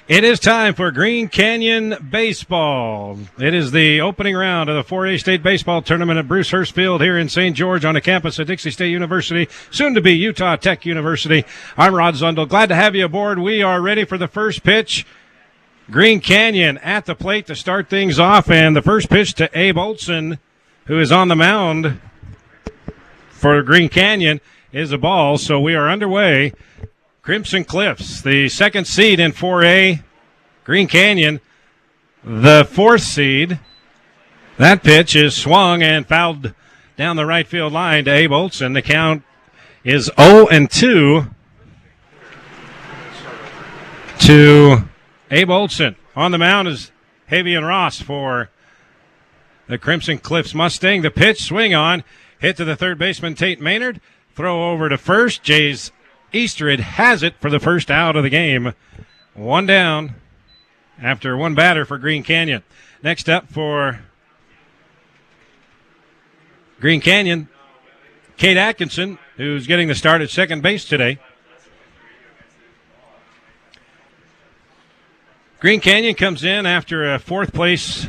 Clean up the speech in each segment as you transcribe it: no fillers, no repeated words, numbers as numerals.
It is time for Green Canyon Baseball. It is the opening round of the 4A State Baseball Tournament at Bruce Hurst Field here in St. George on the campus of Dixie State University, soon to be Utah Tech University. I'm Rod Zundel. Glad to have you aboard. We are ready for the first pitch. Green Canyon at the plate to start things off, and the first pitch to Abe Olson, who is on the mound for Green Canyon, is a ball, so we are underway. Crimson Cliffs, the second seed in 4A. Green Canyon, the fourth seed. That pitch is swung and fouled down the right field line to Abe Olson. The count is 0-2 to Abe Olson. On the mound is Javian Ross for the Crimson Cliffs Mustang. The pitch, swing on, hit to the third baseman Tate Maynard. Throw over to first. Jays Easterwood has it for the first out of the game. One down after one batter for Green Canyon. Next up for Green Canyon, Kate Atkinson, who's getting the start at second base today. Green Canyon comes in after a fourth place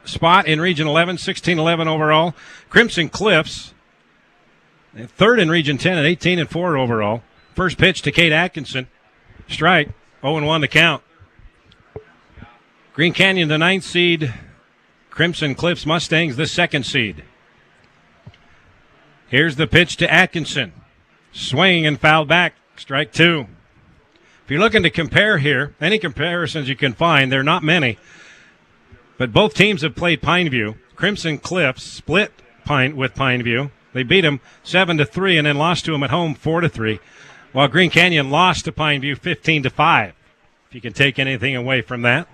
spot in Region 11, 16-11 overall. Crimson Cliffs, third in Region 10 at 18-4 overall. First pitch to Kate Atkinson. Strike. 0-1 to count. Green Canyon, the ninth seed. Crimson Cliffs Mustangs, the second seed. Here's the pitch to Atkinson. Swing and fouled back. Strike two. If you're looking to compare here, any comparisons you can find, there are not many. But both teams have played Pineview. Crimson Cliffs split with Pineview. They beat them 7-3 and then lost to them at home 4-3. While Green Canyon lost to Pineview 15-5, if you can take anything away from that.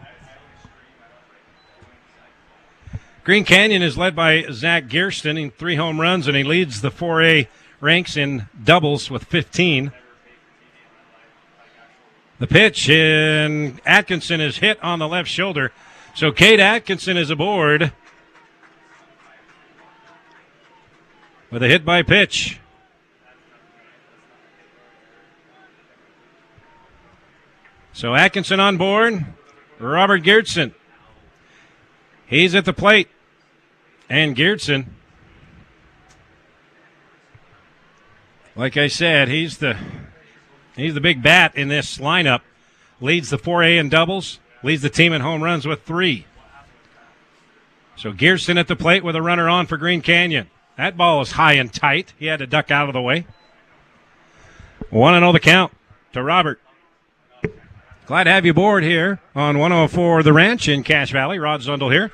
Green Canyon is led by Zach Gearston in 3 home runs, and he leads the 4A ranks in doubles with 15. The pitch, and Atkinson is hit on the left shoulder. So Kate Atkinson is aboard with a hit by pitch. So Atkinson on board. Robert Geertsen. He's at the plate. And Geertsen, like I said, he's the big bat in this lineup. Leads the 4A in doubles. Leads the team in home runs with 3. So Geertsen at the plate with a runner on for Green Canyon. That ball is high and tight. He had to duck out of the way. 1-0 the count to Robert. Glad to have you aboard here on 104 The Ranch in Cache Valley. Rod Zundel here.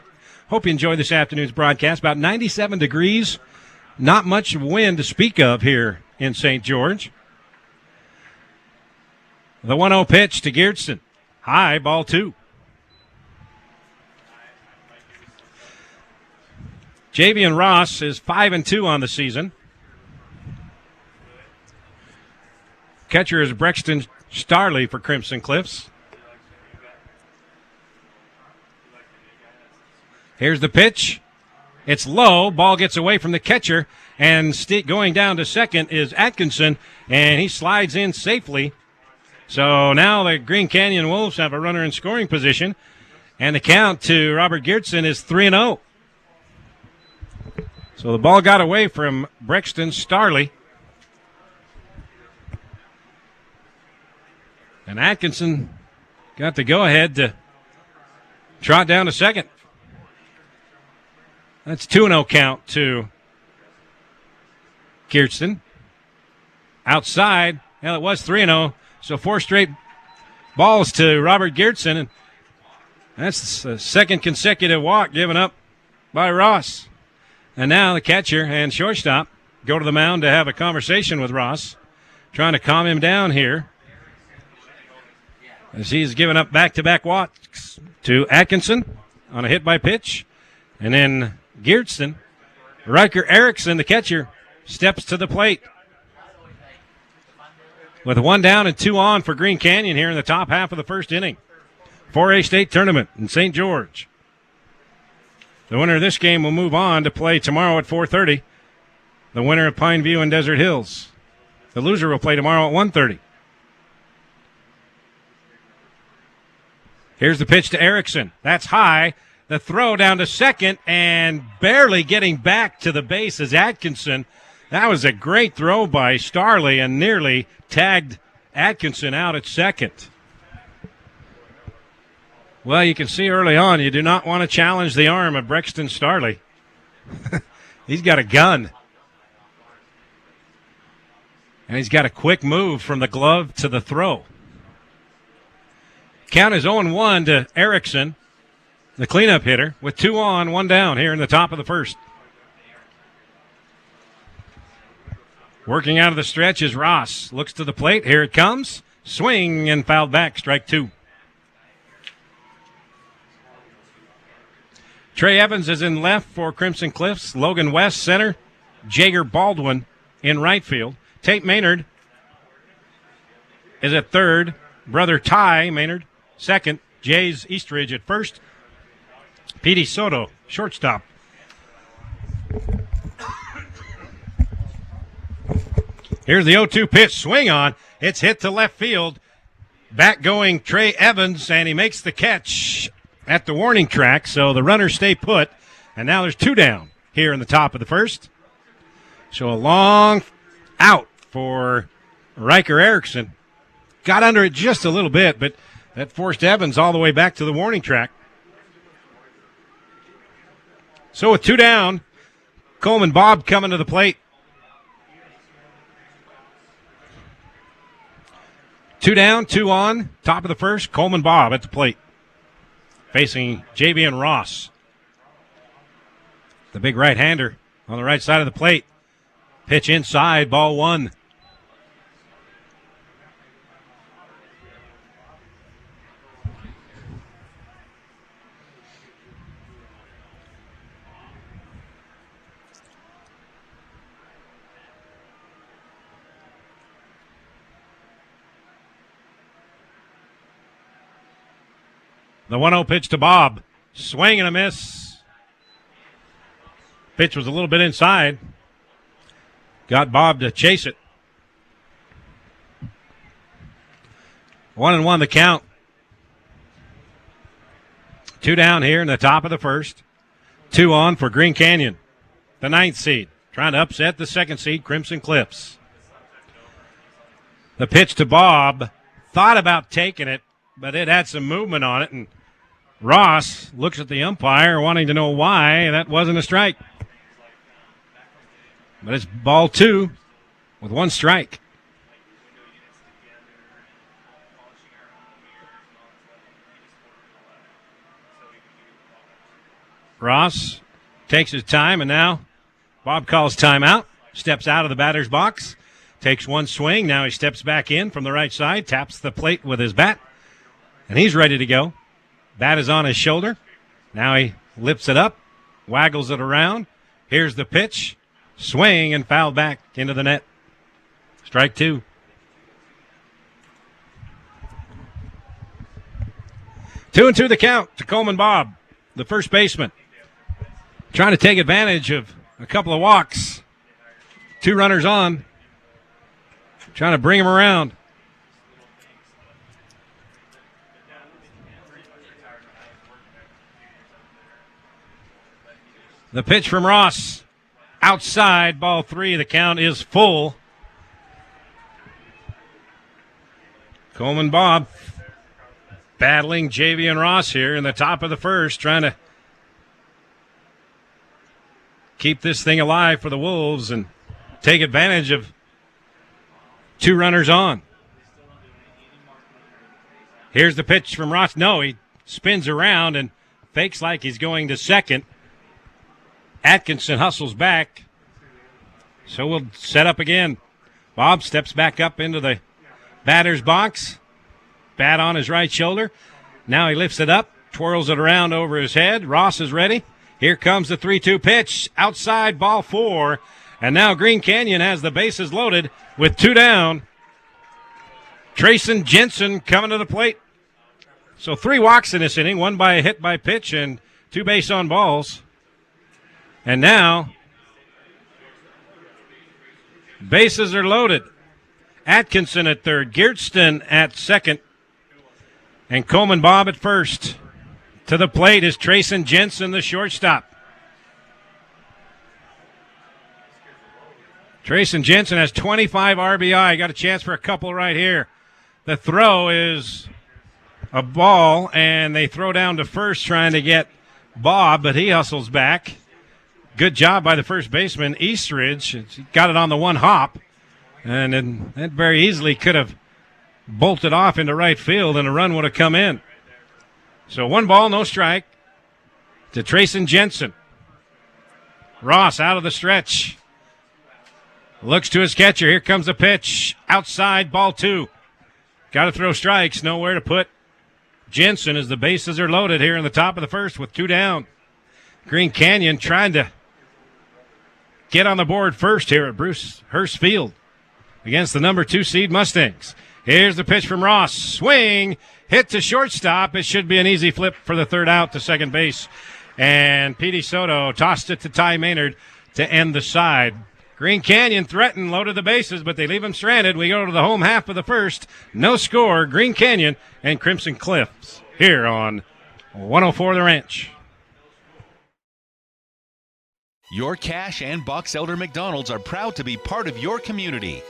Hope you enjoyed this afternoon's broadcast. About 97 degrees. Not much wind to speak of here in St. George. The 1-0 pitch to Geertsen. High, ball 2. Javian Ross is 5-2 on the season. Catcher is Brexton Starley for Crimson Cliffs. Here's the pitch. It's low. Ball gets away from the catcher. And going down to second is Atkinson. And he slides in safely. So now the Green Canyon Wolves have a runner in scoring position. And the count to Robert Geertsen is 3-0. So the ball got away from Brexton Starley. And Atkinson got the go-ahead to trot down to second. That's 2-0 count to Geertsen. Outside, well, it was 3-0, so 4 straight balls to Robert Geertsen. And that's the second consecutive walk given up by Ross. And now the catcher and shortstop go to the mound to have a conversation with Ross, trying to calm him down here, as he's given up back-to-back walks to Atkinson on a hit by pitch. And then Geertsen, Riker Erickson, the catcher, steps to the plate. With 1 down and 2 on for Green Canyon here in the top half of the first inning. 4A State Tournament in St. George. The winner of this game will move on to play tomorrow at 4:30. The winner of Pineview and Desert Hills. The loser will play tomorrow at 1:30. Here's the pitch to Erickson. That's high. The throw down to second, and barely getting back to the base is Atkinson. That was a great throw by Starley and nearly tagged Atkinson out at second. Well, you can see early on you do not want to challenge the arm of Brexton Starley. He's got a gun. And he's got a quick move from the glove to the throw. Count is 0-1 to Erickson, the cleanup hitter, with 2 on, 1 down here in the top of the first. Working out of the stretch is Ross. Looks to the plate. Here it comes. Swing and fouled back. Strike 2. Trey Evans is in left for Crimson Cliffs. Logan West center. Jager Baldwin in right field. Tate Maynard is at third. Brother Ty Maynard second. Jays Eastridge at first. Petey Soto, shortstop. Here's the 0-2 pitch. Swing on. It's hit to left field. Back going Trey Evans, and he makes the catch at the warning track, so the runners stay put. And now there's 2 down here in the top of the first. So a long out for Riker Erickson. Got under it just a little bit, but that forced Evans all the way back to the warning track. So with 2 down, Coleman Bob coming to the plate. 2 down, 2 on, top of the first. Coleman Bob at the plate, facing Javian Ross. The big right-hander on the right side of the plate. Pitch inside, ball 1. The 1-0 pitch to Bob. Swing and a miss. Pitch was a little bit inside. Got Bob to chase it. 1-1 the count. 2 down here in the top of the first. 2 on for Green Canyon, the 9th seed, trying to upset the 2nd seed, Crimson Cliffs. The pitch to Bob. Thought about taking it, but it had some movement on it, and Ross looks at the umpire wanting to know why that wasn't a strike. But it's ball 2 with 1 strike. Ross takes his time, and now Bob calls timeout, steps out of the batter's box, takes 1 swing. Now he steps back in from the right side, taps the plate with his bat, and he's ready to go. Bat is on his shoulder. Now he lifts it up, waggles it around. Here's the pitch. Swing and foul back into the net. Strike 2. Two and 2 the count to Coleman Bob, the first baseman. Trying to take advantage of a couple of walks. 2 runners on. Trying to bring him around. The pitch from Ross. Outside, ball 3. The count is full. Coleman Bob battling Javian Ross here in the top of the first, trying to keep this thing alive for the Wolves and take advantage of 2 runners on. Here's the pitch from Ross. No, he spins around and fakes like he's going to second. Atkinson hustles back. So we'll set up again. Bob steps back up into the batter's box. Bat on his right shoulder. Now he lifts it up, twirls it around over his head. Ross is ready. Here comes the 3-2 pitch. Outside, ball 4. And now Green Canyon has the bases loaded with 2 down. Trayson Jensen coming to the plate. So 3 walks in this inning, 1 by a hit by pitch and 2 base on balls. And now, bases are loaded. Atkinson at third, Geertsen at second, And Coleman Bob at first. To the plate is Trayson Jensen, the shortstop. Trayson Jensen has 25 RBI. Got a chance for a couple right here. The throw is a ball, and they throw down to first trying to get Bob, but he hustles back. Good job by the first baseman, Eastridge. He got it on the one hop, and then that very easily could have bolted off into right field, and a run would have come in. So 1 ball, no strike to Trayson Jensen. Ross out of the stretch. Looks to his catcher. Here comes the pitch. Outside, ball 2. Got to throw strikes. Nowhere to put Jensen as the bases are loaded here in the top of the first with 2 down. Green Canyon trying to get on the board first here at Bruce Hurst Field against the number 2 seed Mustangs. Here's the pitch from Ross. Swing. Hit to shortstop. It should be an easy flip for the third out to second base. And Petey Soto tossed it to Ty Maynard to end the side. Green Canyon threatened, loaded the bases, but they leave him stranded. We go to the home half of the first. No score, Green Canyon and Crimson Cliffs here on 104 The Ranch. Your Cash and Box Elder McDonald's are proud to be part of your community.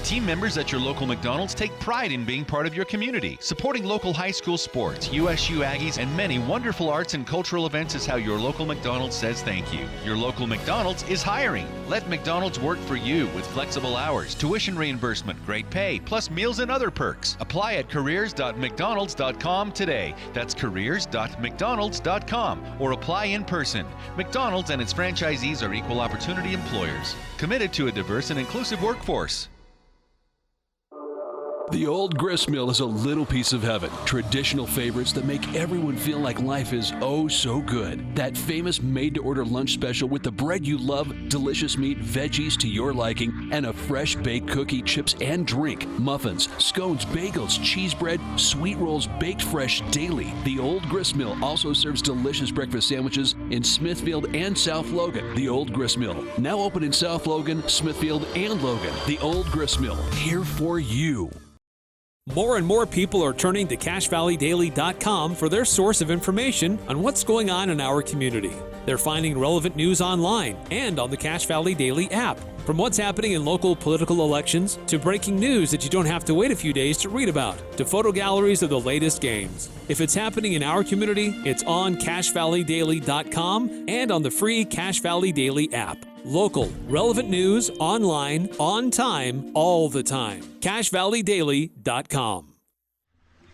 Team members at your local McDonald's take pride in being part of your community. Supporting local high school sports, USU Aggies, and many wonderful arts and cultural events is how your local McDonald's says thank you. Your local McDonald's is hiring. Let McDonald's work for you with flexible hours, tuition reimbursement, great pay, plus meals and other perks. Apply at careers.mcdonalds.com today. That's careers.mcdonalds.com, or apply in person. McDonald's and its franchisees are equal opportunity employers, committed to a diverse and inclusive workforce. The Old Grist Mill is a little piece of heaven. Traditional favorites that make everyone feel like life is oh so good. That famous made-to-order lunch special with the bread you love, delicious meat, veggies to your liking, and a fresh baked cookie, chips, and drink. Muffins, scones, bagels, cheese bread, sweet rolls baked fresh daily. The Old Grist Mill also serves delicious breakfast sandwiches in Smithfield and South Logan. The Old Grist Mill, now open in South Logan, Smithfield, and Logan. The Old Grist Mill, here for you. More and more people are turning to CashValleyDaily.com for their source of information on what's going on in our community. They're finding relevant news online and on the Cache Valley Daily app. From what's happening in local political elections to breaking news that you don't have to wait a few days to read about, to photo galleries of the latest games. If it's happening in our community, it's on CashValleyDaily.com and on the free Cache Valley Daily app. Local, relevant news, online, on time, all the time. CashValleyDaily.com.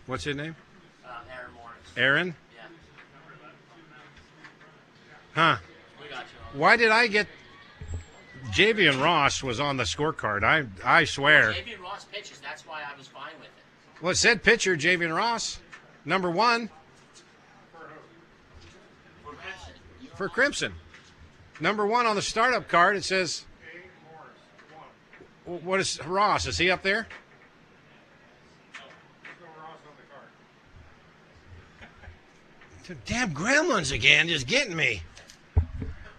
What's his name? Aaron Morris. Aaron? Yeah. Huh. We got you. Why did I get Javian Ross was on the scorecard? I swear. Javian Ross pitches. That's why I was fine with it. Well, it said pitcher Javian Ross, number 1 for Crimson. Number 1 on the startup card, it says, what is Ross? Is he up there? Damn gremlins again, just getting me.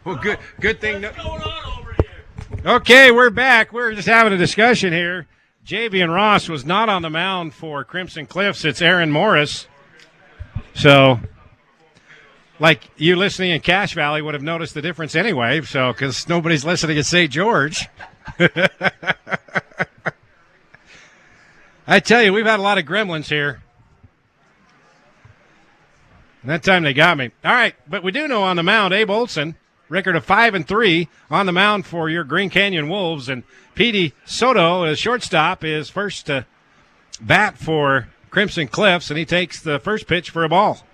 Well, good thing. What's going on over here? Okay, we're back. We're just having a discussion here. Javian Ross was not on the mound for Crimson Cliffs. It's Aaron Morris. So, like you listening in Cache Valley would have noticed the difference anyway, so because nobody's listening at St. George. I tell you, we've had a lot of gremlins here. And that time they got me. All right, but we do know on the mound, Abe Olson, record of 5-3 on the mound for your Green Canyon Wolves, and Petey Soto, as shortstop, is first to bat for Crimson Cliffs, and he takes the first pitch for a ball.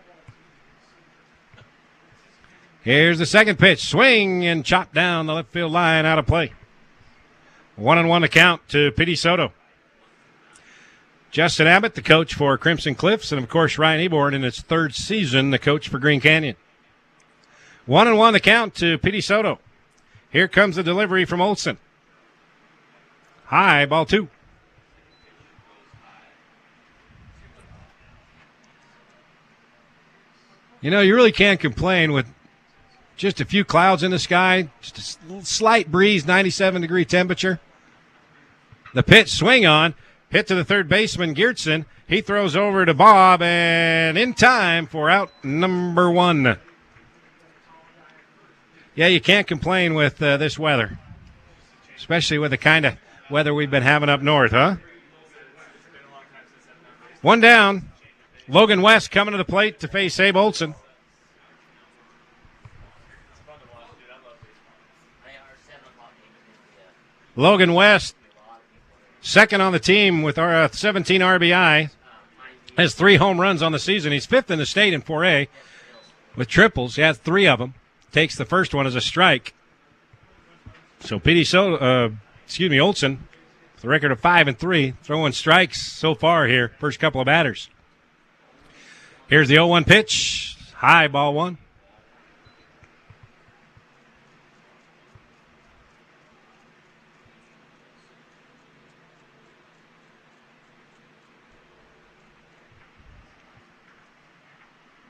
Here's the second pitch. Swing and chop down the left field line, out of play. 1-1 to count to Petey Soto. Justin Abbott, the coach for Crimson Cliffs, and of course Ryan Eborn in his 3rd season, the coach for Green Canyon. 1-1 to count to Petey Soto. Here comes the delivery from Olson. High, ball 2. You know, you really can't complain with just a few clouds in the sky, just a slight breeze, 97-degree temperature. The pitch, swing on, Hit to the third baseman, Geertsen. He throws over to Bob, and in time for out number 1. Yeah, you can't complain with this weather, especially with the kind of weather we've been having up north, huh? 1 down. Logan West coming to the plate to face Abe Olson. Logan West, second on the team with our 17 RBI, has 3 home runs on the season. He's 5th in the state in 4A with triples. He has 3 of them. Takes the first one as a strike. So Olson, with a record of 5-3, throwing strikes so far here, first couple of batters. Here's the 0-1 pitch. High, ball 1.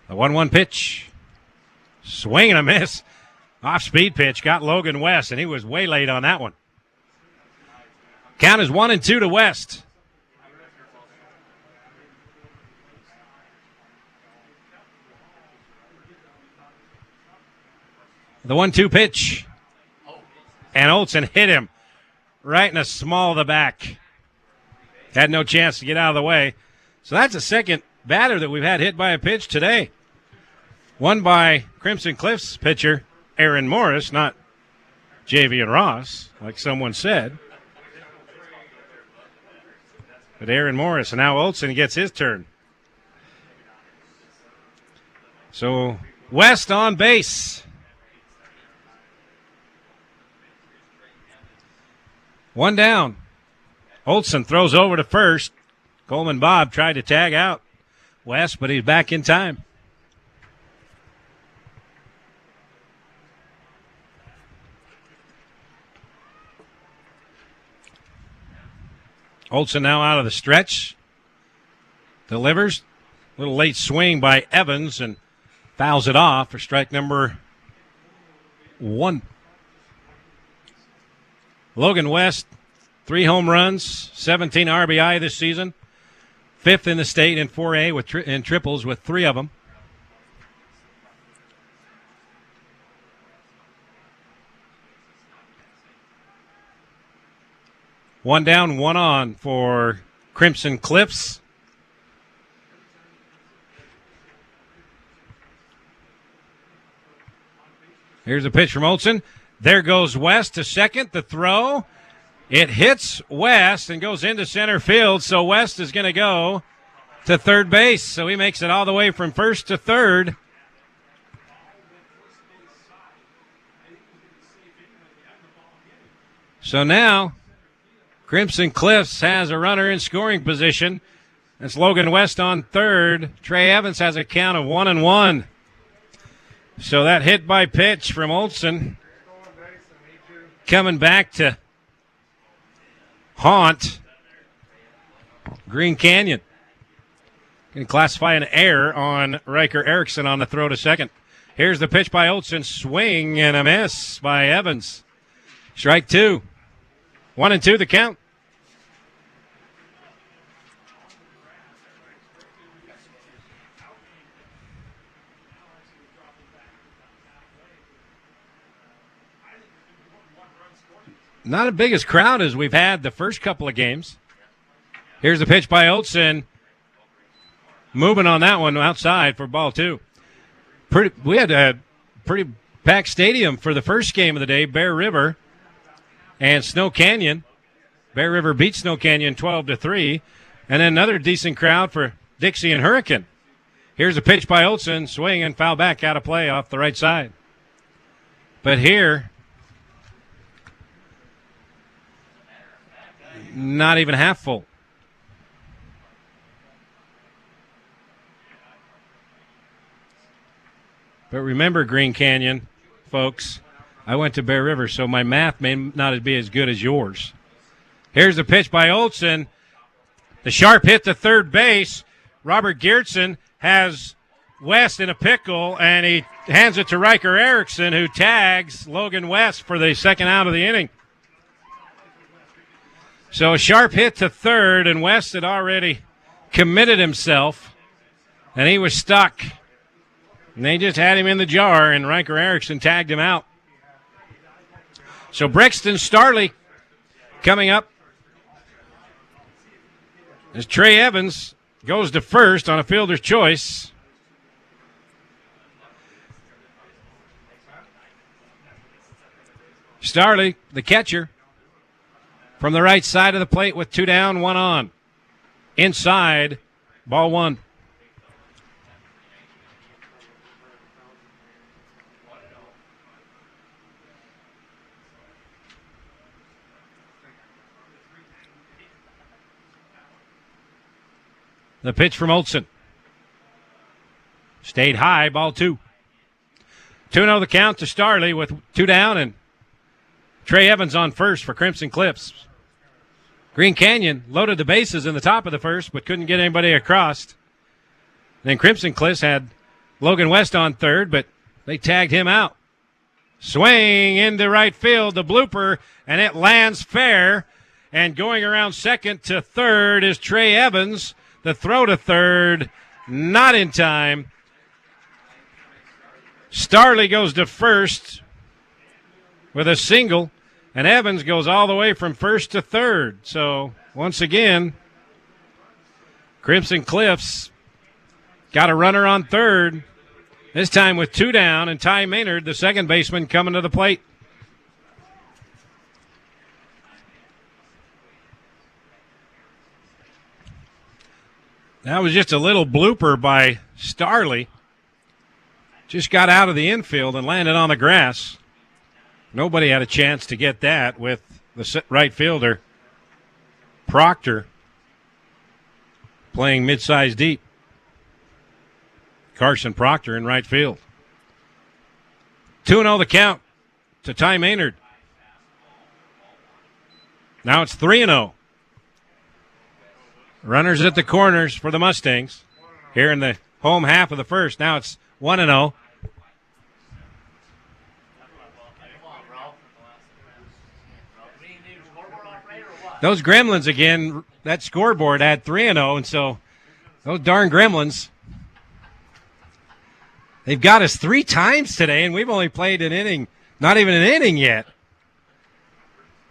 The 1-1 pitch. Swing and a miss. Off-speed pitch got Logan West, and he was way late on that one. Count is 1-2 to West. The 1-2 pitch. And Olson hit him right in the small of the back. Had no chance to get out of the way. So that's the second batter that we've had hit by a pitch today. One by Crimson Cliffs pitcher Aaron Morris, not Javian Ross, like someone said. But Aaron Morris, and now Olson gets his turn. So West on base. 1 down. Olson throws over to first. Coleman Bob tried to tag out West, but he's back in time. Olson now out of the stretch. Delivers. A little late swing by Evans and fouls it off for strike number 1. Logan West, 3 home runs, 17 RBI this season. 5th in the state in 4A in triples with 3 of them. One down, 1 on for Crimson Cliffs. Here's a pitch from Olson. There goes West to second. The throw. It hits West and goes into center field. So West is going to go to third base. So he makes it all the way from first to third. So now Crimson Cliffs has a runner in scoring position. That's Logan West on third. Trey Evans has a count of 1-1. So that hit by pitch from Olson coming back to haunt Green Canyon. Going to classify an error on Riker Erickson on the throw to second. Here's the pitch by Olson. Swing and a miss by Evans. Strike 2. 1-2 the count. Not as big as crowd as we've had the first couple of games. Here's the pitch by Olson. Moving on that one outside for ball 2. We had a pretty packed stadium for the first game of the day, Bear River and Snow Canyon. Bear River beat Snow Canyon 12-3. And then another decent crowd for Dixie and Hurricane. Here's a pitch by Olson. Swing and foul back out of play off the right side. But here, not even half full. But remember, Green Canyon, folks, I went to Bear River, so my math may not be as good as yours. Here's the pitch by Olson. The sharp hit to third base. Robert Geertsen has West in a pickle, and he hands it to Riker Erickson, who tags Logan West for the second out of the inning. So a sharp hit to third, and West had already committed himself, and he was stuck. And they just had him in the jar, and Riker Erickson tagged him out. So Brixton Starley coming up as Trey Evans goes to first on a fielder's choice. Starley, the catcher, from the right side of the plate with 2 down, 1 on. Inside, ball 1. The pitch from Olsen. Stayed high, ball 2. 2-0 the count to Starley with 2 down, and Trey Evans on first for Crimson Cliffs. Green Canyon loaded the bases in the top of the first, but couldn't get anybody across. Then Crimson Cliffs had Logan West on third, but they tagged him out. Swing into right field, the blooper, and it lands fair. And going around second to third is Trey Evans. The throw to third, not in time. Starley goes to first with a single, and Evans goes all the way from first to third. So, once again, Crimson Cliffs got a runner on third, this time with 2 down, and Ty Maynard, the second baseman, coming to the plate. That was just a little blooper by Starley. Just got out of the infield and landed on the grass. Nobody had a chance to get that with the right fielder, Proctor, playing mid-size deep. Carson Proctor in right field. 2-0 the count to Ty Maynard. Now it's 3-0. Runners at the corners for the Mustangs here in the home half of the first. Now it's 1-0. Those Gremlins again, that scoreboard had 3-0, and so those darn Gremlins, they've got us 3 times today, and we've only played an inning, not even an inning yet.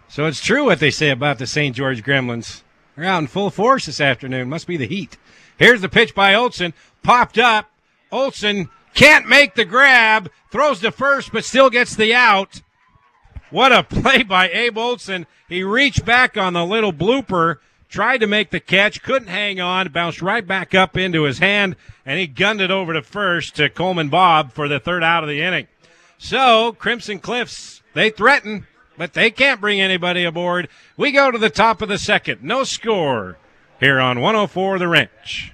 So it's true what they say about the St. George Gremlins. They're out in full force this afternoon. Must be the heat. Here's the pitch by Olsen. Popped up. Olsen can't make the grab. Throws to first, but still gets the out. What a play by Abe Olsen. He reached back on the little blooper, tried to make the catch, couldn't hang on, bounced right back up into his hand, and he gunned it over to first to Coleman Bob for the third out of the inning. So, Crimson Cliffs, they threaten, but they can't bring anybody aboard. We go to the top of the second. No score here on 104 The Wrench.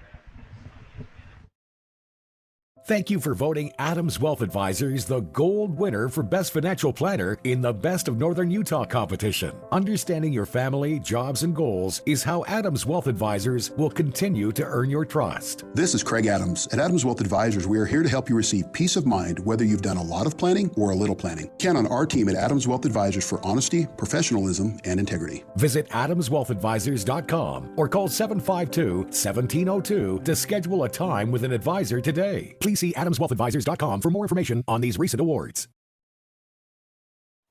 Thank you for voting Adams Wealth Advisors the gold winner for Best Financial Planner in the Best of Northern Utah competition. Understanding your family, jobs, and goals is how Adams Wealth Advisors will continue to earn your trust. This is Craig Adams. At Adams Wealth Advisors, we are here to help you receive peace of mind whether you've done a lot of planning or a little planning. Count on our team at Adams Wealth Advisors for honesty, professionalism, and integrity. Visit adamswealthadvisors.com or call 752-1702 to schedule a time with an advisor today. Please see adamswealthadvisors.com for more information on these recent awards.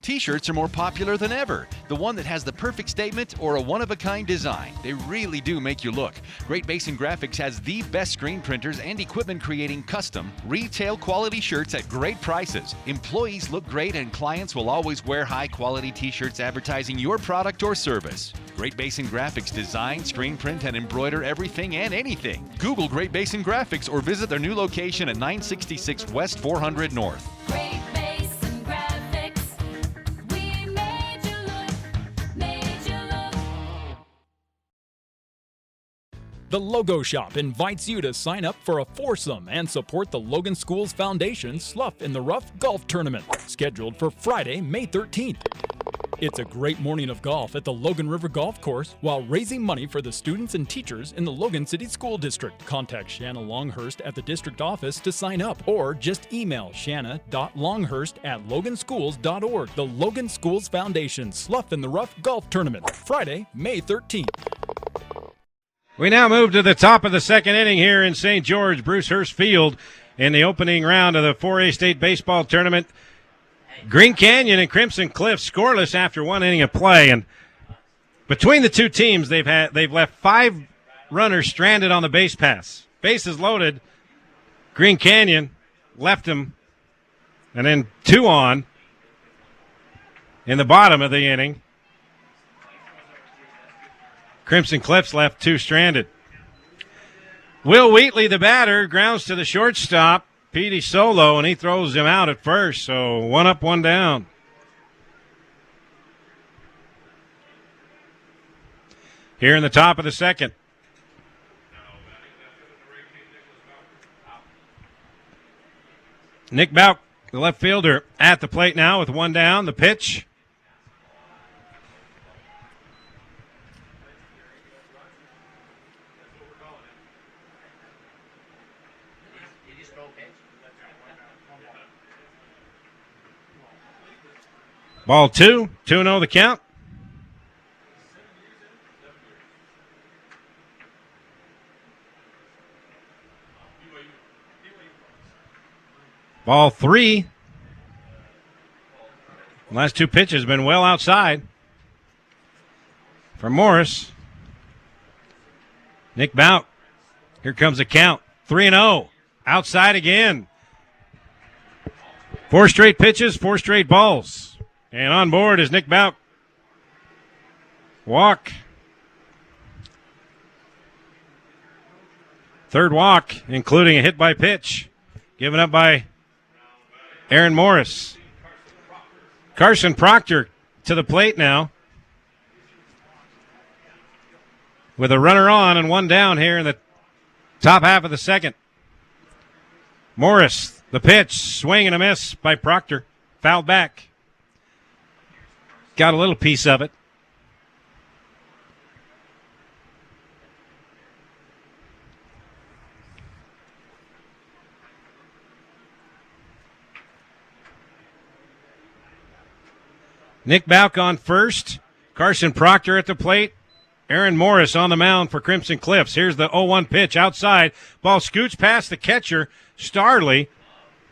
T-shirts are more popular than ever. The one that has the perfect statement or a one-of-a-kind design. They really do make you look. Great Basin Graphics has the best screen printers and equipment creating custom, retail-quality shirts at great prices. Employees look great and clients will always wear high-quality T-shirts advertising your product or service. Great Basin Graphics design, screen print, and embroider everything and anything. Google Great Basin Graphics or visit their new location at 966 West 400 North. Great Basin Graphics, we made you look, made you look. The Logo Shop invites you to sign up for a foursome and support the Logan Schools Foundation Slough in the Rough Golf Tournament, scheduled for Friday, May 13th. It's a great morning of golf at the Logan River Golf Course while raising money for the students and teachers in the Logan City School District. Contact Shanna Longhurst at the district office to sign up or just email shanna.longhurst@loganschools.org. The Logan Schools Foundation Slough in the Rough Golf Tournament, Friday, May 13th. We now move to the top of the second inning here in St. George, Bruce Hurst Field, in the opening round of the 4A State Baseball Tournament. Green Canyon and Crimson Cliff scoreless after one inning of play, and between the two teams, they've left 5 runners stranded on the base paths. Bases loaded. Green Canyon left them, and then 2 on in the bottom of the inning. Crimson Cliffs left 2 stranded. Will Wheatley, the batter, grounds to the shortstop, Petey Solo, and he throws him out at first, so 1 up, 1 down. Here in the top of the second. Nick Bauk, the left fielder, at the plate now with 1 down. The pitch. Ball 2, 2-0 the count. Ball 3. Last 2 pitches been well outside for Morris. Nick Bauk. Here comes the count. 3-0. Outside again. 4 straight pitches, 4 straight balls. And on board is Nick Bauk. Walk. 3rd walk, including a hit by pitch, given up by Aaron Morris. Carson Proctor to the plate now, with a runner on and 1 down here in the top half of the second. Morris, the pitch, swing and a miss by Proctor. Fouled back. Got a little piece of it. Nick Bauk on first. Carson Proctor at the plate. Aaron Morris on the mound for Crimson Cliffs. Here's the 0-1 pitch outside. Ball scoots past the catcher, Starley,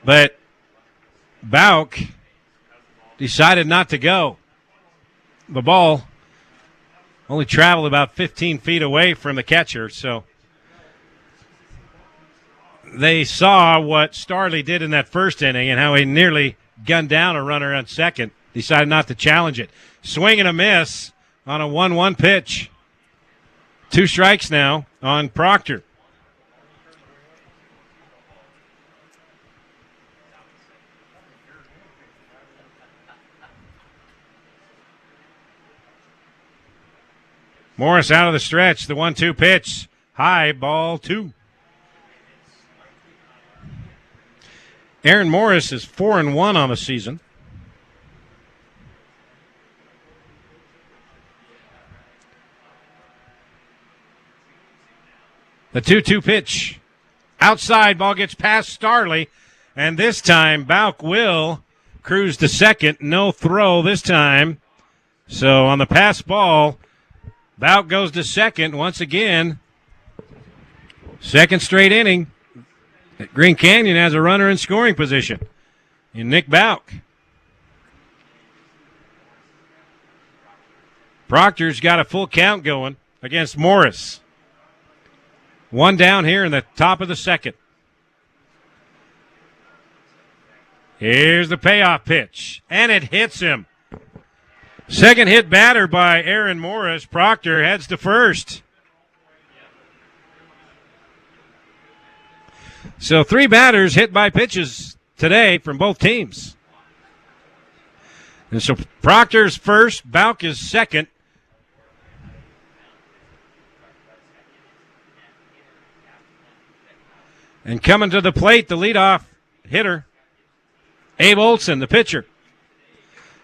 but Bauk decided not to go. The ball only traveled about 15 feet away from the catcher, so they saw what Starley did in that first inning and how he nearly gunned down a runner on second. Decided not to challenge it. Swing and a miss on a 1-1 pitch. 2 strikes now on Proctor. Morris out of the stretch. The 1-2 pitch. High, ball 2. Aaron Morris is 4-1 on the season. The 2-2 pitch. Outside, ball gets past Starley. And this time, Bauk will cruise to second. No throw this time. So on the pass ball, Bauk goes to second once again. Second straight inning. Green Canyon has a runner in scoring position in Nick Bauk. Proctor's got a full count going against Morris. 1 down here in the top of the second. Here's the payoff pitch, and it hits him. Second hit batter by Aaron Morris. Proctor heads to first. So 3 batters hit by pitches today from both teams. And so Proctor's first, Bauk is second. And coming to the plate, the leadoff hitter, Abe Olson, the pitcher.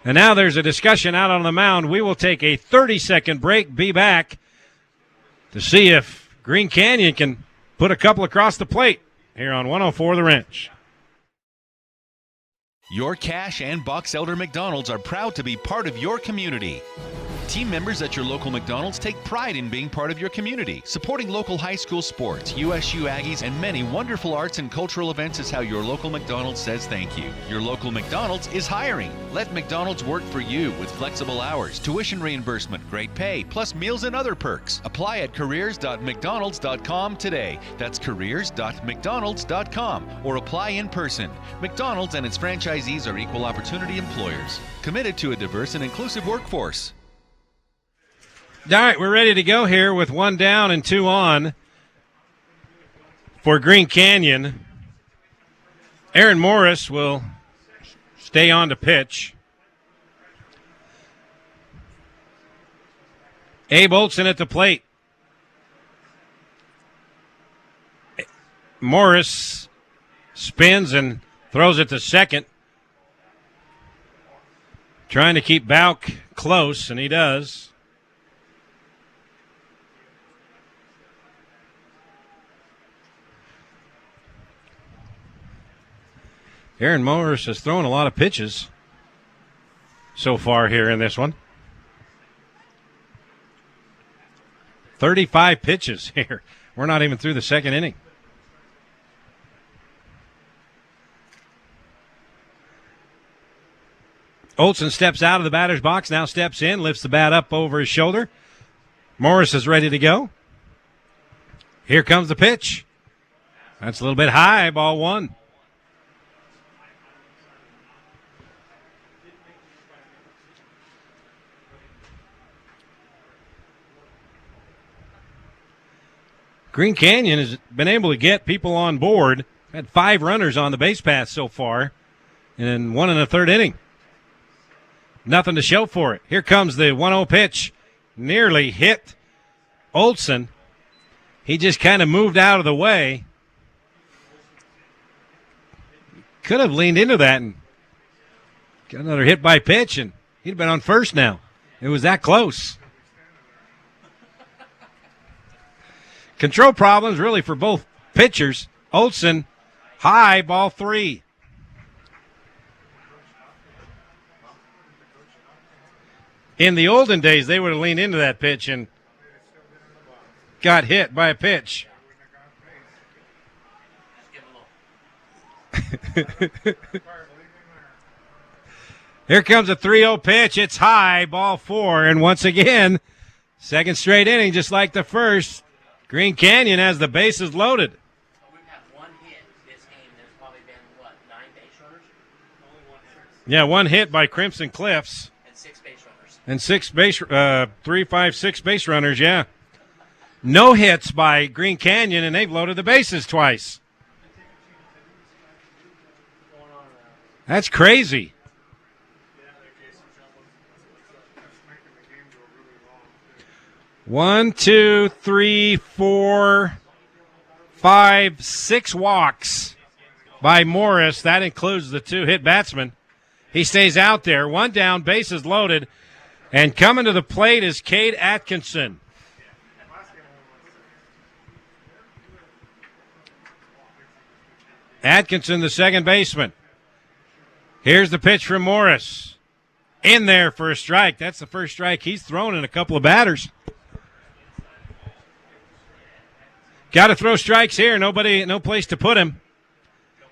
And now there's a discussion out on the mound. We will take a 30-second break, be back to see if Green Canyon can put a couple across the plate here on 104 The Wrench. Your Cash and Box Elder McDonald's are proud to be part of your community. Team members at your local McDonald's take pride in being part of your community. Supporting local high school sports, USU Aggies, and many wonderful arts and cultural events is how your local McDonald's says thank you. Your local McDonald's is hiring. Let McDonald's work for you with flexible hours, tuition reimbursement, great pay, plus meals and other perks. Apply at careers.mcdonalds.com today. That's careers.mcdonalds.com, or apply in person. McDonald's and its franchisees are equal opportunity employers, committed to a diverse and inclusive workforce. All right, we're ready to go here with 1 down and 2 on for Green Canyon. Aaron Morris will stay on to pitch. Abe Olson at the plate. Morris spins and throws it to second. Trying to keep Bauk close, and he does. Aaron Morris has thrown a lot of pitches so far here in this one. 35 pitches here. We're not even through the second inning. Olson steps out of the batter's box, now steps in, lifts the bat up over his shoulder. Morris is ready to go. Here comes the pitch. That's a little bit high, ball 1. Green Canyon has been able to get people on board. Had 5 runners on the base path so far in 1 1/3 inning. Nothing to show for it. Here comes the 1-0 pitch. Nearly hit Olson. He just kind of moved out of the way. Could have leaned into that and got another hit by pitch, and he'd been on first now. It was that close. Control problems really for both pitchers. Olson, high, ball 3. In the olden days, they would have leaned into that pitch and got hit by a pitch. Here comes a 3-0 pitch. It's high, ball 4. And once again, second straight inning, just like the first, Green Canyon has the bases loaded. We've had 1 hit this game. There's probably been, 9 base runners? Only 1 hit. Yeah, 1 hit by Crimson Cliffs. And 6 base runners. And 6 base runners, yeah. No hits by Green Canyon, and they've loaded the bases twice. That's crazy. 1, 2, 3, 4, 5, 6 walks by Morris. That includes the 2 hit batsmen. He stays out there. 1 down, bases loaded. And coming to the plate is Cade Atkinson. Atkinson, the second baseman. Here's the pitch from Morris. In there for a strike. That's the first strike he's thrown in a couple of batters. Got to throw strikes here. No place to put him.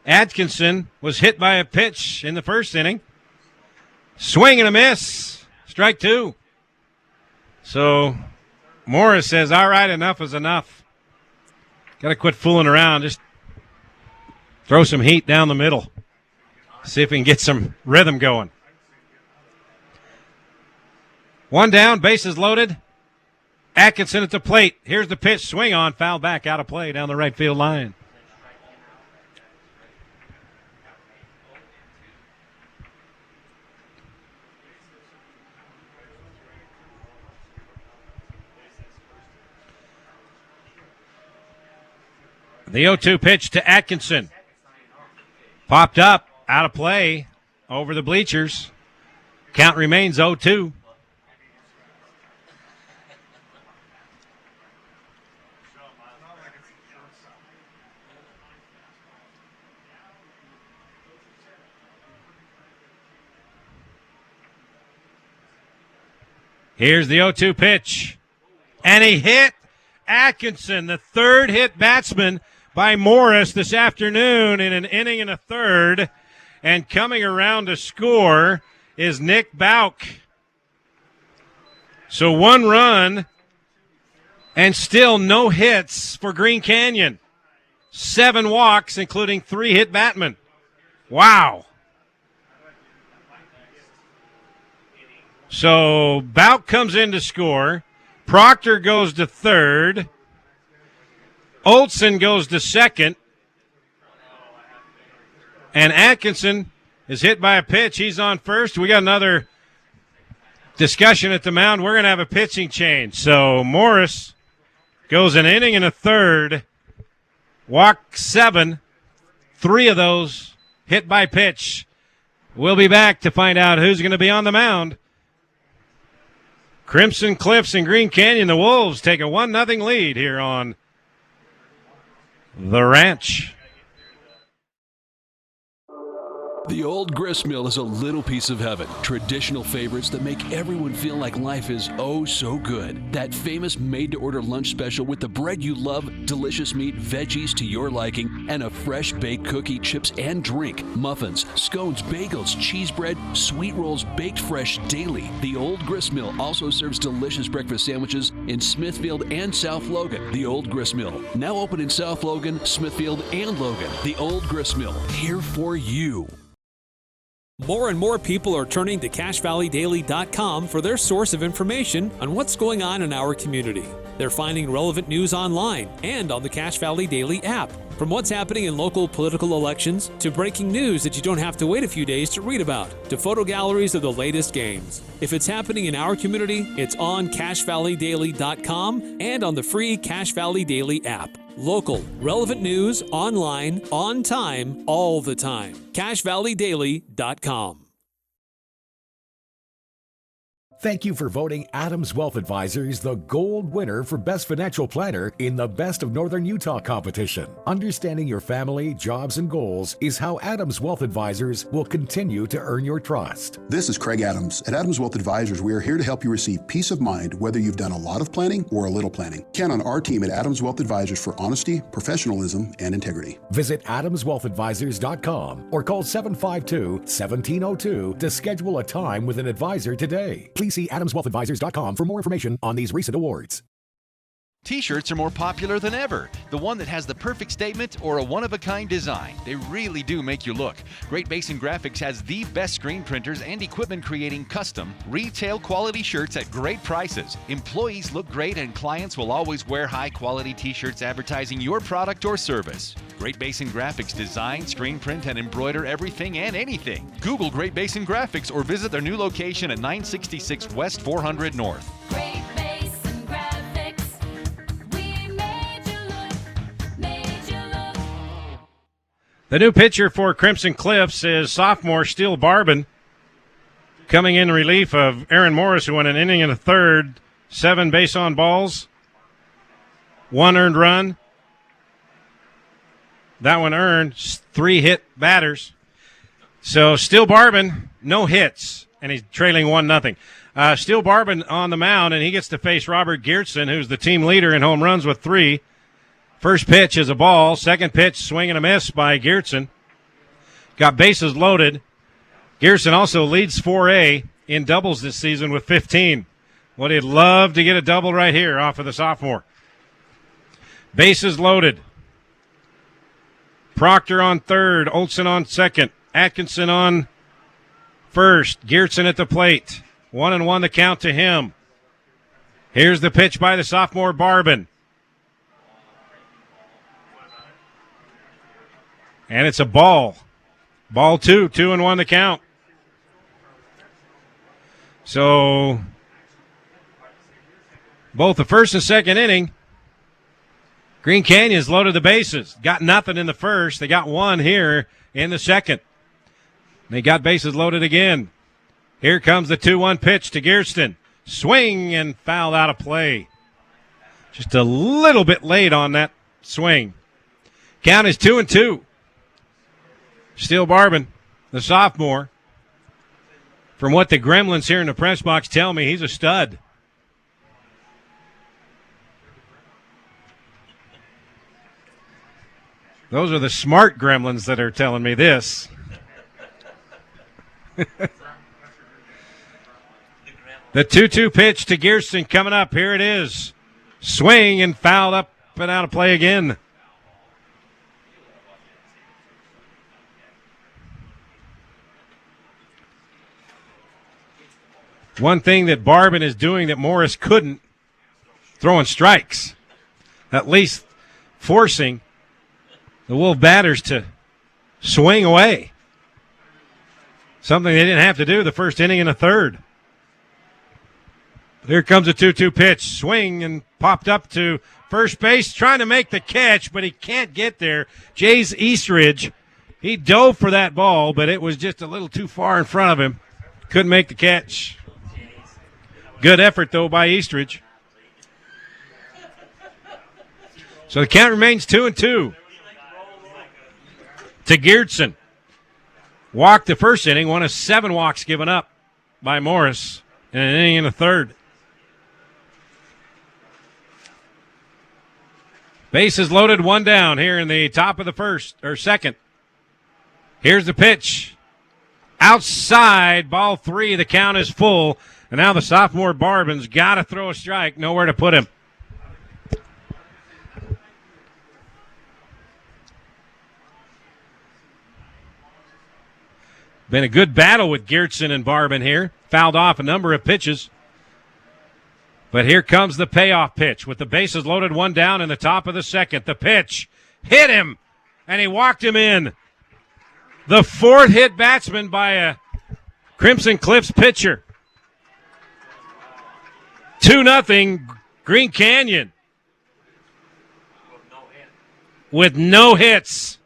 Atkinson was hit by a pitch in the first inning. Swing and a miss. Strike 2. So Morris says, all right, enough is enough. Got to quit fooling around. Just throw some heat down the middle. See if we can get some rhythm going. 1 down, bases loaded. Atkinson at the plate. Here's the pitch. Swing on, foul back, out of play down the right field line. The 0-2 pitch to Atkinson. Popped up, out of play, over the bleachers. Count remains 0-2. Here's the 0-2 pitch. And he hit Atkinson, the third hit batsman by Morris this afternoon in an inning and a third. And coming around to score is Nick Bauk. So 1 run and still no hits for Green Canyon. 7 walks, including 3 hit batmen. Wow. So Bauk comes in to score. Proctor goes to third. Olson goes to second. And Atkinson is hit by a pitch. He's on first. We got another discussion at the mound. We're going to have a pitching change. So Morris goes an inning and a third. Walk 7. 3 of those hit by pitch. We'll be back to find out who's going to be on the mound. Crimson Cliffs and Green Canyon, the Wolves take a 1-0 lead here on the Ranch. The old grist mill is a little piece of heaven. Traditional favorites that make everyone feel like life is oh so good. That famous made-to-order lunch special with the bread you love, delicious meat, veggies to your liking, and a fresh baked cookie, chips, and drink. Muffins, scones, bagels, cheese bread, sweet rolls baked fresh daily. The old grist mill also serves delicious breakfast sandwiches in Smithfield and South Logan. The old grist mill, now open in South Logan, Smithfield, and Logan. The old grist mill, here for you. More and more people are turning to CashValleyDaily.com for their source of information on what's going on in our community. They're finding relevant news online and on the Cache Valley Daily app. From what's happening in local political elections to breaking news that you don't have to wait a few days to read about, to photo galleries of the latest games. If it's happening in our community, it's on CashValleyDaily.com and on the free Cache Valley Daily app. Local, relevant news, online, on time, all the time. CashValleyDaily.com. Thank you for voting Adams Wealth Advisors the gold winner for Best Financial Planner in the Best of Northern Utah competition. Understanding your family, jobs, and goals is how Adams Wealth Advisors will continue to earn your trust. This is Craig Adams. At Adams Wealth Advisors, we are here to help you receive peace of mind whether you've done a lot of planning or a little planning. Count on our team at Adams Wealth Advisors for honesty, professionalism, and integrity. Visit adamswealthadvisors.com or call 752-1702 to schedule a time with an advisor today. Please see adamswealthadvisors.com for more information on these recent awards. T-shirts are more popular than ever. The one that has the perfect statement or a one-of-a-kind design. They really do make you look. Great Basin Graphics has the best screen printers and equipment creating custom, retail-quality shirts at great prices. Employees look great and clients will always wear high-quality T-shirts advertising your product or service. Great Basin Graphics design, screen print, and embroider everything and anything. Google Great Basin Graphics or visit their new location at 966 West 400 North. Great Basin Graphics. We made you look. The new pitcher for Crimson Cliffs is sophomore Steele Barban, coming in relief of Aaron Morris, who went an inning and a third, 7 base on balls, 1 earned run. That one earned, 3 hit batters. So Steele Barban, no hits, and he's trailing 1-0. Steele Barban on the mound, and he gets to face Robert Geertsen, who's the team leader in home runs with 3. First pitch is a ball. Second pitch, swing and a miss by Geertsen. Got bases loaded. Geertsen also leads 4A in doubles this season with 15. Well, he'd love to get a double right here off of the sophomore. Bases loaded. Proctor on third, Olson on second, Atkinson on first, Geertsen at the plate. 1-1 the count to him. Here's the pitch by the sophomore Barban. And it's a ball. Ball 2, 2-1 the count. So both the first and second inning, Green Canyon's loaded the bases. Got nothing in the first. They got 1 here in the second. They got bases loaded again. Here comes the 2-1 pitch to Gearston. Swing and fouled out of play. Just a little bit late on that swing. Count is 2-2. Steele Barban, the sophomore. From what the Gremlins here in the press box tell me, he's a stud. Those are the smart Gremlins that are telling me this. The 2-2 pitch to Gearston coming up. Here it is. Swing and fouled up and out of play again. One thing that Barban is doing that Morris couldn't, throwing strikes. At least forcing the Wolf batters to swing away. Something they didn't have to do the first inning and a third. Here comes a 2-2 pitch. Swing and popped up to first base, trying to make the catch, but he can't get there. Jays Eastridge, he dove for that ball, but it was just a little too far in front of him. Couldn't make the catch. Good effort, though, by Eastridge. So the count remains 2-2. To Geertsen. Walked the first inning, one of 7 walks given up by Morris in an inning and a third. Bases loaded, 1 down here in the top of the first or second. Here's the pitch. Outside, ball 3. The count is full. And now the sophomore Barban's got to throw a strike. Nowhere to put him. Been a good battle with Geertsen and Barban here. Fouled off a number of pitches. But here comes the payoff pitch with the bases loaded, 1 down in the top of the second. The pitch hit him, and he walked him in. The 4th hit batsman by a Crimson Cliffs pitcher. 2-0 Green Canyon. With no hits.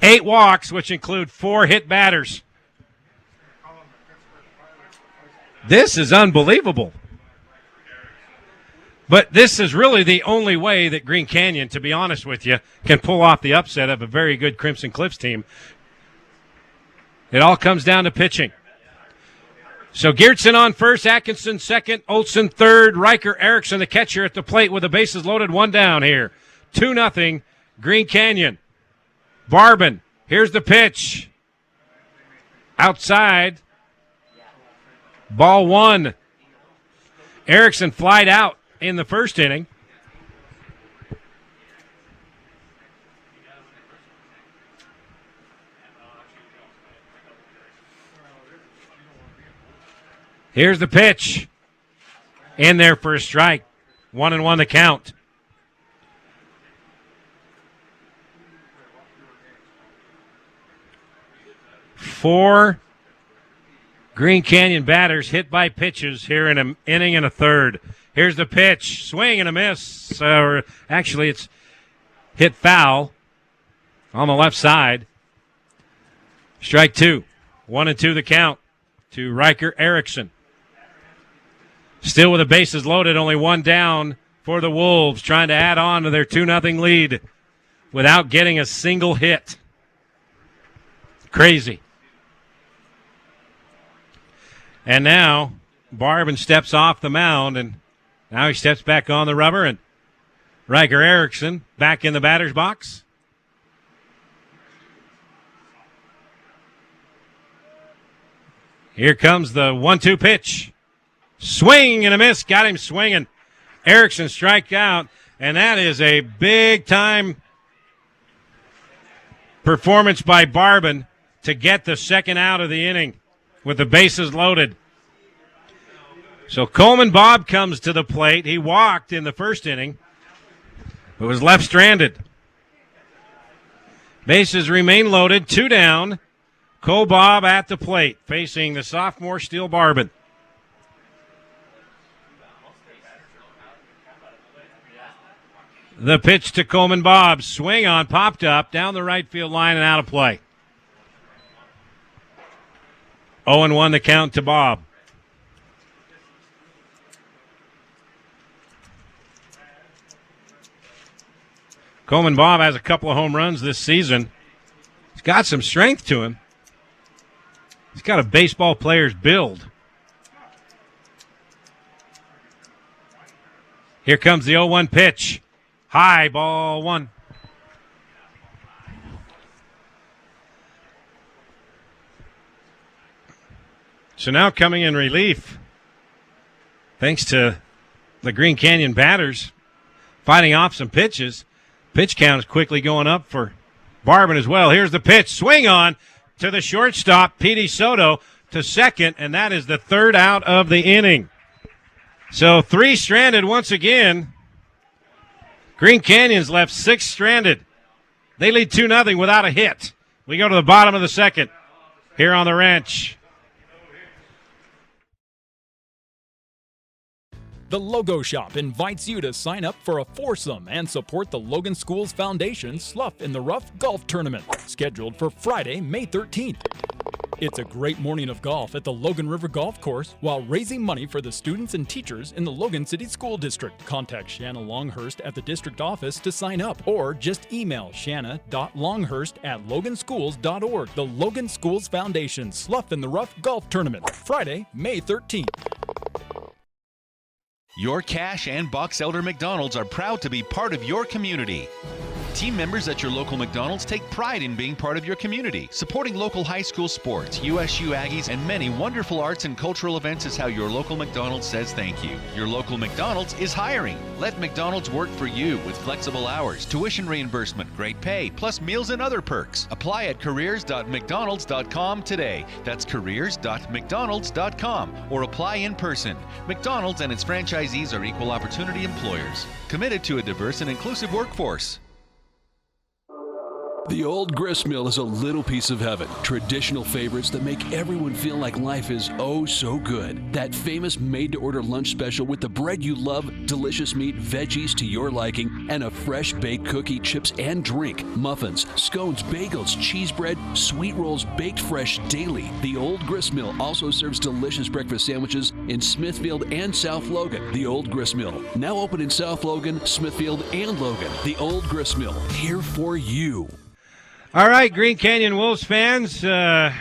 8 walks, which include 4 hit batters. This is unbelievable. But this is really the only way that Green Canyon, to be honest with you, can pull off the upset of a very good Crimson Cliffs team. It all comes down to pitching. So Geertsen on first, Atkinson second, Olsen third, Riker Erickson the catcher at the plate with the bases loaded, 1 down here. 2-0 Green Canyon. Barban, here's the pitch. Outside. Ball 1. Erickson flied out in the first inning. Here's the pitch. In there for a strike. 1-1 the count. Four Green Canyon batters hit by pitches here in an inning and a third. Here's the pitch. Swing and a miss. Or actually, it's hit foul on the left side. Strike 2. 1-2 the count to Riker Erickson. Still with the bases loaded, only 1 down for the Wolves, trying to add on to their 2-0 lead without getting a single hit. Crazy. And now Barban steps off the mound, and now he steps back on the rubber, and Riker Erickson back in the batter's box. Here comes the 1-2 pitch. Swing and a miss. Got him swinging. Erickson striked out, and that is a big-time performance by Barban to get the second out of the inning with the bases loaded. So Coleman Bob comes to the plate. He walked in the first inning, but was left stranded. Bases remain loaded, 2 down. Cole Bob at the plate, facing the sophomore Steele Barban. The pitch to Coleman Bob. Swing on, popped up, down the right field line and out of play. 0-1 the count to Bob. Coleman Bob has a couple of home runs this season. He's got some strength to him. He's got a baseball player's build. Here comes the 0-1 pitch. High, ball one. So now coming in relief, thanks to the Green Canyon batters fighting off some pitches. Pitch count is quickly going up for Barban as well. Here's the pitch. Swing on to the shortstop, Petey Soto, to second, and that is the third out of the inning. So 3 stranded once again. Green Canyon's left 6 stranded. They lead 2-0 without a hit. We go to the bottom of the second here on the ranch. The Logo Shop invites you to sign up for a foursome and support the Logan Schools Foundation Slough in the Rough Golf Tournament, scheduled for Friday, May 13th. It's a great morning of golf at the Logan River Golf Course while raising money for the students and teachers in the Logan City School District. Contact Shanna Longhurst at the district office to sign up, or just email shanna.longhurst@loganschools.org. The Logan Schools Foundation Slough in the Rough Golf Tournament, Friday, May 13th. Your Cash and Box Elder McDonald's are proud to be part of your community. Team members at your local McDonald's take pride in being part of your community. Supporting local high school sports, USU Aggies, and many wonderful arts and cultural events is how your local McDonald's says thank you. Your local McDonald's is hiring. Let McDonald's work for you with flexible hours, tuition reimbursement, great pay, plus meals and other perks. Apply at careers.mcdonalds.com today. That's careers.mcdonalds.com, or apply in person. McDonald's and its franchisees are equal opportunity employers, committed to a diverse and inclusive workforce. The Old Grist Mill is a little piece of heaven. Traditional favorites that make everyone feel like life is oh so good. That famous made-to-order lunch special with the bread you love, delicious meat, veggies to your liking, and a fresh baked cookie, chips, and drink. Muffins, scones, bagels, cheese bread, sweet rolls baked fresh daily. The Old Grist Mill also serves delicious breakfast sandwiches in Smithfield and South Logan. The Old Grist Mill, now open in South Logan, Smithfield, and Logan. The Old Grist Mill, here for you. All right, Green Canyon Wolves fans, got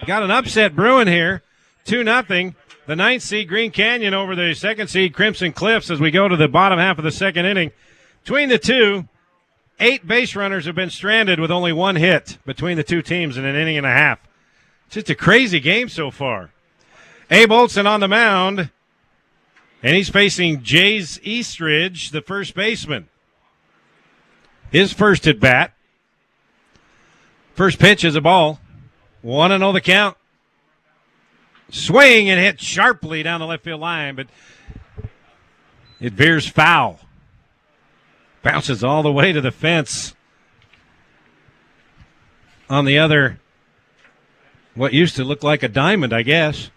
an upset brewing here. 2-0. The 9th seed Green Canyon over the 2nd seed Crimson Cliffs as we go to the bottom half of the second inning. Between the two, 8 base runners have been stranded with only 1 hit between the two teams in an inning and a half. It's just a crazy game so far. Abe Olson on the mound, and he's facing Jays Eastridge, the first baseman. His first at bat. First pitch is a ball. 1-0 the count. Swing and hit sharply down the left field line, but it veers foul. Bounces all the way to the fence. On the other, what used to look like a diamond, I guess.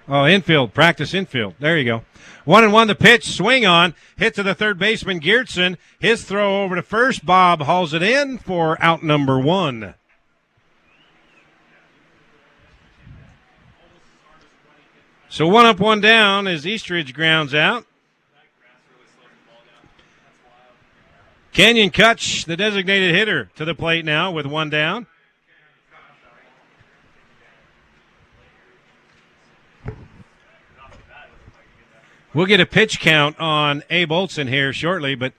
Oh, infield, practice infield. There you go. 1-1 the pitch, swing on, hit to the third baseman, Geertsen. His throw over to first. Bob hauls it in for out number 1. So 1 up, 1 down as Eastridge grounds out. Canyon Kutch, the designated hitter, to the plate now with 1 down. We'll get a pitch count on Abe Olson here shortly, but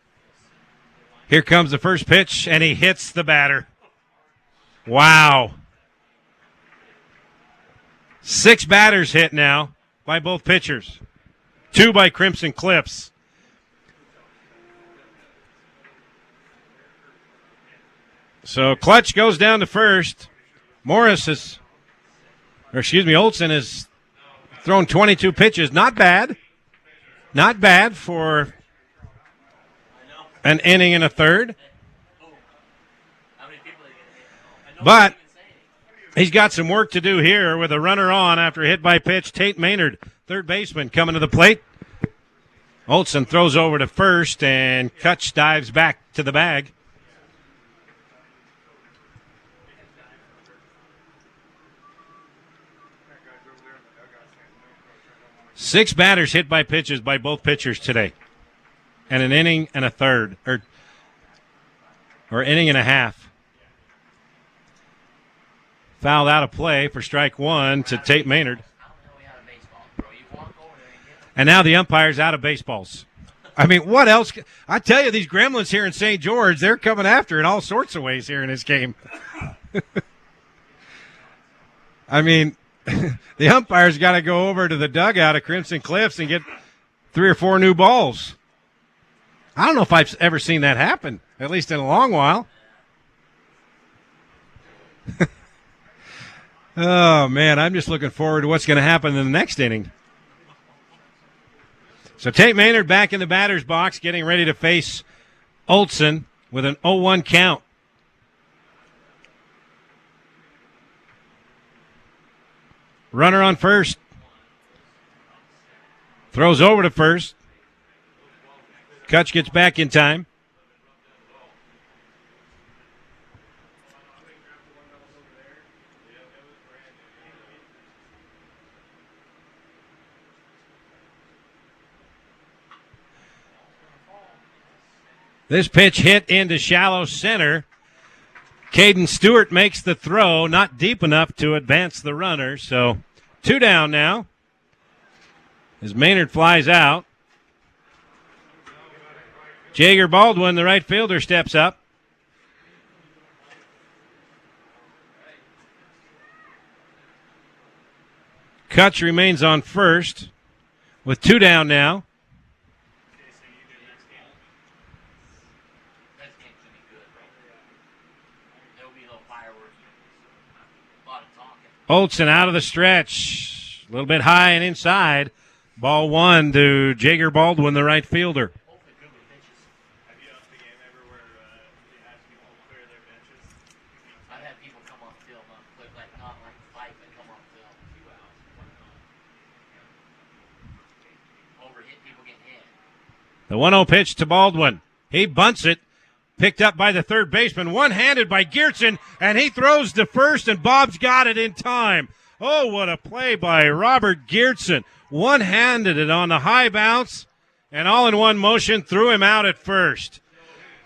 here comes the first pitch, and he hits the batter. Wow. 6 batters hit now by both pitchers. 2 by Crimson Cliffs. So Clutch goes down to first. Olson has thrown 22 pitches. Not bad. Not bad for an inning and a third. But he's got some work to do here with a runner on after a hit by pitch. Tate Maynard, third baseman, coming to the plate. Olson throws over to first, and Kutch dives back to the bag. 6 batters hit by pitches by both pitchers today. And an inning and a third, or inning and a half. Fouled out of play for strike 1 to Tate Maynard. And now the umpire's out of baseballs. I mean, what else? I tell you, these gremlins here in St. George, they're coming after in all sorts of ways here in this game. I mean, the umpire's got to go over to the dugout at Crimson Cliffs and get 3 or 4 new balls. I don't know if I've ever seen that happen, at least in a long while. Oh, man, I'm just looking forward to what's going to happen in the next inning. So Tate Maynard back in the batter's box, getting ready to face Olson with an 0-1 count. Runner on first. Throws over to first. Kutch gets back in time. This pitch hit into shallow center. Caden Stewart makes the throw, not deep enough to advance the runner. So 2 down now as Maynard flies out. Jager Baldwin, the right fielder, steps up. Kutch remains on first with 2 down now. Olson out of the stretch. A little bit high and inside. Ball 1 to Jager Baldwin, the right fielder. The 1-0 pitch to Baldwin. He bunts it. Picked up by the third baseman, one-handed by Geertsen, and he throws to first, and Bob's got it in time. Oh, what a play by Robert Geertsen. One-handed it on the high bounce, and all in one motion threw him out at first.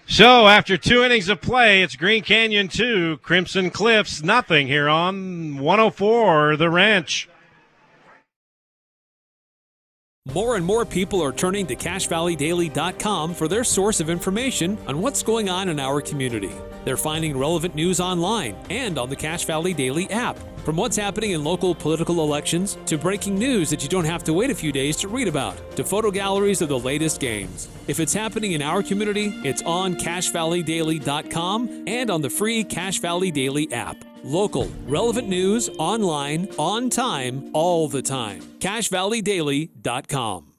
So after 2 innings of play, it's Green Canyon 2, Crimson Cliffs nothing here on 104 The Ranch. More and more people are turning to CashValleyDaily.com for their source of information on what's going on in our community. They're finding relevant news online and on the Cache Valley Daily app. From what's happening in local political elections to breaking news that you don't have to wait a few days to read about, to photo galleries of the latest games. If it's happening in our community, it's on CashValleyDaily.com and on the free Cache Valley Daily app. Local, relevant news, online, on time, all the time. CashValleyDaily.com.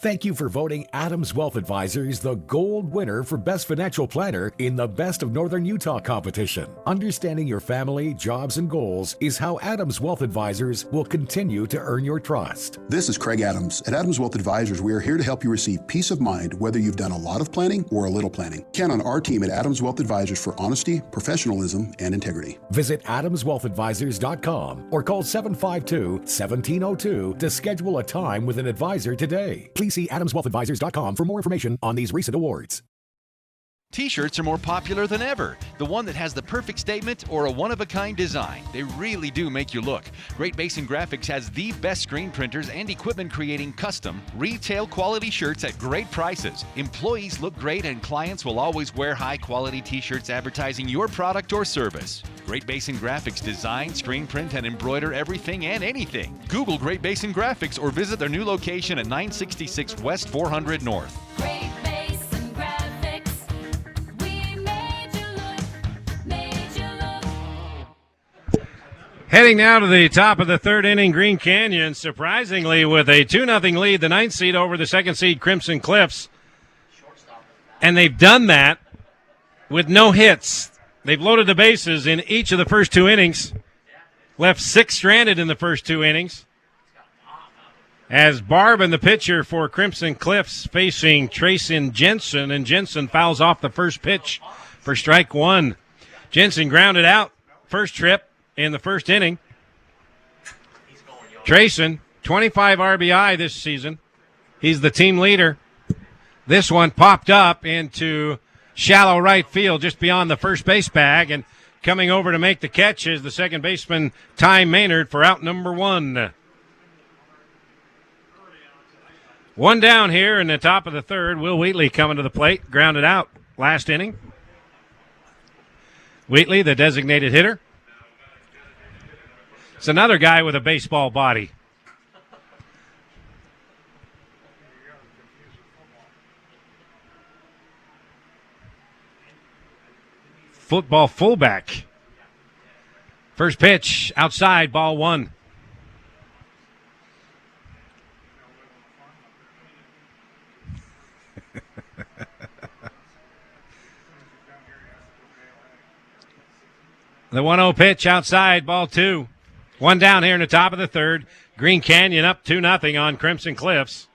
Thank you for voting Adams Wealth Advisors the gold winner for Best Financial Planner in the Best of Northern Utah competition. Understanding your family, jobs, and goals is how Adams Wealth Advisors will continue to earn your trust. This is Craig Adams. At Adams Wealth Advisors, we are here to help you receive peace of mind whether you've done a lot of planning or a little planning. Count on our team at Adams Wealth Advisors for honesty, professionalism, and integrity. Visit adamswealthadvisors.com or call 752-1702 to schedule a time with an advisor today. Please see adamswealthadvisors.com for more information on these recent awards. T-shirts are more popular than ever. The one that has the perfect statement or a one-of-a-kind design. They really do make you look. Great Basin Graphics has the best screen printers and equipment creating custom, retail quality shirts at great prices. Employees look great and clients will always wear high-quality T-shirts advertising your product or service. Great Basin Graphics design, screen print, and embroider everything and anything. Google Great Basin Graphics or visit their new location at 966 West 400 North. Great Basin Graphics. We made you look. Heading now to the top of the third inning, Green Canyon, surprisingly with a 2-0 lead, the 9th seed over the 2nd seed Crimson Cliffs. And they've done that with no hits. They've loaded the bases in each of the first 2 innings, left 6 stranded in the first 2 innings. As Barb, the pitcher for Crimson Cliffs, facing Trayson Jensen, and Jensen fouls off the first pitch for strike 1. Jensen grounded out first trip in the first inning. Trayson, 25 RBI this season. He's the team leader. This one popped up into shallow right field just beyond the first base bag, and coming over to make the catch is the second baseman, Ty Maynard, for out number 1. One down here in the top of the third. Will Wheatley coming to the plate, grounded out last inning. Wheatley, the designated hitter. It's another guy with a baseball body. Football fullback. First pitch outside, ball 1. The 1-0 pitch outside, ball 2. One down here in the top of the third. Green Canyon up 2-0 on Crimson Cliffs.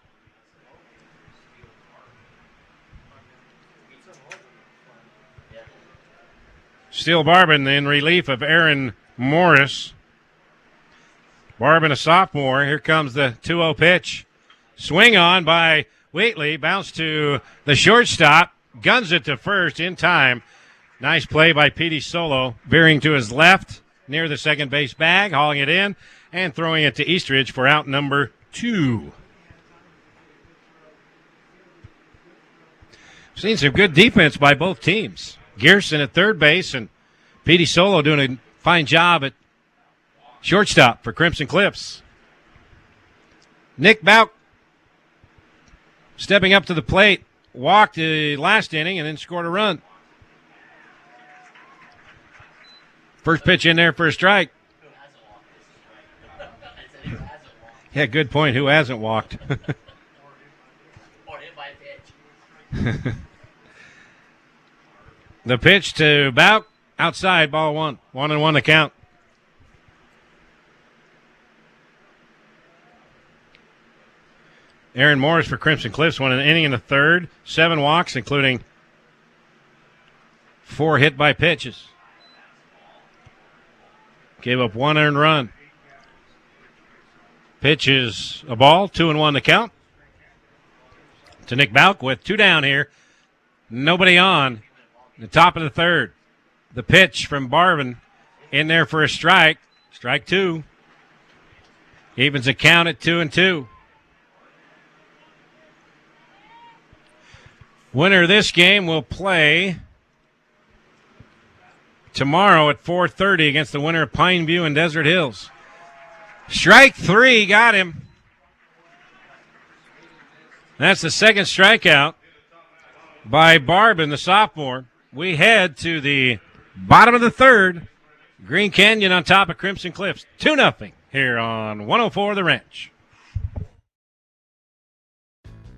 Steele Barbin in relief of Aaron Morris. Barbin, a sophomore. Here comes the 2-0 pitch. Swing on by Wheatley. Bounce to the shortstop. Guns it to first in time. Nice play by Petey Solo. Veering to his left near the second base bag. Hauling it in and throwing it to Eastridge for out number 2. Seen some good defense by both teams. Gearson at third base and Petey Solo doing a fine job at shortstop for Crimson Cliffs. Nick Bauk stepping up to the plate, walked the last inning and then scored a run. First pitch in there for a strike. Yeah, good point. Who hasn't walked? Or hit by a pitch. The pitch to Bauk, outside, ball 1. 1-1 the count. Aaron Morris for Crimson Cliffs won an inning in the third. 7 walks, including 4 hit by pitches. Gave up 1 earned run. Pitch is a ball, 2-1 the count. To Nick Bauk with 2 down here. Nobody on. The top of the third. The pitch from Barbin in there for a strike. Strike 2. Evens the count at 2-2. Winner of this game will play tomorrow at 4:30 against the winner of Pine View and Desert Hills. Strike 3, got him. That's the second strikeout by Barbin, the sophomore. We head to the bottom of the third. Green Canyon on top of Crimson Cliffs. 2-0 here on 104 The Ranch.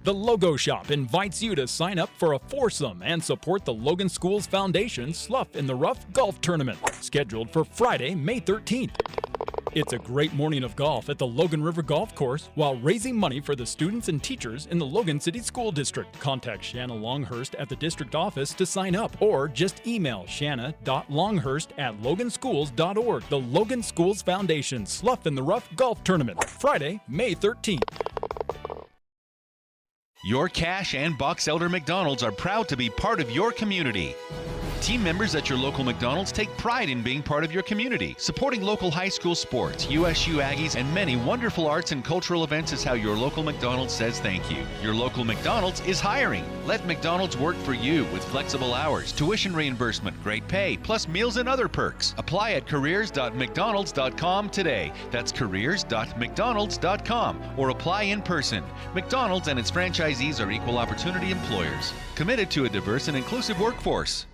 The Logo Shop invites you to sign up for a foursome and support the Logan Schools Foundation Slough in the Rough Golf Tournament, scheduled for Friday, May 13th. It's a great morning of golf at the Logan River Golf Course while raising money for the students and teachers in the Logan City School District. Contact Shanna Longhurst at the district office to sign up or just email shanna.longhurst@loganschools.org. The Logan Schools Foundation Slough in the Rough Golf Tournament, Friday, May 13th. Your Cash and Box Elder McDonald's are proud to be part of your community. Team members at your local McDonald's take pride in being part of your community. Supporting local high school sports, USU Aggies, and many wonderful arts and cultural events is how your local McDonald's says thank you. Your local McDonald's is hiring. Let McDonald's work for you with flexible hours, tuition reimbursement, great pay, plus meals and other perks. Apply at careers.mcdonalds.com today. That's careers.mcdonalds.com, or apply in person. McDonald's and its franchisees are equal opportunity employers, committed to a diverse and inclusive workforce.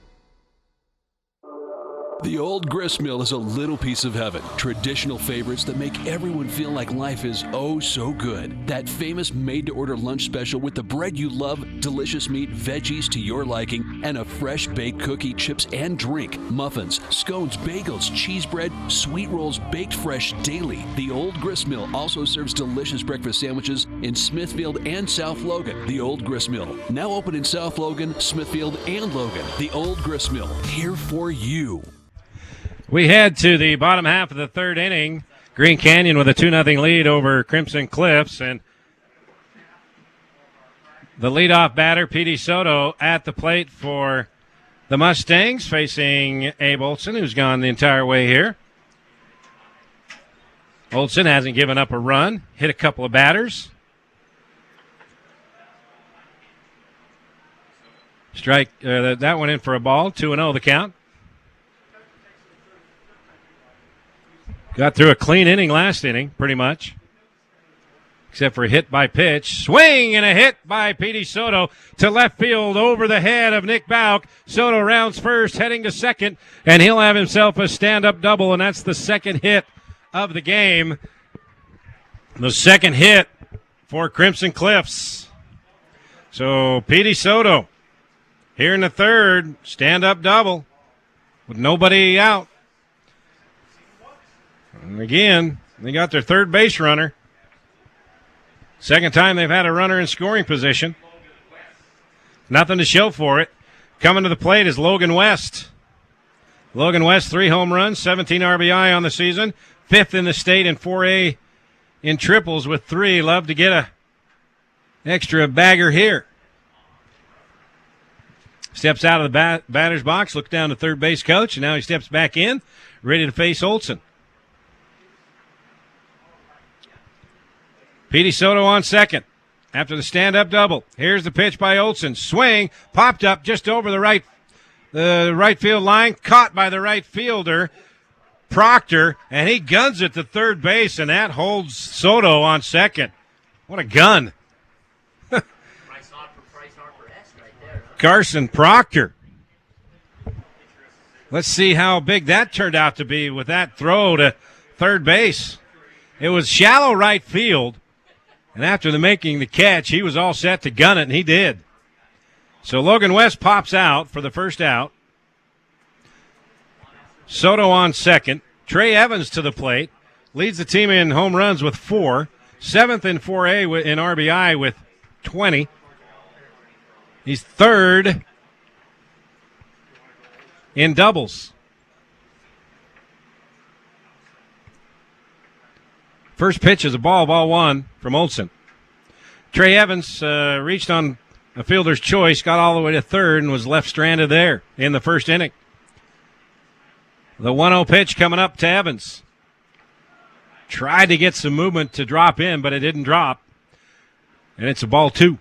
The Old Grist Mill is a little piece of heaven. Traditional favorites that make everyone feel like life is oh so good. That famous made-to-order lunch special with the bread you love, delicious meat, veggies to your liking, and a fresh baked cookie, chips, and drink. Muffins, scones, bagels, cheese bread, sweet rolls baked fresh daily. The Old Grist Mill also serves delicious breakfast sandwiches in Smithfield and South Logan. The Old Grist Mill, now open in South Logan, Smithfield, and Logan. The Old Grist Mill, here for you. We head to the bottom half of the third inning. Green Canyon with a 2-0 lead over Crimson Cliffs, and the leadoff batter, P.D. Soto, at the plate for the Mustangs, facing Abe Olson, who's gone the entire way here. Olson hasn't given up a run, hit a couple of batters. Strike that one in for a ball, 2-0 the count. Got through a clean inning last inning, pretty much. Except for a hit by pitch. Swing and a hit by P.D. Soto to left field over the head of Nick Bauk. Soto rounds first, heading to second, and he'll have himself a stand-up double, and that's the second hit of the game. The second hit for Crimson Cliffs. So P.D. Soto here in the third, stand-up double with nobody out. And again, they got their third base runner. Second time they've had a runner in scoring position. Nothing to show for it. Coming to the plate is Logan West. Logan West, 3 home runs, 17 RBI on the season, 5th in the state in 4A in triples with 3. Love to get a extra bagger here. Steps out of the batter's box, looks down to third base coach, and now he steps back in, ready to face Olson. P.D. Soto on second after the stand-up double. Here's the pitch by Olson. Swing, popped up just over the right field line, caught by the right fielder, Proctor, and he guns it to third base, and that holds Soto on second. What a gun. Carson Proctor. Let's see how big that turned out to be with that throw to third base. It was shallow right field. And after making the catch, he was all set to gun it, and he did. So Logan West pops out for the first out. Soto on second. Trey Evans to the plate. Leads the team in home runs with 4. 7th in 4A in RBI with 20. He's 3rd in doubles. First pitch is a ball 1 from Olson. Trey Evans reached on a fielder's choice, got all the way to third, and was left stranded there in the first inning. The 1-0 pitch coming up to Evans. Tried to get some movement to drop in, but it didn't drop. And it's a ball 2.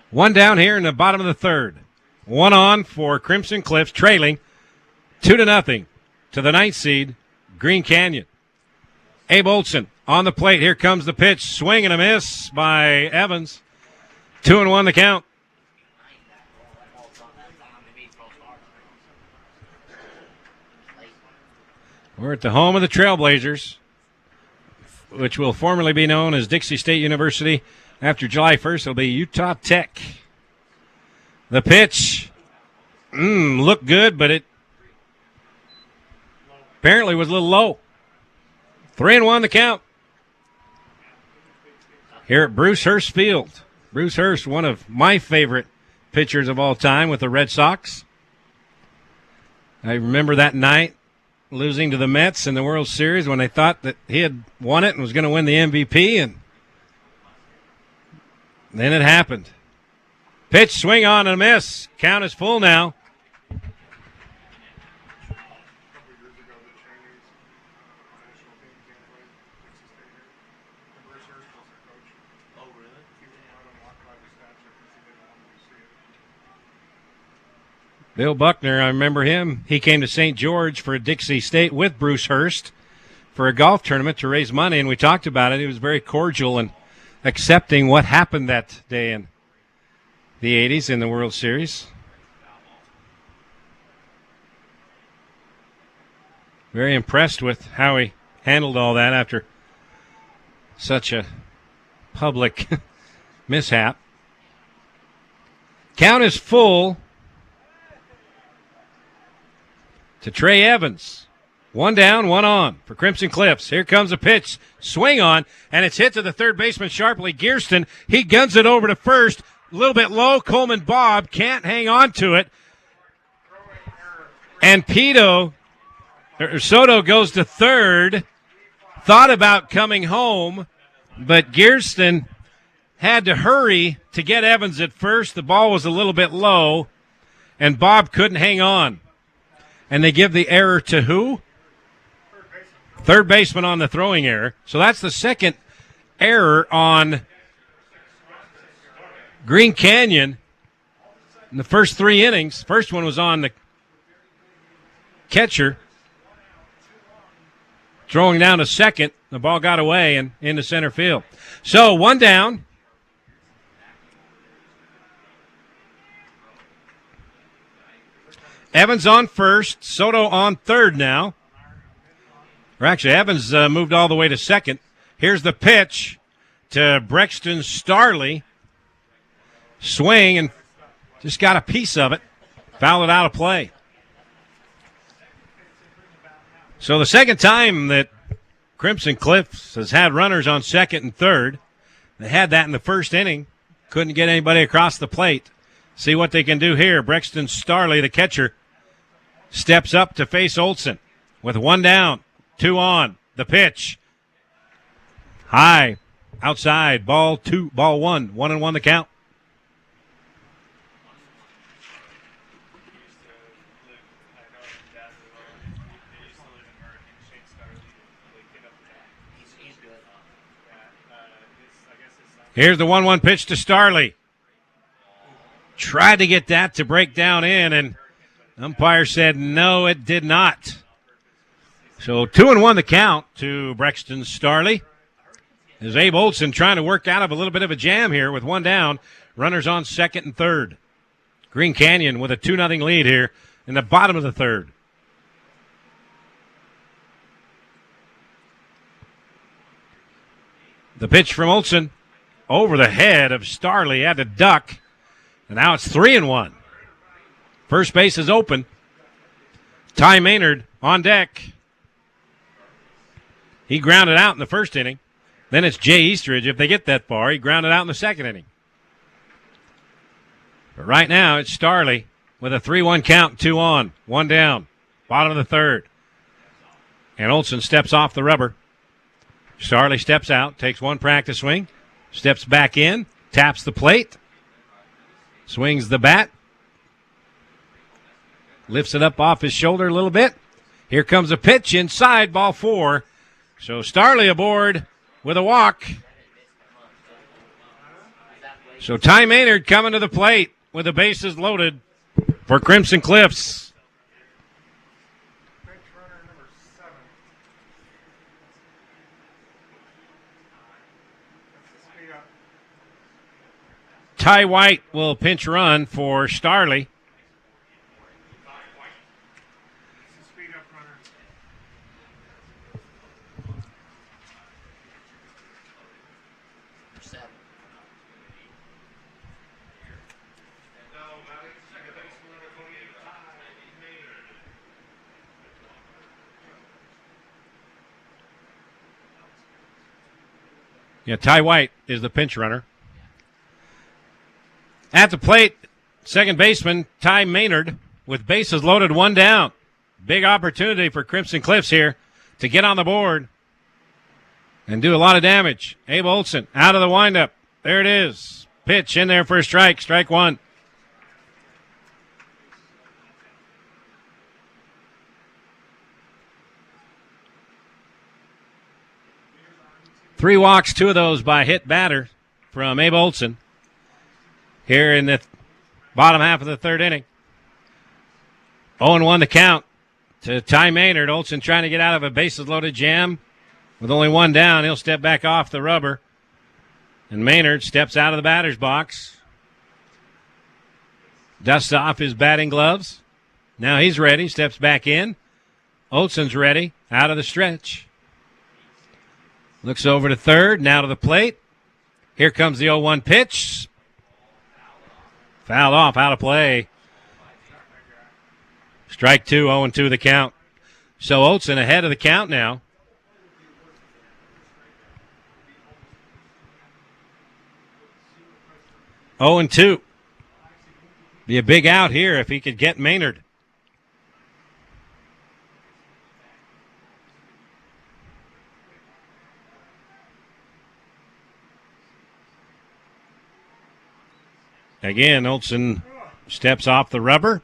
One down here in the bottom of the third. 1 on for Crimson Cliffs, trailing 2-0 to the 9th seed, Green Canyon. Abe Olson on the plate. Here comes the pitch. Swing and a miss by Evans. 2-1 the count. We're at the home of the Trailblazers, which will formerly be known as Dixie State University. After July 1st, it'll be Utah Tech. The pitch looked good, but it apparently was a little low. 3-1 the count. Here at Bruce Hurst Field. Bruce Hurst, one of my favorite pitchers of all time with the Red Sox. I remember that night losing to the Mets in the World Series when they thought that he had won it and was going to win the MVP, and then it happened. Pitch, swing on and a miss. Count is full now. Bill Buckner, I remember him. He came to St. George for Dixie State with Bruce Hurst for a golf tournament to raise money, and we talked about it. He was very cordial and accepting what happened that day in the 80s in the World Series. Very impressed with how he handled all that after such a public mishap. Count is full to Trey Evans. 1 down, 1 on for Crimson Cliffs. Here comes a pitch. Swing on, and it's hit to the third baseman sharply. Gearston, he guns it over to first. A little bit low. Coleman Bob can't hang on to it. And Soto goes to third. Thought about coming home, but Gearston had to hurry to get Evans at first. The ball was a little bit low, and Bob couldn't hang on. And they give the error to who? Third baseman on the throwing error. So that's the second error on Green Canyon in the first 3 innings. First one was on the catcher. Throwing down to second. The ball got away and into center field. So 1 down. Evans on first. Soto on third now. Or actually, Evans moved all the way to second. Here's the pitch to Brexton Starley. Swing and just got a piece of it. Fouled it out of play. So the second time that Crimson Cliffs has had runners on second and third. They had that in the first inning. Couldn't get anybody across the plate. See what they can do here. Brexton Starley, the catcher, steps up to face Olson with 1 down, 2 on. The pitch. High, outside, ball 2, ball 1, 1-1 the count. Here's the 1-1 pitch to Starley. Tried to get that to break down in, and umpire said no, it did not. So 2-1 the count to Brexton Starley. As Abe Olson trying to work out of a little bit of a jam here with 1 down. Runners on second and third. Green Canyon with a 2-0 lead here in the bottom of the third. The pitch from Olson over the head of Starley, had to duck. And now it's 3-1. First base is open. Ty Maynard on deck. He grounded out in the first inning. Then it's Jay Eastridge. If they get that far, he grounded out in the second inning. But right now, it's Starley with a 3-1 count, 2 on, 1 down. Bottom of the third. And Olson steps off the rubber. Starley steps out, takes 1 practice swing, steps back in, taps the plate, swings the bat, lifts it up off his shoulder a little bit. Here comes a pitch inside, ball 4. So Starley aboard with a walk. So Ty Maynard coming to the plate with the bases loaded for Crimson Cliffs. Ty White will pinch run for Starley. Yeah, Ty White is the pinch runner. At the plate, second baseman Ty Maynard with bases loaded, 1 down. Big opportunity for Crimson Cliffs here to get on the board and do a lot of damage. Abe Olson out of the windup. There it is. Pitch in there for a strike. Strike 1. Three walks, 2 of those by hit batter from Abe Olson here in the bottom half of the third inning. 0-1 the count to Ty Maynard. Olson trying to get out of a bases-loaded jam with only 1 down. He'll step back off the rubber. And Maynard steps out of the batter's box. Dusts off his batting gloves. Now he's ready. Steps back in. Olson's ready. Out of the stretch. Looks over to third. Now to the plate. Here comes the 0-1 pitch. Fouled off, out of play. Strike 2, 0-2 the count. So Olson ahead of the count now. Oh and 2. Be a big out here if he could get Maynard. Again, Olson steps off the rubber.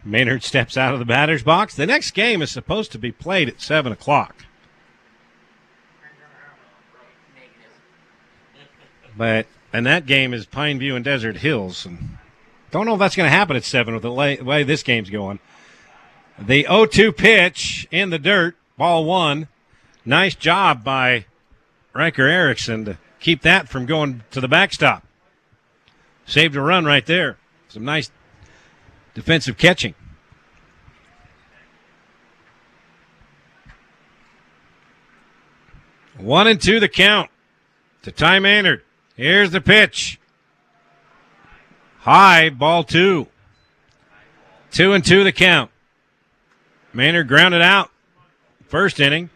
Maynard steps out of the batter's box. The next game is supposed to be played at 7 o'clock. And that game is Pineview and Desert Hills. And don't know if that's going to happen at 7 with the way this game's going. The 0-2 pitch in the dirt, ball 1. Nice job by Riker Erickson to keep that from going to the backstop. Saved a run right there. Some nice defensive catching. One and two the count to Ty Maynard. Here's the pitch. High, ball 2. 2-2 the count. Maynard grounded out. First inning.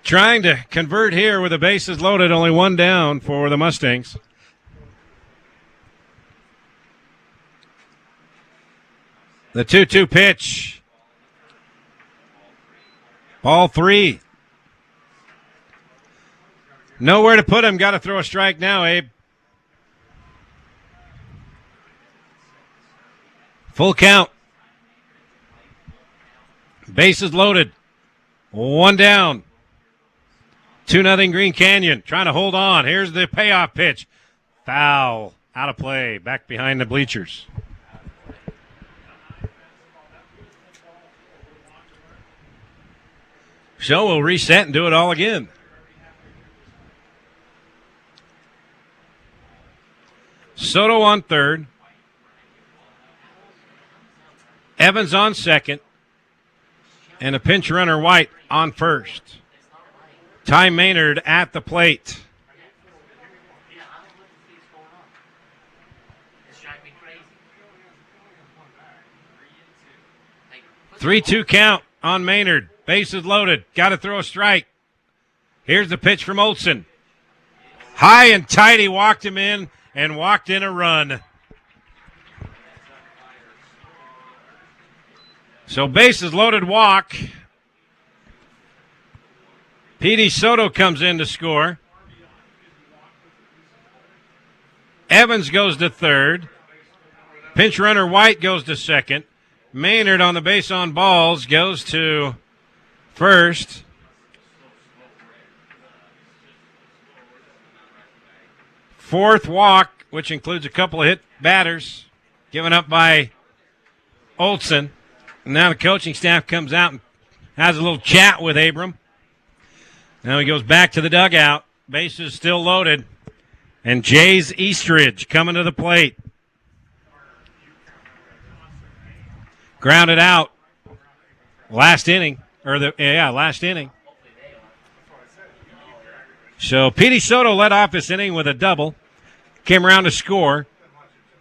Trying to convert here with the bases loaded, only one down for the Mustangs. The 2-2 pitch. Ball 3. Nowhere to put him. Got to throw a strike now, Abe. Full count. Bases loaded. One down. 2-0 Green Canyon. Trying to hold on. Here's the payoff pitch. Foul. Out of play. Back behind the bleachers. So we'll reset and do it all again. Soto on third. Evans on second. And a pinch runner, White, on first. Ty Maynard at the plate. 3-2 count on Maynard. Bases loaded. Got to throw a strike. Here's the pitch from Olson. High and tight. He walked him in and walked in a run. So bases loaded, walk. Petey Soto comes in to score. Evans goes to third. Pinch runner White goes to second. Maynard on the base on balls goes to first. Fourth walk, which includes a couple of hit batters, given up by Olson. And now the coaching staff comes out and has a little chat with Abram. Now he goes back to the dugout. Bases still loaded. And Jays Eastridge coming to the plate. Grounded out. Last inning. Last inning. So Petey Soto led off this inning with a double. Came around to score.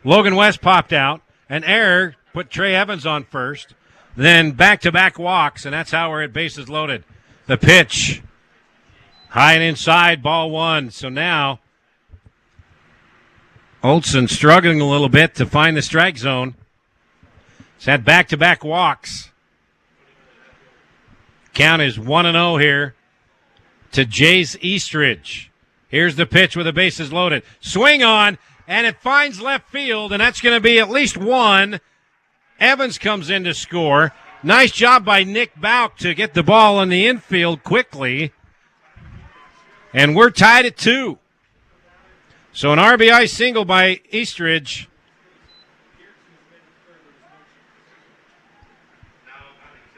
Logan West popped out. An error put Trey Evans on first. Then back-to-back walks, and that's how we're at bases loaded. The pitch. High and inside, ball 1. So now Olson struggling a little bit to find the strike zone. He's had back-to-back walks. Count is 1-0 here to Jays Eastridge. Here's the pitch with the bases loaded. Swing on, and it finds left field, and that's going to be at least one. Evans comes in to score. Nice job by Nick Bauk to get the ball in the infield quickly. And we're tied at 2. So an RBI single by Eastridge.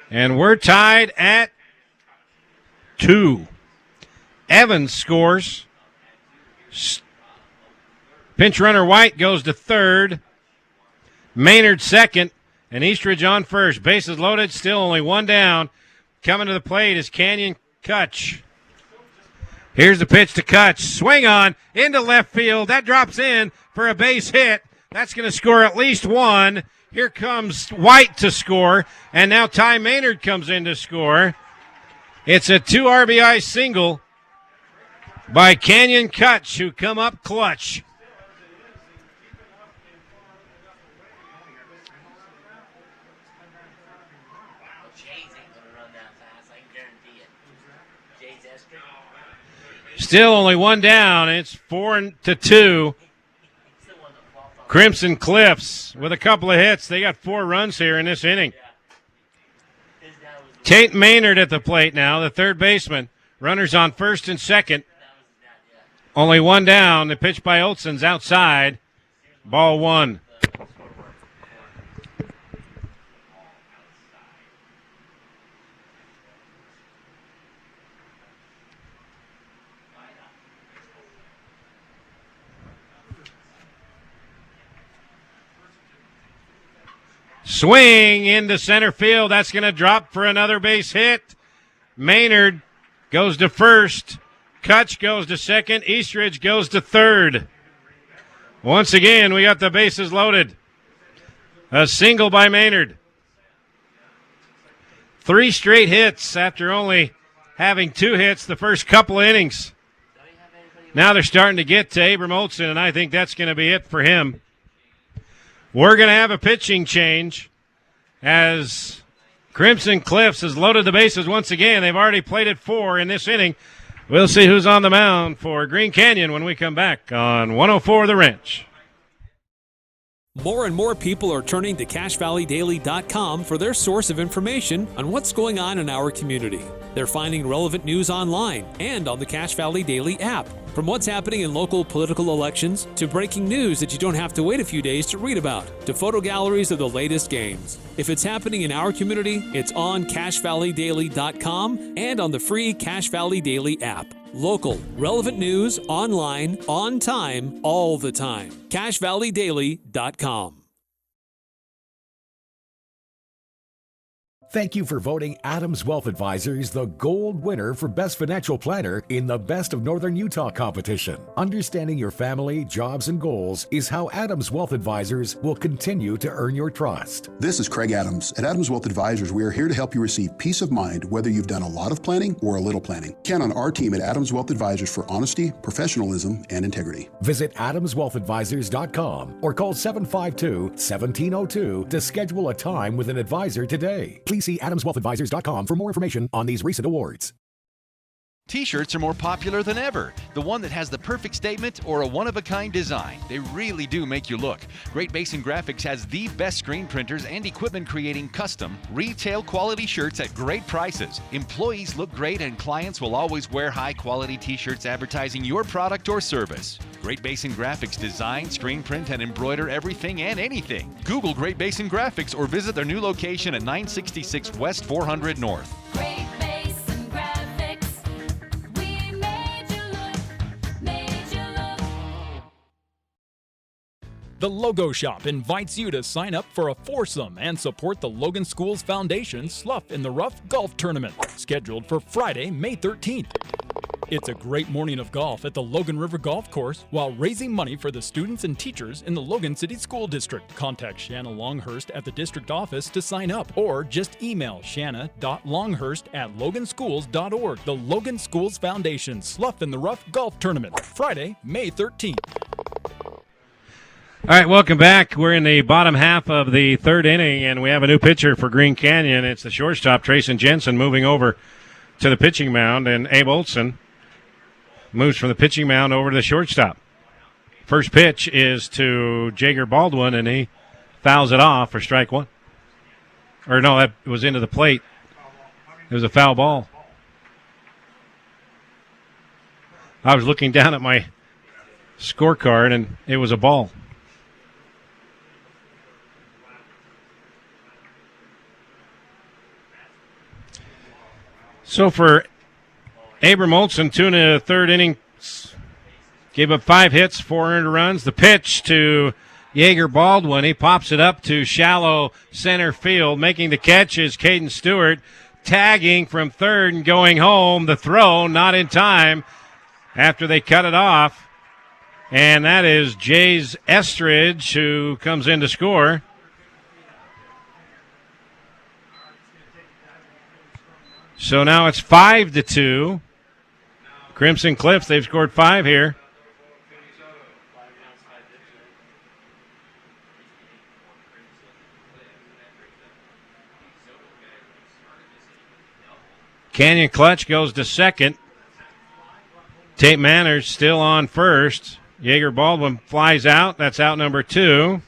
And we're tied at 2. Evans scores. Pinch runner White goes to third. Maynard second. And Eastridge on first. Bases loaded. Still only one down. Coming to the plate is Canyon Kutch. Here's the pitch to Kutch. Swing on into left field. That drops in for a base hit. That's going to score at least one. Here comes White to score. And now Ty Maynard comes in to score. It's a 2 RBI single by Canyon Kutch, who come up clutch. Still only one down. It's 4-2. Crimson Cliffs with a couple of hits. They got 4 runs here in this inning. Tate Maynard at the plate now, the third baseman. Runners on first and second. Only one down. The pitch by Olsen's outside. Ball 1. Swing into center field. That's going to drop for another base hit. Maynard goes to first. Kutch goes to second. Eastridge goes to third. Once again, we got the bases loaded. A single by Maynard. 3 straight hits after only having 2 hits the first couple of innings. Now they're starting to get to Abram Olsen, and I think that's going to be it for him. We're going to have a pitching change as Crimson Cliffs has loaded the bases once again. They've already played at 4 in this inning. We'll see who's on the mound for Green Canyon when we come back on 104 The Wrench. More and more people are turning to CashValleyDaily.com for their source of information on what's going on in our community. They're finding relevant news online and on the Cache Valley Daily app. From what's happening in local political elections to breaking news that you don't have to wait a few days to read about, to photo galleries of the latest games. If it's happening in our community, it's on CashValleyDaily.com and on the free Cache Valley Daily app. Local, relevant news, online, on time, all the time. CashValleyDaily.com. Thank you for voting Adams Wealth Advisors the gold winner for Best Financial Planner in the Best of Northern Utah competition. Understanding your family, jobs, and goals is how Adams Wealth Advisors will continue to earn your trust. This is Craig Adams. At Adams Wealth Advisors, we are here to help you receive peace of mind whether you've done a lot of planning or a little planning. Count on our team at Adams Wealth Advisors for honesty, professionalism, and integrity. Visit AdamsWealthAdvisors.com or call 752-1702 to schedule a time with an advisor today. Please see AdamsWealthAdvisors.com for more information on these recent awards. T-shirts are more popular than ever. The one that has the perfect statement or a one-of-a-kind design. They really do make you look. Great Basin Graphics has the best screen printers and equipment creating custom, retail quality shirts at great prices. Employees look great and clients will always wear high-quality T-shirts advertising your product or service. Great Basin Graphics design, screen print, and embroider everything and anything. Google Great Basin Graphics or visit their new location at 966 West 400 North. Great Basin Graphics. We made you look, made you look. The Logo Shop invites you to sign up for a foursome and support the Logan Schools Foundation Slough in the Rough Golf Tournament, scheduled for Friday, May 13th. It's a great morning of golf at the Logan River Golf Course while raising money for the students and teachers in the Logan City School District. Contact Shanna Longhurst at the district office to sign up or just email shanna.longhurst@loganschools.org. The Logan Schools Foundation Slough in the Rough Golf Tournament, Friday, May 13th. All right, welcome back. We're in the bottom half of the third inning, and we have a new pitcher for Green Canyon. It's the shortstop, Trayson Jensen, moving over to the pitching mound, and Abe Olsen moves from the pitching mound over to the shortstop. First pitch is to Jager Baldwin, and he fouls it off for strike 1. Or no, that was into the plate. It was a foul ball. I was looking down at my scorecard, and it was a ball. So for Abram Olsen, 2 in the third inning, gave up 5 hits, 4 earned runs. The pitch to Jaeger Baldwin. He pops it up to shallow center field. Making the catch is Caden Stewart, tagging from third and going home. The throw not in time after they cut it off. And that is Jays Estridge who comes in to score. So now it's 5-2. Crimson Cliffs, they've scored 5 here. Canyon Clutch goes to second. Tate Manners still on first. Jaeger Baldwin flies out. That's out number 2.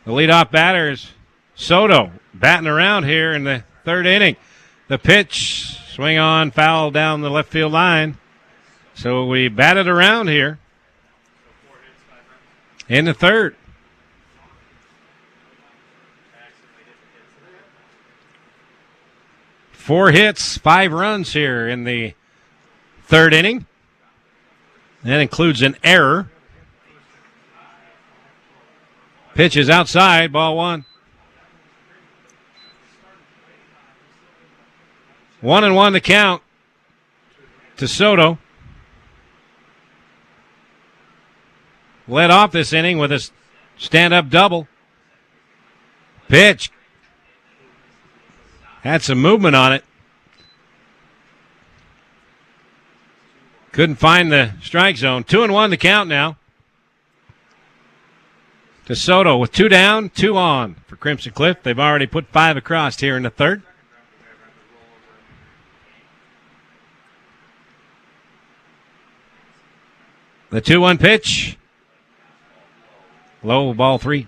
The leadoff batter is Soto, batting around here in the third inning. The pitch, swing on, foul down the left field line. So we batted around here in the third. Four hits, 5 runs here in the third inning. That includes an error. Pitch is outside, ball 1. 1-1 the count to Soto. Led off this inning with a stand-up double. Pitch. Had some movement on it. Couldn't find the strike zone. 2-1 the count now to Soto with 2 down, 2 on for Crimson Cliff. They've already put 5 across here in the third. The 2-1 pitch. Low, ball 3.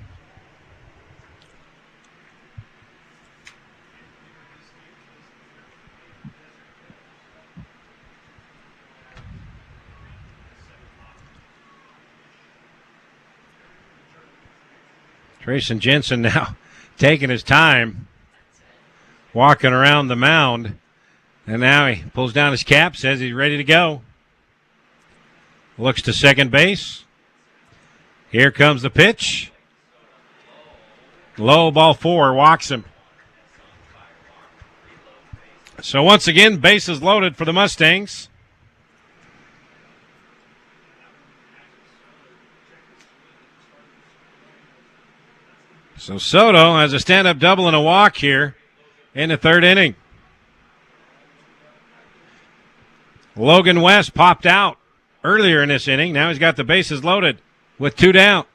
Trayson Jensen now taking his time, walking around the mound. And now he pulls down his cap, says he's ready to go. Looks to second base. Here comes the pitch. Low, ball 4, walks him. So once again, bases loaded for the Mustangs. So Soto has a stand-up double and a walk here in the third inning. Logan West popped out earlier in this inning. Now he's got the bases loaded with 2 down.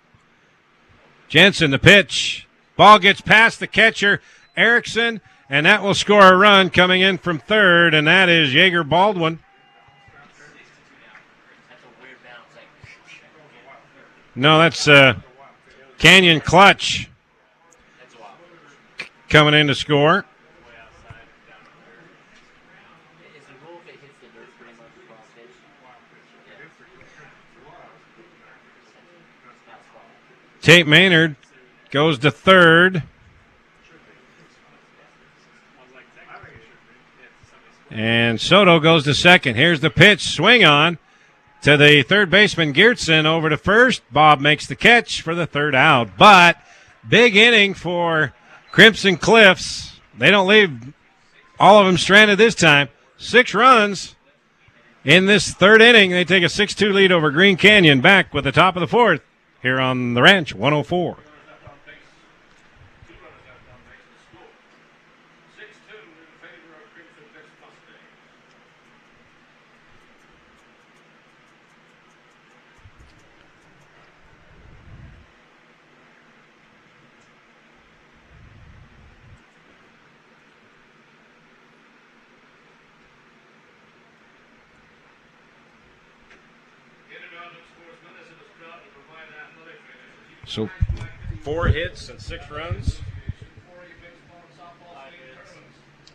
Jensen, the pitch. Ball gets past the catcher, Erickson, and that will score a run coming in from third, and that is Jaeger Baldwin. No, that's Canyon Clutch coming in to score. Tate Maynard goes to third. And Soto goes to second. Here's the pitch. Swing on to the third baseman, Geertsen, over to first. Bob makes the catch for the third out. But big inning for Crimson Cliffs. They don't leave all of them stranded this time. 6 runs in this third inning. They take a 6-2 lead over Green Canyon. Back with the top of the fourth here on the Ranch 104. So 4 hits and 6 runs.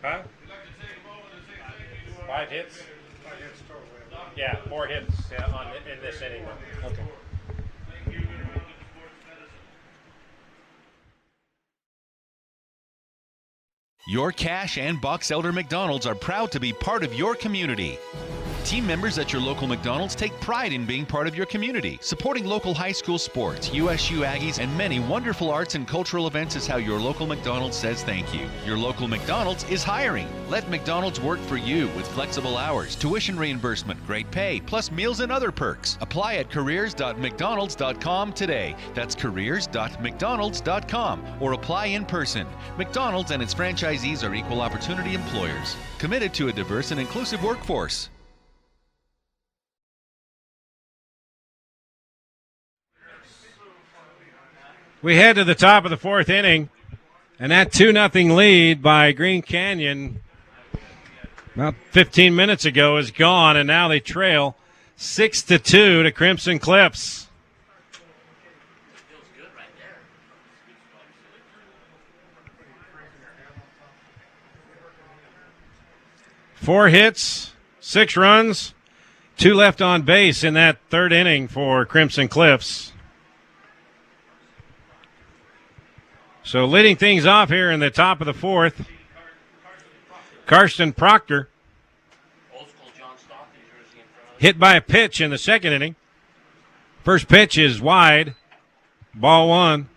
Huh? 5 hits? Yeah, 4 hits in this inning. Okay. Your Cash and Box Elder McDonald's are proud to be part of your community. Team members at your local McDonald's take pride in being part of your community. Supporting local high school sports, USU Aggies, and many wonderful arts and cultural events is how your local McDonald's says thank you. Your local McDonald's is hiring. Let McDonald's work for you with flexible hours, tuition reimbursement, great pay, plus meals and other perks. Apply at careers.mcdonalds.com today. That's careers.mcdonalds.com, or apply in person. McDonald's and its franchisees are equal opportunity employers, committed to a diverse and inclusive workforce. We head to the top of the fourth inning, and that 2-0 lead by Green Canyon about 15 minutes ago is gone, and now they trail 6-2 to Crimson Cliffs. Feels good right there. 4 hits, 6 runs, 2 left on base in that third inning for Crimson Cliffs. So leading things off here in the top of the fourth, Karsten Proctor Old school John Stockton jersey in front of hit by a pitch in the second inning. First pitch is wide, ball 1.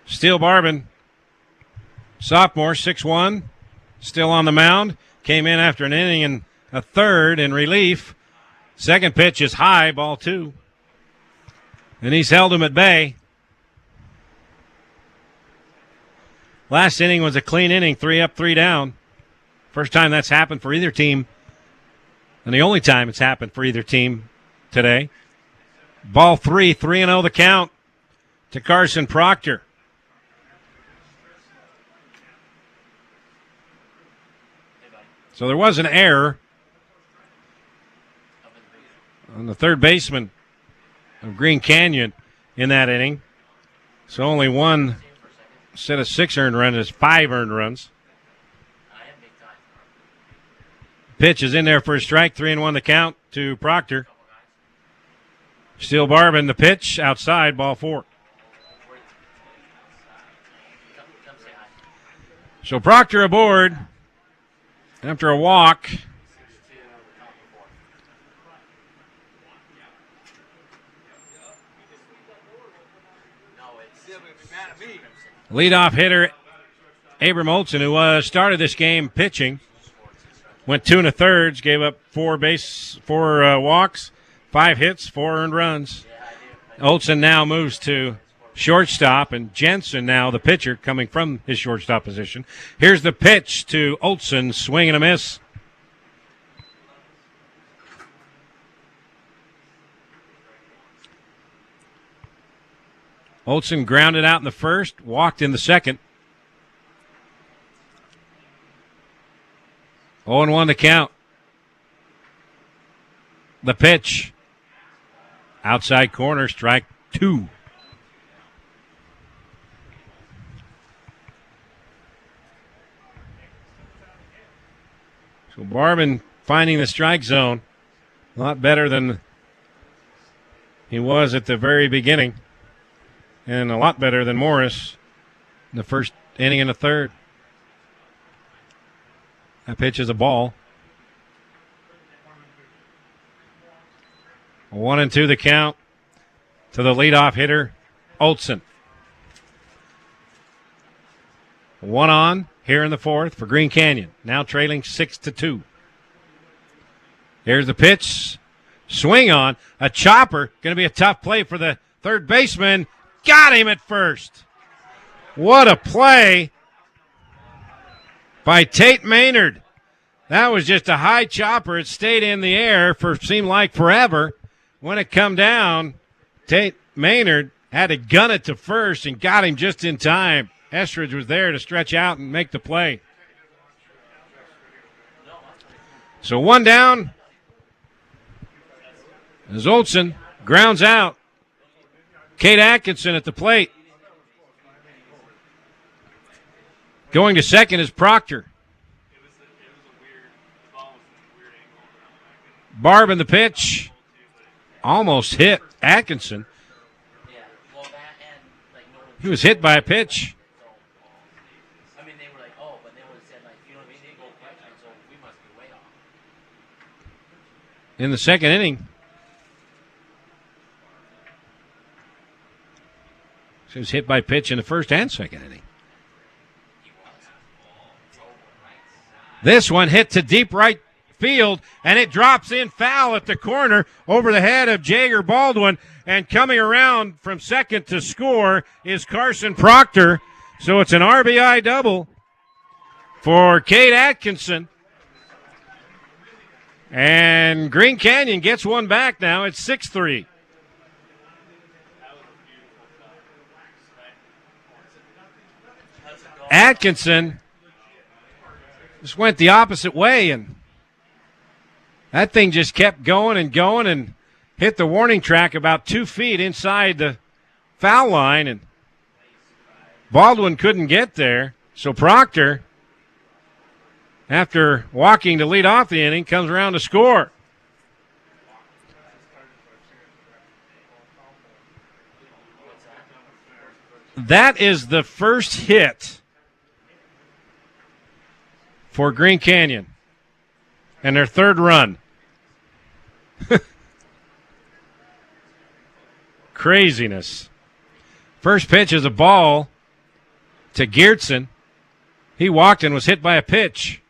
Steele Barban, sophomore, 6'1", still on the mound. Came in after an inning and a third in relief. Second pitch is high, ball 2. And he's held him at bay. Last inning was a clean inning, 3 up, 3 down. First time that's happened for either team, and the only time it's happened for either team today. Ball 3, 3-0 the count to Carson Proctor. So there was an error on the third baseman of Green Canyon in that inning. So only one instead of 6 earned runs is 5 earned runs. Pitch is in there for a strike, 3-1 the count to Proctor. Steele Barban the pitch outside, ball 4. So Proctor aboard after a walk. Leadoff hitter Abram Olson, who started this game pitching, went 2 1/3, gave up 4 walks, 5 hits, 4 earned runs. Olson now moves to shortstop, and Jensen now the pitcher coming from his shortstop position. Here's the pitch to Olson, swing and a miss. Olson grounded out in the first, walked in the second. 0-1 to count. The pitch. Outside corner, strike 2. So Barban finding the strike zone. A lot better than he was at the very beginning. And a lot better than Morris in the first inning and the third. That pitch is a ball. 1-2 the count to the leadoff hitter, Olson. 1 on here in the fourth for Green Canyon. Now trailing 6-2. Here's the pitch. Swing on. A chopper. Going to be a tough play for the third baseman. Got him at first. What a play by Tate Maynard. That was just a high chopper. It stayed in the air for seemed like forever. When it come down, Tate Maynard had to gun it to first and got him just in time. Estridge was there to stretch out and make the play. So 1 down as Olson grounds out. Cade Atkinson at the plate. Going to second is Proctor. Barban the pitch. Almost hit Atkinson. He was hit by a pitch. I mean, they were like, oh, but they would have said, like, you know what I mean? They go question, so we must be way off. In the second inning. He was hit by pitch in the first and second inning. This one hit to deep right field, and it drops in foul at the corner over the head of Jager Baldwin. And coming around from second to score is Carson Proctor. So it's an RBI double for Cade Atkinson. And Green Canyon gets one back now. It's 6-3. Atkinson Just went the opposite way, and that thing just kept going and hit the warning track about 2 feet inside the foul line, and Baldwin couldn't get there. So Proctor, after walking to lead off the inning, comes around to score. That is the first hit for Green Canyon and their third run. Craziness. First pitch is a ball to Geertsen. He walked and was hit by a pitch.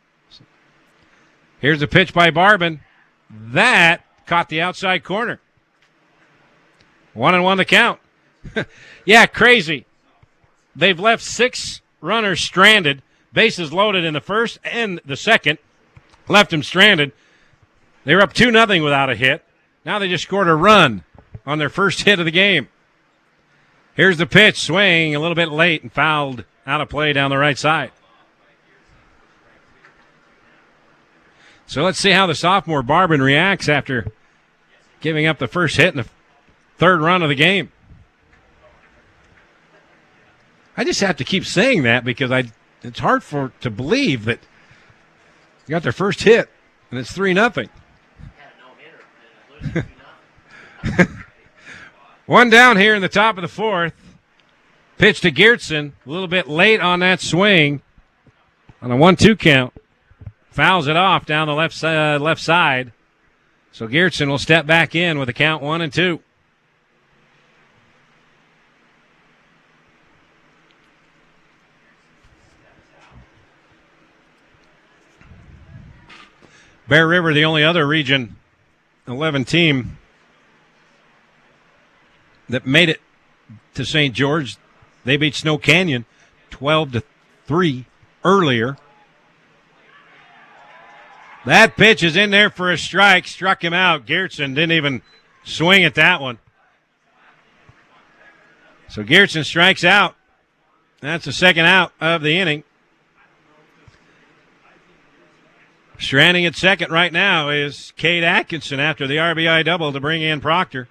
Here's a pitch by Barban. That caught the outside corner. 1-1 the count. Yeah, crazy. They've left 6 runners stranded, bases loaded in the first and the second, left them stranded. They were up 2-0 without a hit. Now they just scored a run on their first hit of the game. Here's the pitch, swing a little bit late and fouled out of play down the right side. So let's see how the sophomore Barban reacts after giving up the first hit in the third run of the game. I just have to keep saying that because it's hard to believe that they got their first hit and it's 3-0. One down here in the top of the fourth. Pitch to Geertsen, a little bit late on that swing on a 1-2 count. Fouls it off down the left side. So Geertsen will step back in with a count 1-2. Bear River, the only other Region 11 team that made it to St. George. They beat Snow Canyon 12-3 earlier. That pitch is in there for a strike. Struck him out. Geertsen didn't even swing at that one. So Geertsen strikes out. That's the second out of the inning. Stranding at second right now is Cade Atkinson after the RBI double to bring in Proctor.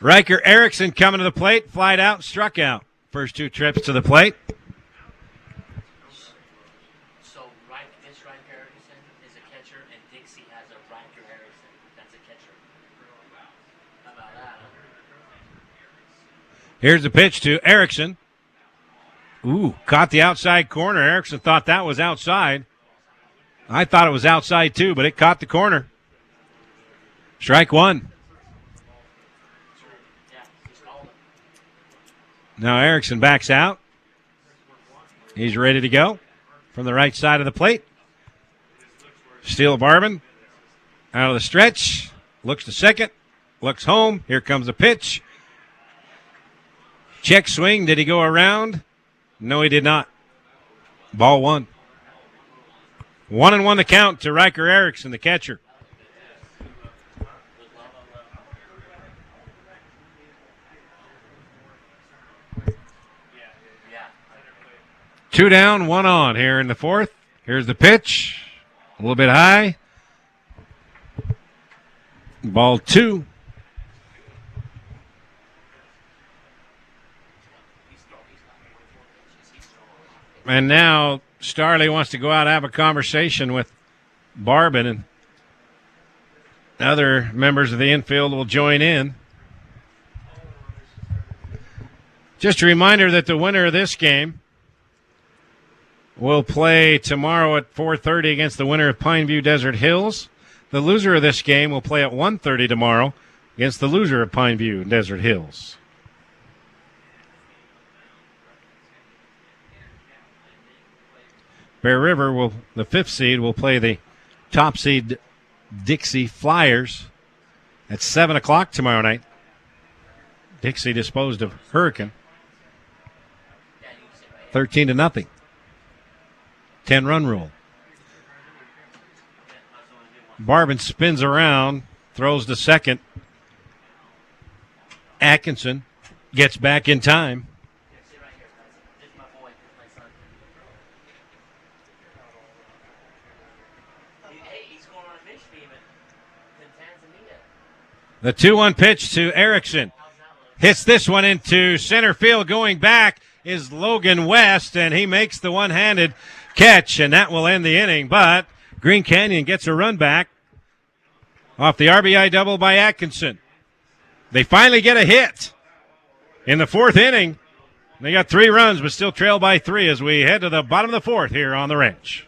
Riker Erickson coming to the plate, flied out, struck out. First 2 trips to the plate. So this Riker Erickson is a catcher, and Dixie has a Riker Erickson that's a catcher. How about that, huh? Here's the pitch to Erickson. Ooh, caught the outside corner. Erickson thought that was outside. I thought it was outside too, but it caught the corner. Strike 1. Now Erickson backs out. He's ready to go from the right side of the plate. Steele Barban out of the stretch. Looks to second. Looks home. Here comes the pitch. Check swing. Did he go around? No, he did not. Ball 1. 1-1 the count to Riker Erickson, the catcher. Two down, 1 on here in the fourth. Here's the pitch. A little bit high. Ball 2. And now Starley wants to go out and have a conversation with Barban, and other members of the infield will join in. Just a reminder that the winner of this game will play tomorrow at 4:30 against the winner of Pineview Desert Hills. The loser of this game will play at 1:30 tomorrow against the loser of Pineview Desert Hills. Bear River, the 5th seed, will play the top seed Dixie Flyers at 7 o'clock tomorrow night. Dixie disposed of Hurricane 13-0. 10-run rule. Barban spins around, throws to second. Atkinson gets back in time. Hey, he's going on a fish beam in Tanzania. The 2-1 pitch to Erickson. Hits this one into center field. Going back is Logan West, and he makes the one-handed catch, and that will end the inning. But Green Canyon gets a run back off the RBI double by Atkinson. They finally get a hit in the fourth inning. They got 3 runs, but still trail by 3 as we head to the bottom of the fourth here on the ranch.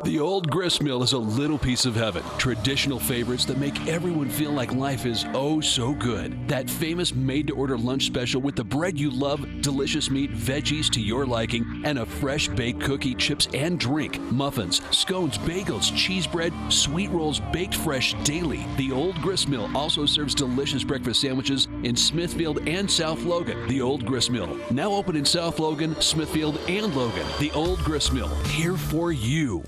The old gristmill is a little piece of heaven. Traditional favorites that make everyone feel like life is oh so good. That famous made-to-order lunch special with the bread you love, delicious meat, veggies to your liking, and a fresh baked cookie, chips, and drink. Muffins, scones, bagels, cheese bread, sweet rolls baked fresh daily. The old gristmill also serves delicious breakfast sandwiches in Smithfield and South Logan. The old gristmill, now open in South Logan, Smithfield, and Logan. The old gristmill, here for you.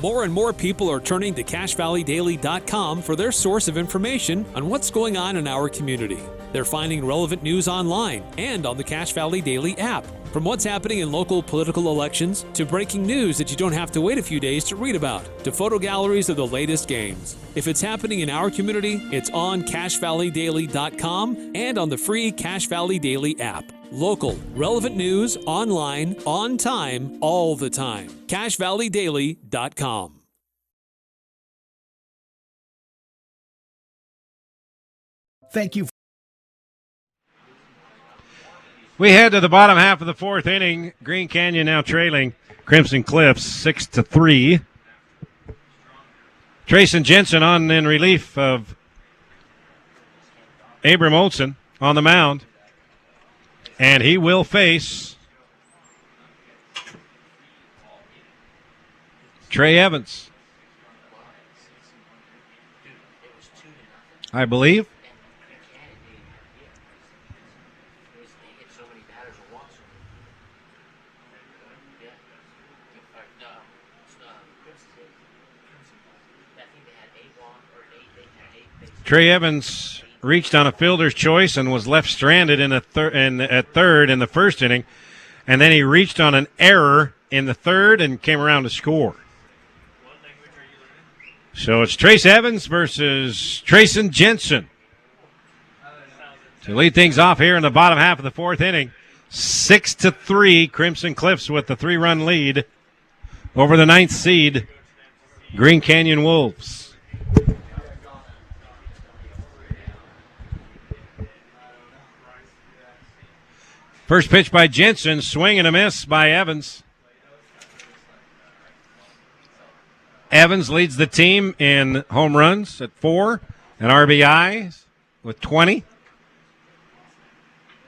More and more people are turning to CashValleyDaily.com for their source of information on what's going on in our community. They're finding relevant news online and on the Cache Valley Daily app. From what's happening in local political elections to breaking news that you don't have to wait a few days to read about, to photo galleries of the latest games. If it's happening in our community, it's on CashValleyDaily.com and on the free Cache Valley Daily app. Local, relevant news, online, on time, all the time. CashValleyDaily.com. Thank you. We head to the bottom half of the fourth inning. Green Canyon now trailing Crimson Cliffs 6-3. Trayson Jensen on in relief of Abram Olsen on the mound. And he will face Trey Evans, I believe. Trey Evans reached on a fielder's choice and was left stranded at third in the first inning, and then he reached on an error in the third and came around to score. So it's Trace Evans versus Trayson Jensen to lead things off here in the bottom half of the fourth inning. 6-3, Crimson Cliffs with the 3-run lead over the 9th seed Green Canyon Wolves. First pitch by Jensen, swing and a miss by Evans. Evans leads the team in home runs at 4 and RBIs with 20.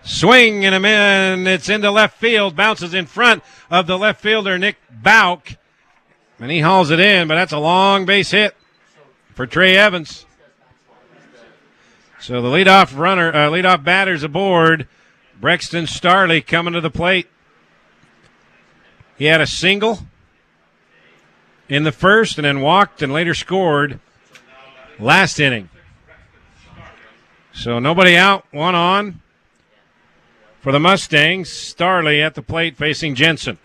Swing and a miss, it's into left field, bounces in front of the left fielder Nick Bauk, and he hauls it in, but that's a long base hit for Trey Evans. So the leadoff batter's aboard. Brexton Starley coming to the plate. He had a single in the first and then walked and later scored last inning. So nobody out, one on for the Mustangs. Starley at the plate facing Jensen.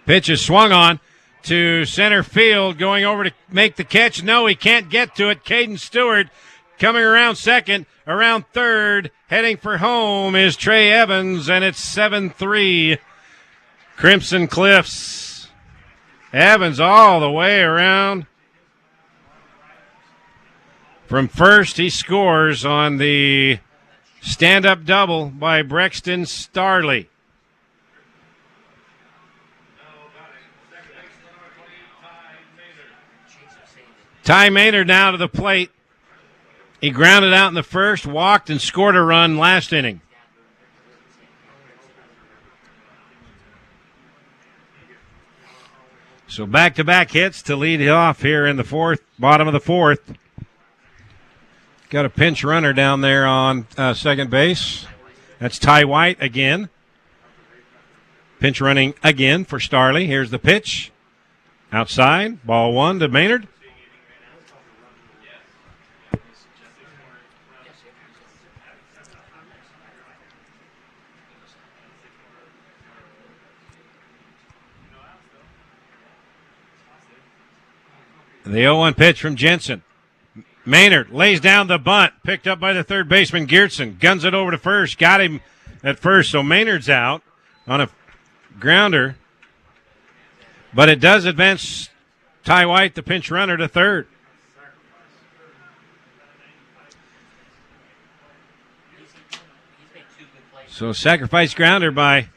Pitch is swung on to center field, going over to make the catch. No, he can't get to it. Caden Stewart coming around second, around third, heading for home is Trey Evans, and it's 7-3 Crimson Cliffs. Evans all the way around. From first, he scores on the stand-up double by Brexton Starley. Ty Maynard now to the plate. He grounded out in the first, walked, and scored a run last inning. So back-to-back hits to lead off here in the fourth, bottom of the fourth. Got a pinch runner down there on second base. That's Ty White again. Pinch running again for Starley. Here's the pitch. Outside, ball 1 to Maynard. The 0-1 pitch from Jensen. Maynard lays down the bunt, picked up by the third baseman, Geertsen. Guns it over to first, got him at first, so Maynard's out on a grounder. But it does advance Ty White, the pinch runner, to third. So sacrifice grounder by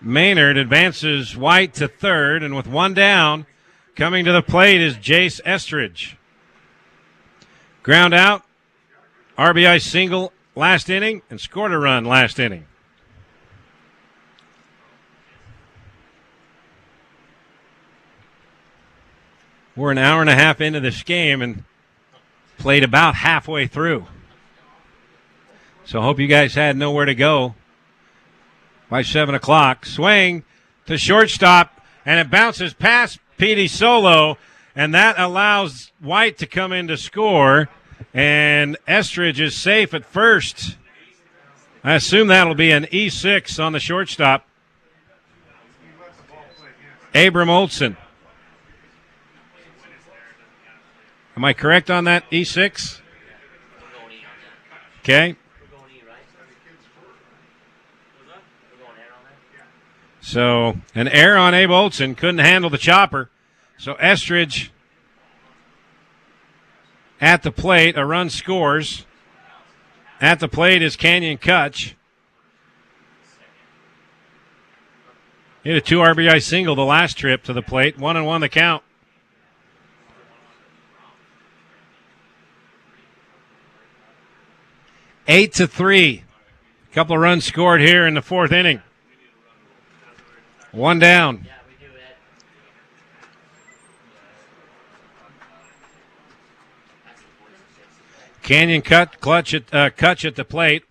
Maynard advances White to third, and with one down, coming to the plate is Jace Estridge. Ground out, RBI single last inning, and scored a run last inning. We're an hour and a half into this game and played about halfway through. So I hope you guys had nowhere to go by 7 o'clock. Swing to shortstop, and it bounces past Petey Solo, and that allows White to come in to score, and Estridge is safe at first. I assume that'll be an E6 on the shortstop. Abram Olsen. Am I correct on that, E6? Okay. So an error on Abe Olsen, couldn't handle the chopper. So Estridge at the plate, a run scores. At the plate is Canyon Kutch. Hit a 2 RBI single the last trip to the plate. 1-1 the count. Eight to 3. A couple of runs scored here in the fourth inning. One down. Canyon Kutch at the plate.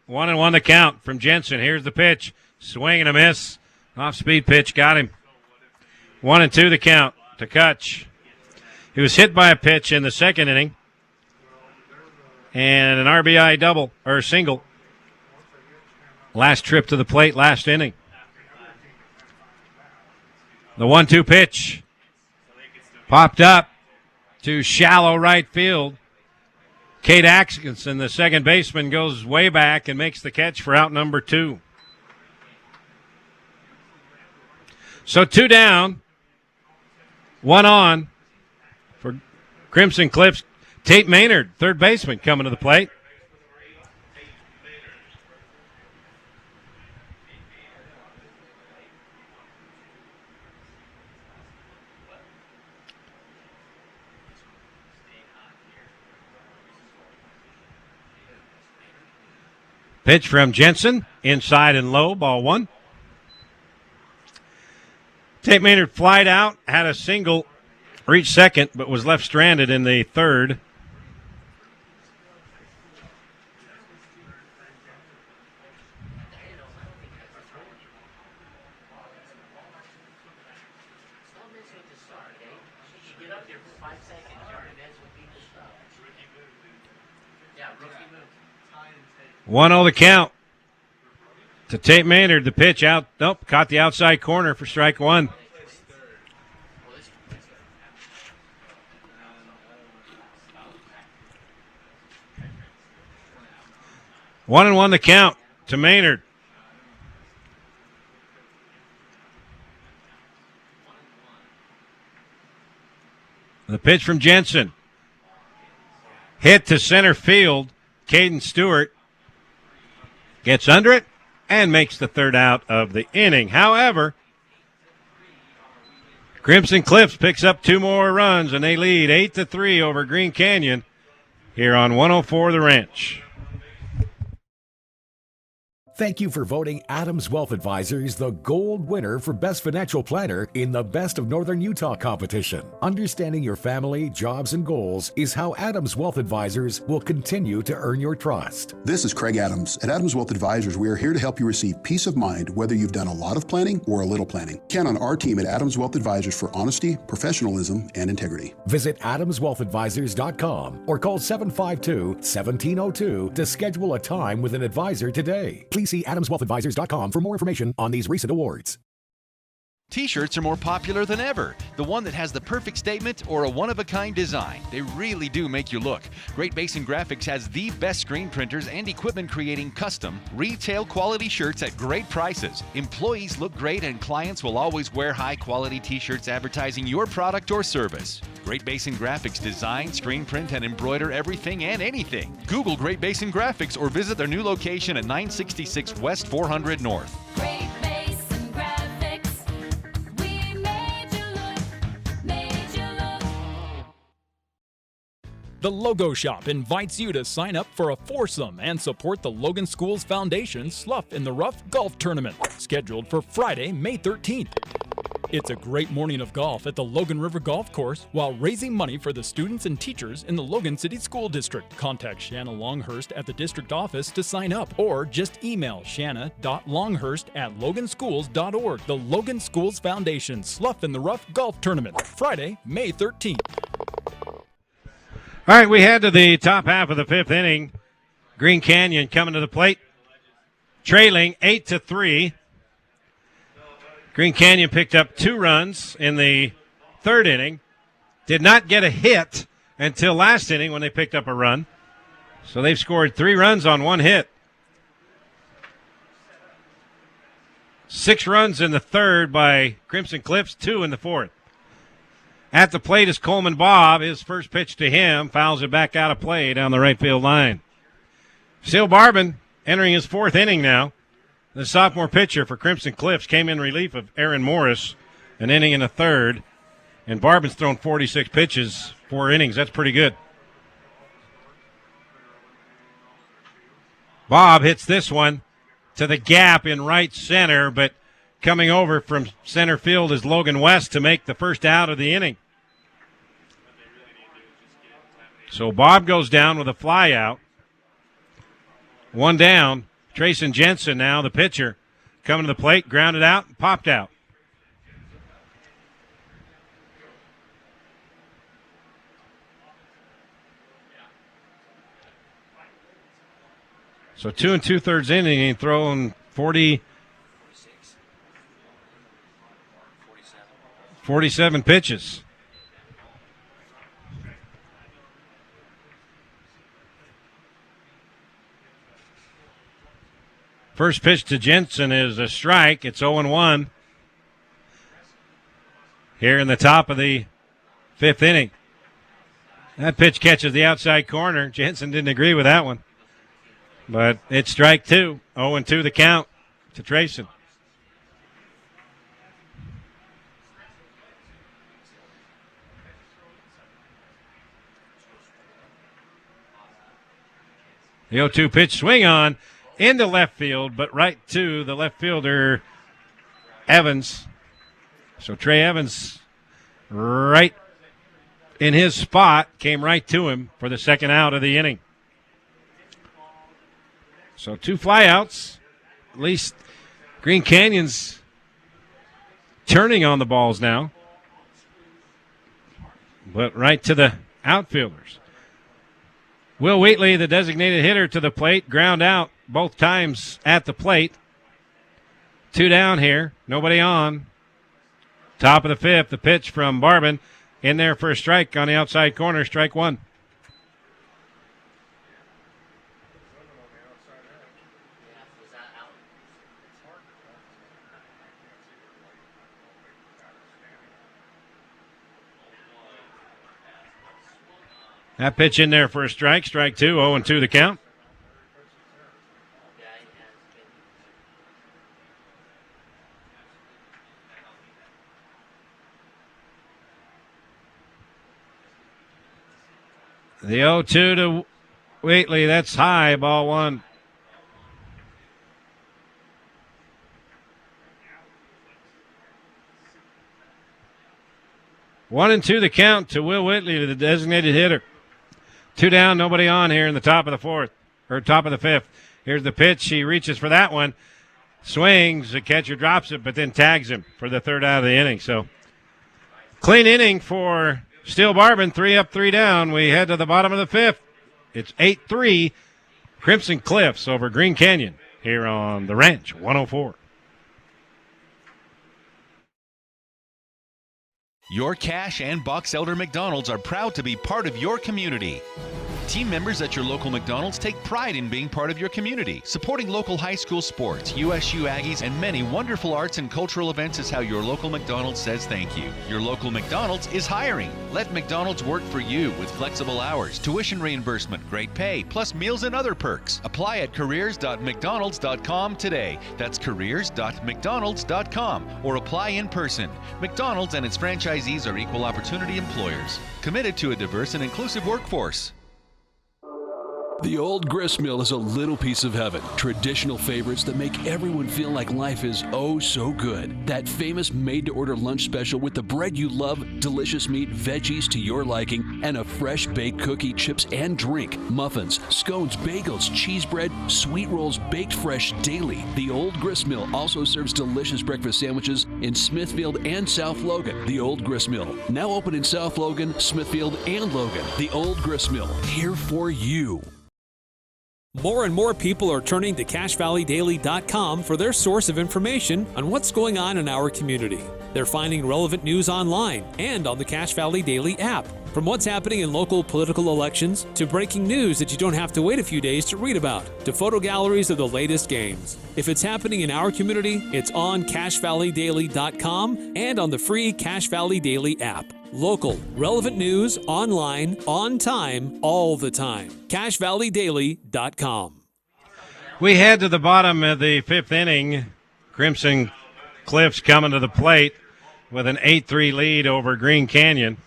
1-1 the count from Jensen. Here's the pitch. Swing and a miss. Off-speed pitch. Got him. 1-2 the count to Kutch. He was hit by a pitch in the second inning. And an RBI double, or single. Last trip to the plate, last inning. The 1-2 pitch popped up to shallow right field. Kate Atkinson, the second baseman, goes way back and makes the catch for out number 2. So 2 down, 1 on for Crimson Cliffs. Tate Maynard, third baseman, coming to the plate. Pitch from Jensen, inside and low, ball 1. Tate Maynard flied out, had a single, reached second, but was left stranded in the third. One 0 the count to Tate Maynard. The pitch out. Nope, caught the outside corner for strike 1. One and 1 the count to Maynard. The pitch from Jensen. Hit to center field. Caden Stewart gets under it and makes the third out of the inning. However, Crimson Cliffs picks up 2 more runs, and they lead 8-3 over Green Canyon here on 104 The Ranch. Thank you for voting Adams Wealth Advisors the gold winner for Best Financial Planner in the Best of Northern Utah competition. Understanding your family, jobs, and goals is how Adams Wealth Advisors will continue to earn your trust. This is Craig Adams. At Adams Wealth Advisors, we are here to help you receive peace of mind whether you've done a lot of planning or a little planning. Count on our team at Adams Wealth Advisors for honesty, professionalism, and integrity. Visit adamswealthadvisors.com or call 752-1702 to schedule a time with an advisor today. Please see adamswealthadvisors.com for more information on these recent awards. T-shirts are more popular than ever. The one that has the perfect statement or a one-of-a-kind design. They really do make you look. Great Basin Graphics has the best screen printers and equipment creating custom, retail quality shirts at great prices. Employees look great and clients will always wear high-quality T-shirts advertising your product or service. Great Basin Graphics design, screen print, and embroider everything and anything. Google Great Basin Graphics or visit their new location at 966 West 400 North. Great Basin Graphics. We made you look. The Logo Shop invites you to sign up for a foursome and support the Logan Schools Foundation Slough in the Rough Golf Tournament, scheduled for Friday, May 13th. It's a great morning of golf at the Logan River Golf Course while raising money for the students and teachers in the Logan City School District. Contact Shanna Longhurst at the district office to sign up or just email shanna.longhurst@loganschools.org. The Logan Schools Foundation Slough in the Rough Golf Tournament, Friday, May 13th. All right, we head to the top half of the fifth inning. Green Canyon coming to the plate, trailing 8-3. Green Canyon picked up 2 runs in the third inning. Did not get a hit until last inning when they picked up a run. So they've scored 3 runs on 1 hit. 6 runs in the third by Crimson Cliffs, 2 in the fourth. At the plate is Coleman Bob. His first pitch to him fouls it back out of play down the right field line. Seal Barbin entering his 4th inning now. The sophomore pitcher for Crimson Cliffs came in relief of Aaron Morris, an inning and a third. And Barbin's thrown 46 pitches, 4 innings. That's pretty good. Bob hits this one to the gap in right center, but coming over from center field is Logan West to make the first out of the inning. So Bob goes down with a fly out. 1 down. Trayson Jensen now, the pitcher, coming to the plate, grounded out, and popped out. So 2 2/3 inning, and throwing 47 pitches. First pitch to Jensen is a strike. It's 0-1 here in the top of the 5th inning. That pitch catches the outside corner. Jensen didn't agree with that one. But it's strike 2. 0-2 the count to Trayson. The 0-2 pitch swing on. Into left field, but right to the left fielder, Evans. So Trey Evans, right in his spot, came right to him for the second out of the inning. So 2 flyouts. At least Green Canyon's turning on the balls now. But right to the outfielders. Will Wheatley, the designated hitter, to the plate, ground out both times at the plate. 2 down here, nobody on. Top of the 5th, the pitch from Barbin in there for a strike on the outside corner, strike 1. That pitch in there for a strike, strike 2, 0-2 the count. The 0-2 to Wheatley, that's high, ball 1. 1-2 the count to Will Whitley, the designated hitter. 2 down, nobody on here in the top of the fourth, or top of the fifth. Here's the pitch. He reaches for that one. Swings. The catcher drops it, but then tags him for the third out of the inning. So clean inning for Steel Barbin. 3 up, 3 down. We head to the bottom of the fifth. It's 8-3 Crimson Cliffs over Green Canyon here on the Ranch 104. Your Cash and Box Elder McDonald's are proud to be part of your community. Team members at your local McDonald's take pride in being part of your community. Supporting local high school sports, USU Aggies, and many wonderful arts and cultural events is how your local McDonald's says thank you. Your local McDonald's is hiring. Let McDonald's work for you with flexible hours, tuition reimbursement, great pay, plus meals and other perks. Apply at careers.mcdonalds.com today. That's careers.mcdonalds.com, or apply in person. McDonald's and its franchisees are equal opportunity employers, committed to a diverse and inclusive workforce. The Old Grist Mill is a little piece of heaven. Traditional favorites that make everyone feel like life is oh so good. That famous made-to-order lunch special with the bread you love, delicious meat, veggies to your liking, and a fresh baked cookie, chips, and drink. Muffins, scones, bagels, cheese bread, sweet rolls baked fresh daily. The Old Grist Mill also serves delicious breakfast sandwiches in Smithfield and South Logan. The Old Grist Mill, now open in South Logan, Smithfield, and Logan. The Old Grist Mill, here for you. More and more people are turning to CashValleyDaily.com for their source of information on what's going on in our community. They're finding relevant news online and on the Cache Valley Daily app. From what's happening in local political elections to breaking news that you don't have to wait a few days to read about, to photo galleries of the latest games. If it's happening in our community, it's on CashValleyDaily.com and on the free Cache Valley Daily app. Local, relevant news, online, on time, all the time. CashValleyDaily.com. We head to the bottom of the fifth inning. Crimson Cliffs coming to the plate with an 8-3 lead over Green Canyon.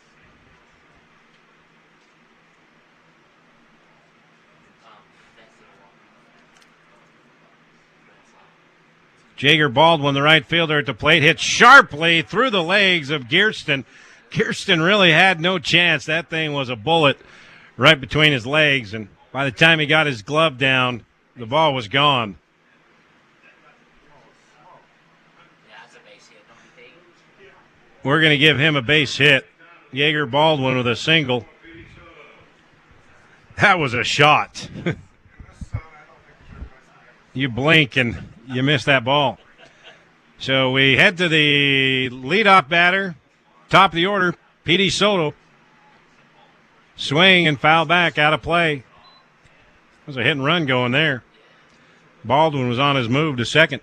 Jager Baldwin, the right fielder at the plate, hit sharply through the legs of Gearston. Gearston really had no chance. That thing was a bullet right between his legs, and by the time he got his glove down, the ball was gone. We're going to give him a base hit. Jager Baldwin with a single. That was a shot. You blink and you miss that ball. So we head to the leadoff batter. Top of the order, P.D. Soto. Swing and foul back, out of play. There's a hit and run going there. Baldwin was on his move to second.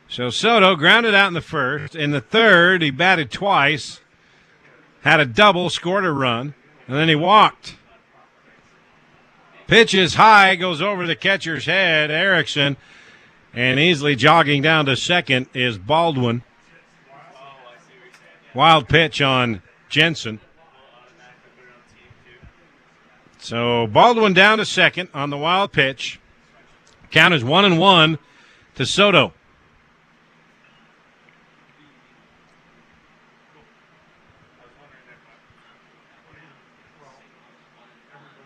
So Soto grounded out in the first. In the third, he batted twice, had a double, scored a run, and then he walked. Pitch is high, goes over the catcher's head, Erickson. And easily jogging down to second is Baldwin. Wild pitch on Jensen. So Baldwin down to second on the wild pitch. Count is 1-1 to Soto.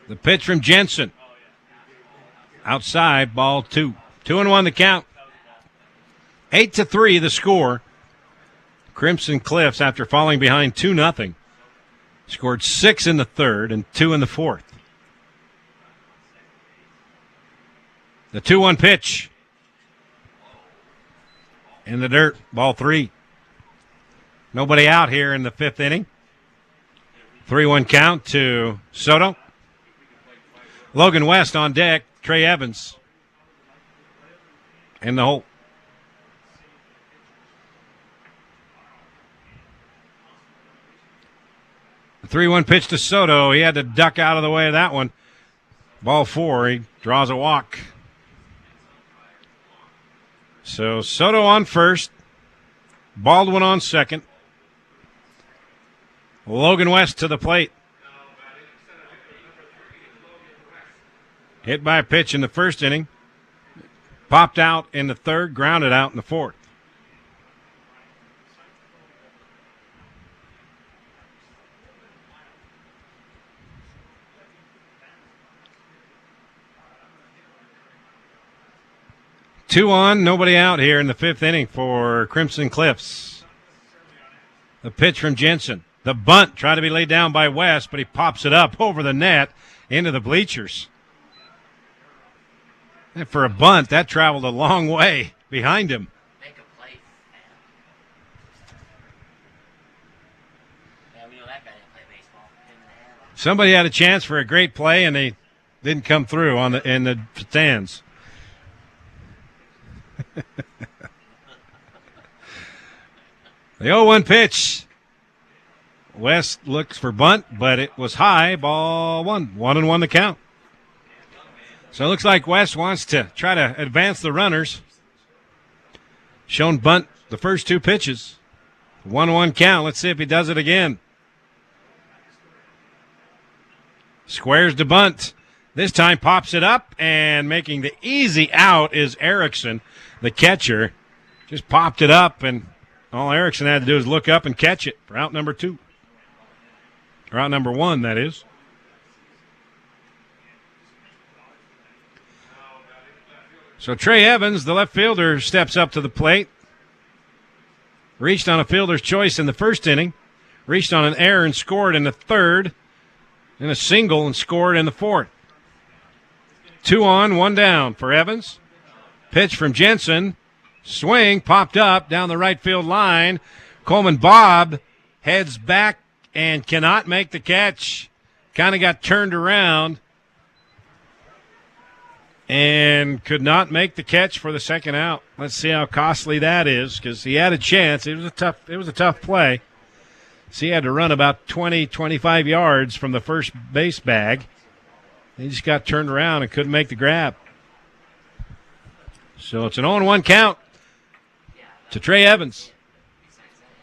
The pitch from Jensen. Outside, ball 2. 2-1 the count. 8-3 the score. Crimson Cliffs, after falling behind 2-0, scored 6 in the third and 2 in the fourth. The 2-1 pitch. In the dirt, ball 3. Nobody out here in the fifth inning. 3-1 count to Soto. Logan West on deck. Trey Evans in the hole. The 3-1 pitch to Soto. He had to duck out of the way of that one. Ball 4. He draws a walk. So Soto on first. Baldwin on second. Logan West to the plate. Hit by a pitch in the first inning. Popped out in the third, grounded out in the fourth. 2 on, nobody out here in the 5th inning for Crimson Cliffs. The pitch from Jensen. The bunt tried to be laid down by West, but he pops it up over the net into the bleachers. And for a bunt, that traveled a long way behind him. Make a play, man. Yeah, we know that guy didn't play baseball. Hit him in the head. Somebody had a chance for a great play, and they didn't come through in the stands. The 0-1 pitch. West looks for bunt, but it was high. Ball 1. 1-1 the count. So it looks like West wants to try to advance the runners. Shown bunt the first 2 pitches. 1-1 count. Let's see if he does it again. Squares to bunt. This time pops it up, and making the easy out is Erickson, the catcher. Just popped it up, and all Erickson had to do is look up and catch it for out number 2. Or out number 1, that is. So Trey Evans, the left fielder, steps up to the plate. Reached on a fielder's choice in the 1st inning. Reached on an error and scored in the 3rd. And a single and scored in the 4th. 2 on, 1 down for Evans. Pitch from Jensen. Swing, popped up down the right field line. Coleman Bob heads back and cannot make the catch. Kind of got turned around and could not make the catch for the 2nd out. Let's see how costly that is, because he had a chance. It was a tough play. So he had to run about 20, 25 yards from the first base bag. He just got turned around and couldn't make the grab. So it's an 0-1 count to Trey Evans.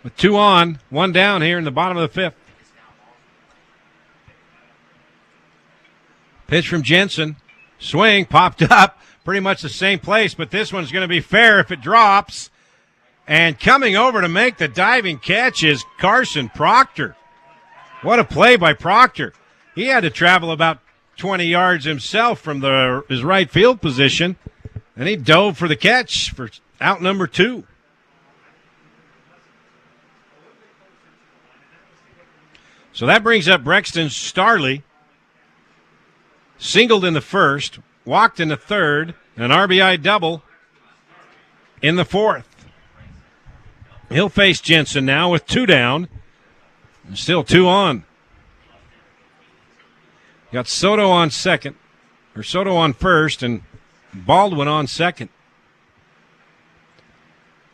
With 2 on, 1 down here in the bottom of the 5th. Pitch from Jensen. Swing, popped up. Pretty much the same place, but this one's going to be fair if it drops. And coming over to make the diving catch is Carson Proctor. What a play by Proctor. He had to travel about 20 yards himself from his right field position, and he dove for the catch for out number 2. So that brings up Brexton Starley. Singled in the 1st, walked in the 3rd, an RBI double in the 4th. He'll face Jensen now with 2 down, and still 2 on. Got Soto on 2nd, or Soto on 1st, and Baldwin on 2nd.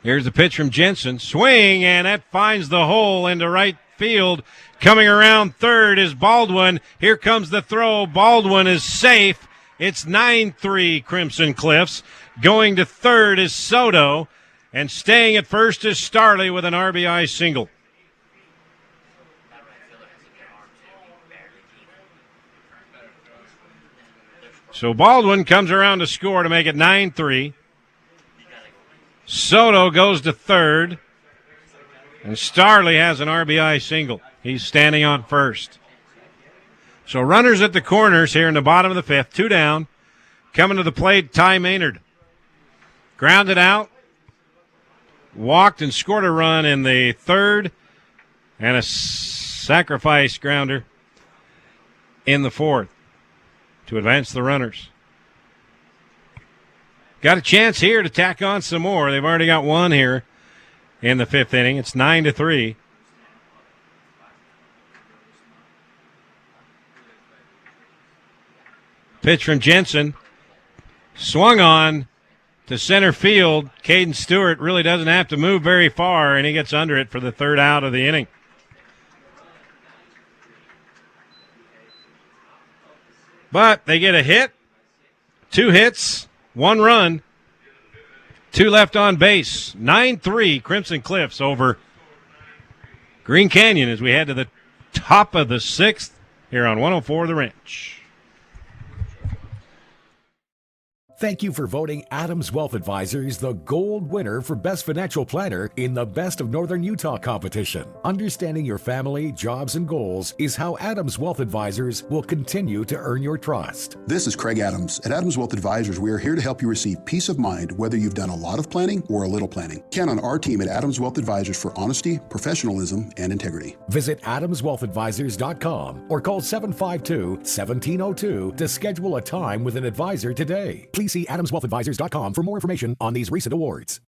Here's the pitch from Jensen. Swing, and that finds the hole into right field. Coming around 3rd is Baldwin. Here comes the throw. Baldwin is safe. It's 9-3 Crimson Cliffs. Going to 3rd is Soto. And staying at 1st is Starley with an RBI single. So Baldwin comes around to score to make it 9-3. Soto goes to 3rd. And Starley has an RBI single. He's standing on 1st. So runners at the corners here in the bottom of the 5th. 2 down. Coming to the plate, Ty Maynard. Grounded out. Walked and scored a run in the 3rd. And a sacrifice grounder in the 4th to advance the runners. Got a chance here to tack on some more. They've already got 1 here in the 5th inning. It's 9-3. Pitch from Jensen. Swung on to center field. Caden Stewart really doesn't have to move very far, and he gets under it for the 3rd out of the inning. But they get a hit, 2 hits, 1 run, 2 left on base. 9-3 Crimson Cliffs over Green Canyon as we head to the top of the 6th here on 104 The Ranch. Thank you for voting Adams Wealth Advisors the gold winner for Best Financial Planner in the Best of Northern Utah competition. Understanding your family, jobs, and goals is how Adams Wealth Advisors will continue to earn your trust. This is Craig Adams. At Adams Wealth Advisors, we are here to help you receive peace of mind whether you've done a lot of planning or a little planning. Count on our team at Adams Wealth Advisors for honesty, professionalism, and integrity. Visit adamswealthadvisors.com or call 752-1702 to schedule a time with an advisor today. Please see adamswealthadvisors.com for more information on these recent awards.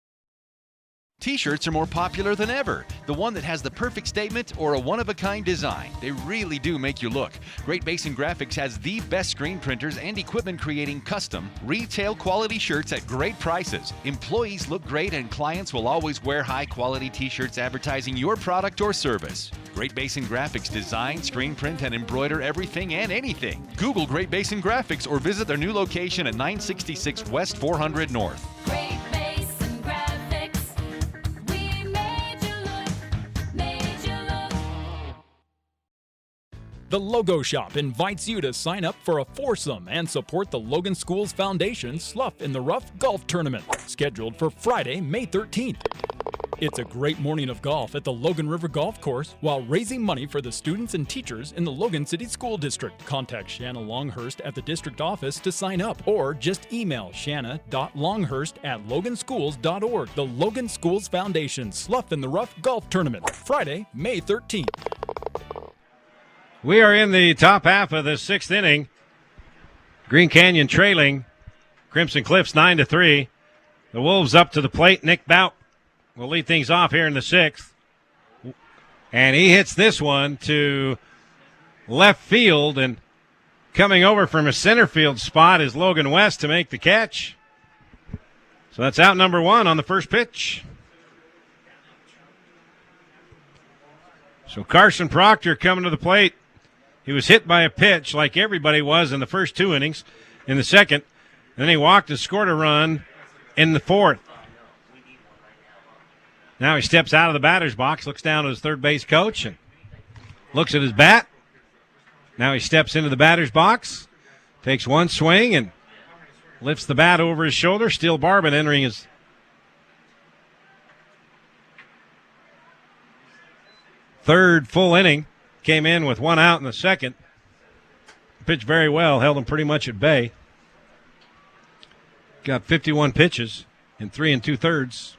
T-shirts are more popular than ever. The one that has the perfect statement or a one-of-a-kind design. They really do make you look. Great Basin Graphics has the best screen printers and equipment creating custom, retail-quality shirts at great prices. Employees look great and clients will always wear high-quality T-shirts advertising your product or service. Great Basin Graphics design, screen print, and embroider everything and anything. Google Great Basin Graphics or visit their new location at 966 West 400 North. Great Basin Graphics. We made you look, made you look. The Logo Shop invites you to sign up for a foursome and support the Logan Schools Foundation Slough in the Rough Golf Tournament, scheduled for Friday, May 13th. It's a great morning of golf at the Logan River Golf Course while raising money for the students and teachers in the Logan City School District. Contact Shanna Longhurst at the district office to sign up or just email shanna.longhurst@loganschools.org. The Logan Schools Foundation Slough in the Rough Golf Tournament, Friday, May 13th. We are in the top half of the sixth inning. Green Canyon trailing Crimson Cliffs 9-3. The Wolves up to the plate. Nick Bout will lead things off here in the sixth. And he hits this one to left field. And coming over from a center field spot is Logan West to make the catch. So that's out number one on the first pitch. So Carson Proctor coming to the plate. He was hit by a pitch like everybody was in the first two innings. In the second, and then he walked and scored a run in the fourth. Now he steps out of the batter's box, looks down at his third base coach, and looks at his bat. Now he steps into the batter's box, takes one swing, and lifts the bat over his shoulder. Steele Barban entering his third full inning. Came in with one out in the second. Pitched very well, held him pretty much at bay. Got 51 pitches in 3 2/3.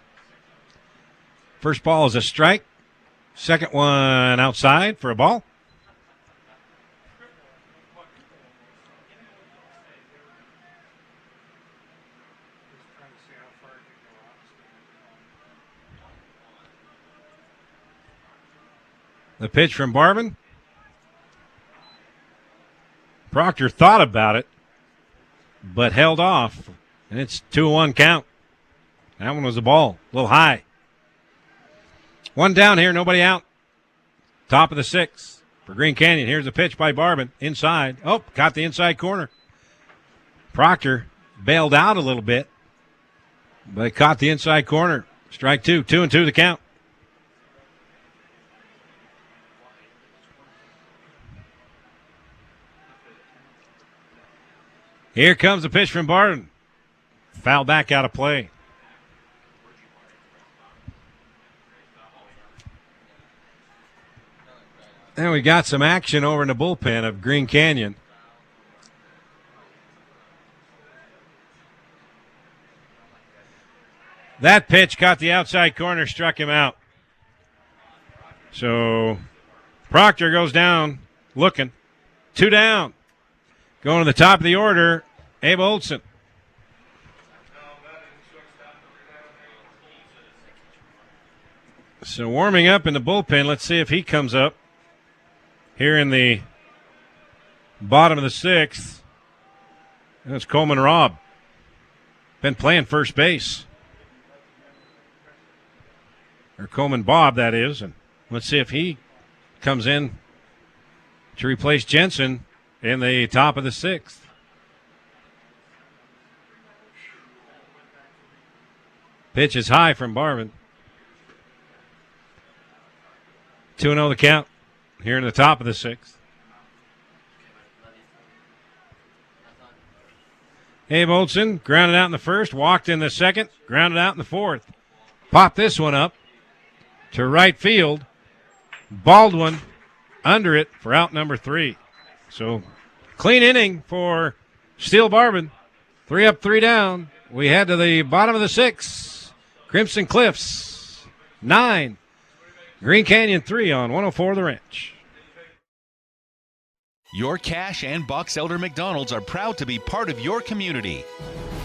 First ball is a strike. Second one outside for a ball. The pitch from Barban. Proctor thought about it, but held off. And it's 2-1 count. That one was a ball, a little high. One down here, nobody out. Top of the sixth for Green Canyon. Here's a pitch by Barban. Inside. Oh, caught the inside corner. Proctor bailed out a little bit, but caught the inside corner. Strike two. 2-2 the count. Here comes the pitch from Barton. Foul back out of play. And we got some action over in the bullpen of Green Canyon. That pitch caught the outside corner, struck him out. So Proctor goes down looking. 2 down. Going to the top of the order, Abe Olson. So warming up in the bullpen. Let's see if he comes up here in the bottom of the sixth. That's Coleman Robb. Been playing first base. Or Coleman Bob, that is. And let's see if he comes in to replace Jensen in the top of the sixth. Pitch is high from Barban. 2-0 the count here in the top of the sixth. Abe Olson grounded out in the first, walked in the second, grounded out in the fourth. Popped this one up to right field. Baldwin under it for out number 3. So clean inning for Steel Barbin. 3 up, 3 down. We head to the bottom of the 6th. Crimson Cliffs 9. Green Canyon 3 on 104 The Ranch. Your Cash and Box Elder McDonald's are proud to be part of your community.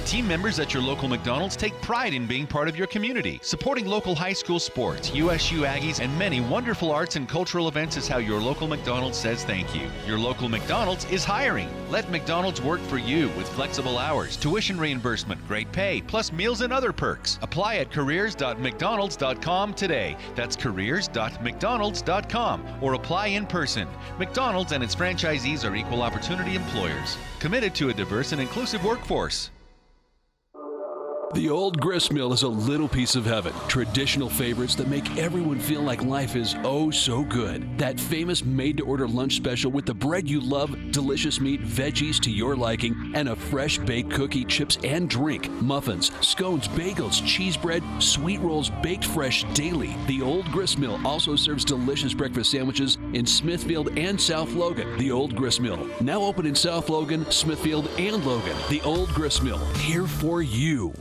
Team members at your local McDonald's take pride in being part of your community. Supporting local high school sports, USU Aggies, and many wonderful arts and cultural events is how your local McDonald's says thank you. Your local McDonald's is hiring. Let McDonald's work for you with flexible hours, tuition reimbursement, great pay, plus meals and other perks. Apply at careers.mcdonalds.com today. That's careers.mcdonalds.com, or apply in person. McDonald's and its franchisees are equal opportunity employers, committed to a diverse and inclusive workforce. The Old Gristmill is a little piece of heaven. Traditional favorites that make everyone feel like life is oh so good. That famous made-to-order lunch special with the bread you love, delicious meat, veggies to your liking, and a fresh baked cookie, chips, and drink. Muffins, scones, bagels, cheese bread, sweet rolls baked fresh daily. The Old Gristmill also serves delicious breakfast sandwiches in Smithfield and South Logan. The Old Gristmill, now open in South Logan, Smithfield, and Logan. The Old Gristmill, here for you.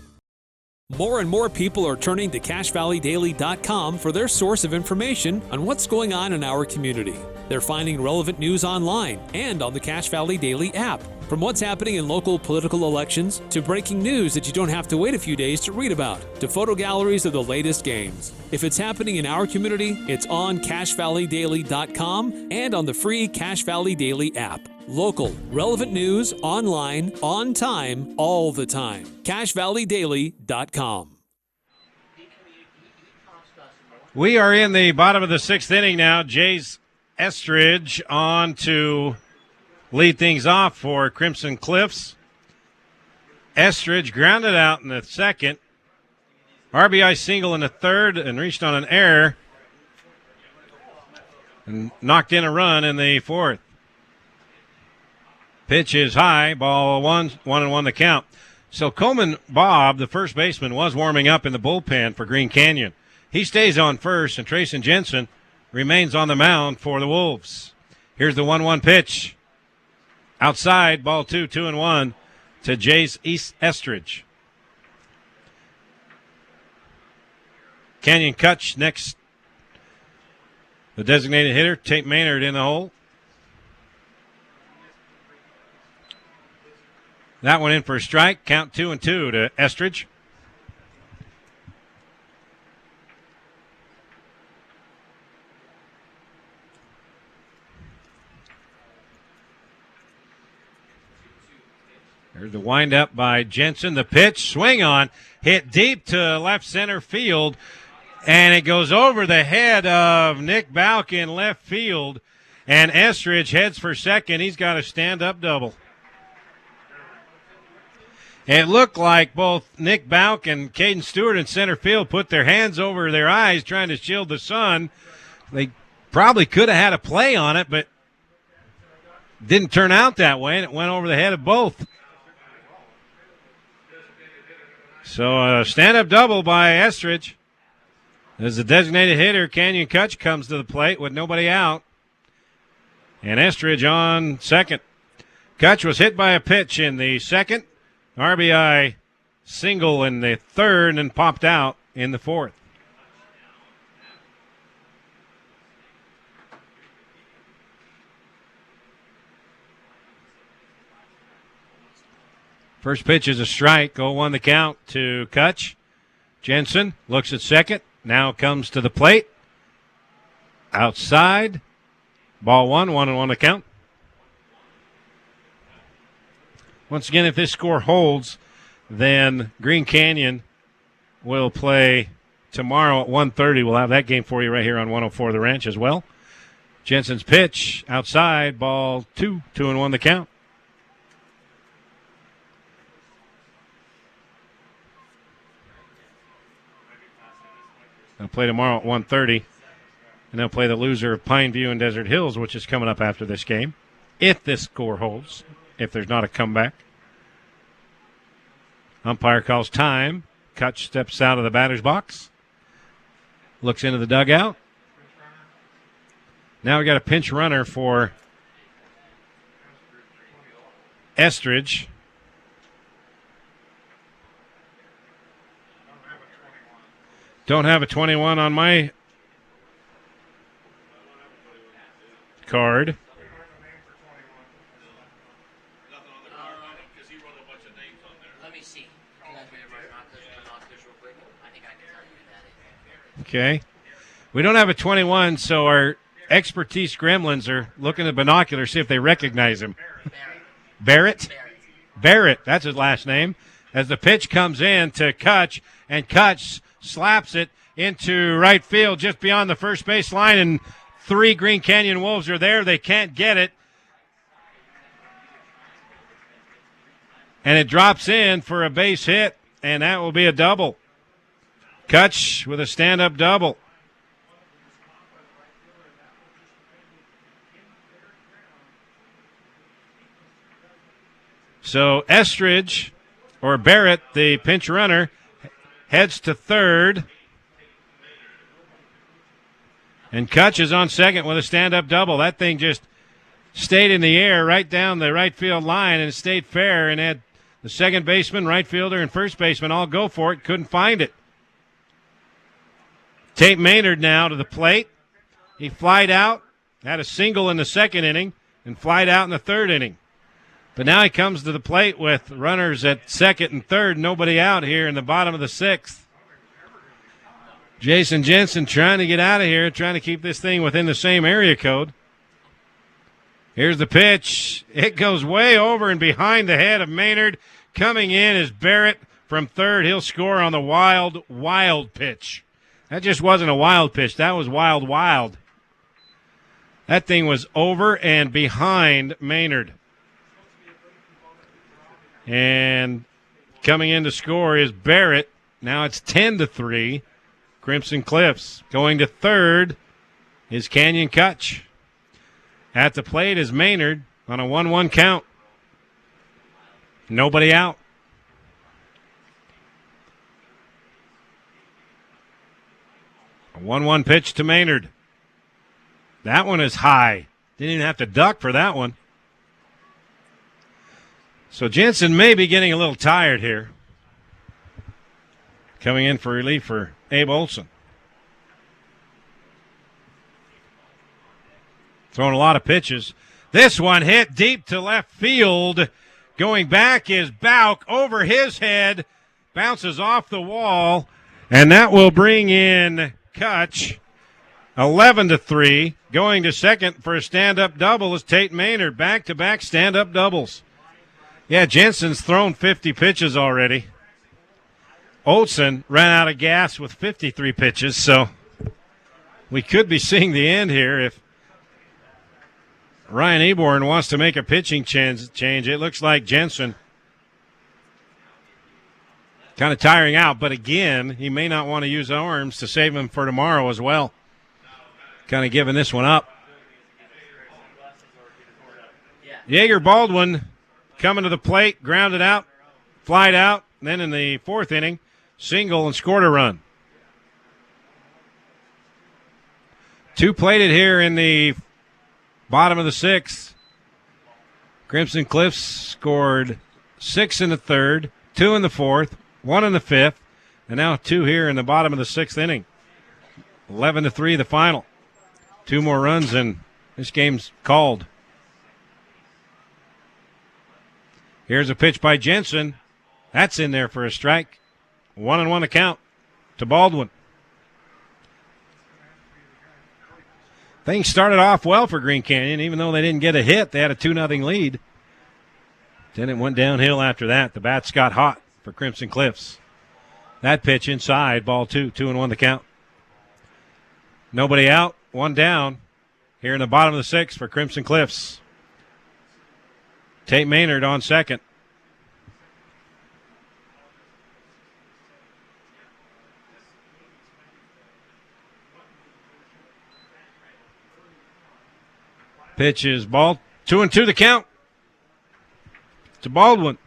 More and more people are turning to CashValleyDaily.com for their source of information on what's going on in our community. They're finding relevant news online and on the Cache Valley Daily app. From what's happening in local political elections to breaking news that you don't have to wait a few days to read about, to photo galleries of the latest games. If it's happening in our community, it's on CashValleyDaily.com and on the free Cache Valley Daily app. Local, relevant news, online, on time, all the time. CashValleyDaily.com. We are in the bottom of the 6th inning now. Jace Estridge on to lead things off for Crimson Cliffs. Estridge grounded out in the second. RBI single in the third and reached on an error and knocked in a run in the fourth. Pitch is high, ball 1-1 the count. So Coleman Bob, the first baseman, was warming up in the bullpen for Green Canyon. He stays on first, and Trayson Jensen remains on the mound for the Wolves. Here's the 1-1 pitch. Outside, ball 2-1 to Jace Estridge. Canyon Kutch next. The designated hitter, Tate Maynard in the hole. That one in for a strike. Count 2-2 to Estridge. There's the windup by Jensen. The pitch, swing on, hit deep to left center field, and it goes over the head of Nick Balk in left field, and Estridge heads for second. He's got a stand-up double. It looked like both Nick Balk and Caden Stewart in center field put their hands over their eyes trying to shield the sun. They probably could have had a play on it, but didn't turn out that way, and it went over the head of both. So a stand-up double by Estridge. As the designated hitter, Canyon Kutch, comes to the plate with nobody out. And Estridge on second. Kutch was hit by a pitch in the second. RBI single in the third and then popped out in the fourth. First pitch is a strike. 0-1 the count to Kutch. Jensen looks at second. Now comes to the plate. Outside. Ball 1-1 the count. Once again, if this score holds, then Green Canyon will play tomorrow at 1:30. We'll have that game for you right here on 104 The Ranch as well. Jensen's pitch outside, ball 2-1 the count. They'll play tomorrow at 1:30, and they'll play the loser of Pineview and Desert Hills, which is coming up after this game, if this score holds, if there's not a comeback. Umpire calls time. Kutch steps out of the batter's box. Looks into the dugout. Now we got a pinch runner for Estridge. Don't have a 21 on my card. Let me see. Can I read binoculars real quick? I think I can tell you who that is. Okay. We don't have a 21, so our expertise gremlins are looking at binoculars, see if they recognize him. Barrett? Barrett, that's his last name. As the pitch comes in to Kutch, and Kutch slaps it into right field just beyond the first base line, and 3 Green Canyon Wolves are there. They can't get it. And it drops in for a base hit, and that will be a double. Kutch with a stand-up double. So Estridge, or Barrett, the pinch runner, heads to third. And Kutch is on second with a stand-up double. That thing just stayed in the air right down the right field line, and it stayed fair, and had the second baseman, right fielder, and first baseman all go for it. Couldn't find it. Tate Maynard now to the plate. He flied out, had a single in the second inning, and flied out in the third inning. But now he comes to the plate with runners at second and third, nobody out here in the bottom of the sixth. Jason Jensen trying to get out of here, trying to keep this thing within the same area code. Here's the pitch. It goes way over and behind the head of Maynard. Coming in is Barrett from third. He'll score on the wild pitch. That just wasn't a wild pitch. That was wild. That thing was over and behind Maynard. And coming in to score is Barrett. Now it's 10-3. Crimson Cliffs. Going to third is Canyon Kutch. At the plate is Maynard on a 1-1 count. Nobody out. A 1-1 pitch to Maynard. That one is high. Didn't even have to duck for that one. So Jensen may be getting a little tired here. Coming in for relief for Abe Olson. Throwing a lot of pitches. This one hit deep to left field. Going back is Bauk over his head. Bounces off the wall. And that will bring in Kutch. 11-3. Going to second for a stand-up double is Tate Maynard. Back-to-back stand-up doubles. Yeah, Jensen's thrown 50 pitches already. Olson ran out of gas with 53 pitches, so we could be seeing the end here if Ryan Eborn wants to make a pitching change. It looks like Jensen kind of tiring out, but again, he may not want to use arms to save him for tomorrow as well. Kind of giving this one up. Yeager Baldwin coming to the plate, grounded out, flied out, and then in the fourth inning, single and scored a run. 2 plated here in the bottom of the sixth. Crimson Cliffs scored 6 in the third, 2 in the fourth, 1 in the fifth, and now 2 here in the bottom of the sixth inning. 11-3 the final. 2 more runs and this game's called. Here's a pitch by Jensen. That's in there for a strike. 1-1 the count to Baldwin. Things started off well for Green Canyon. Even though they didn't get a hit, they had a 2-0 lead. Then it went downhill after that. The bats got hot for Crimson Cliffs. That pitch inside, ball 2, 2-1 the count. Nobody out, 1 down here in the bottom of the sixth for Crimson Cliffs. Tate Maynard on second. Pitch is ball 2-2 the count to Baldwin.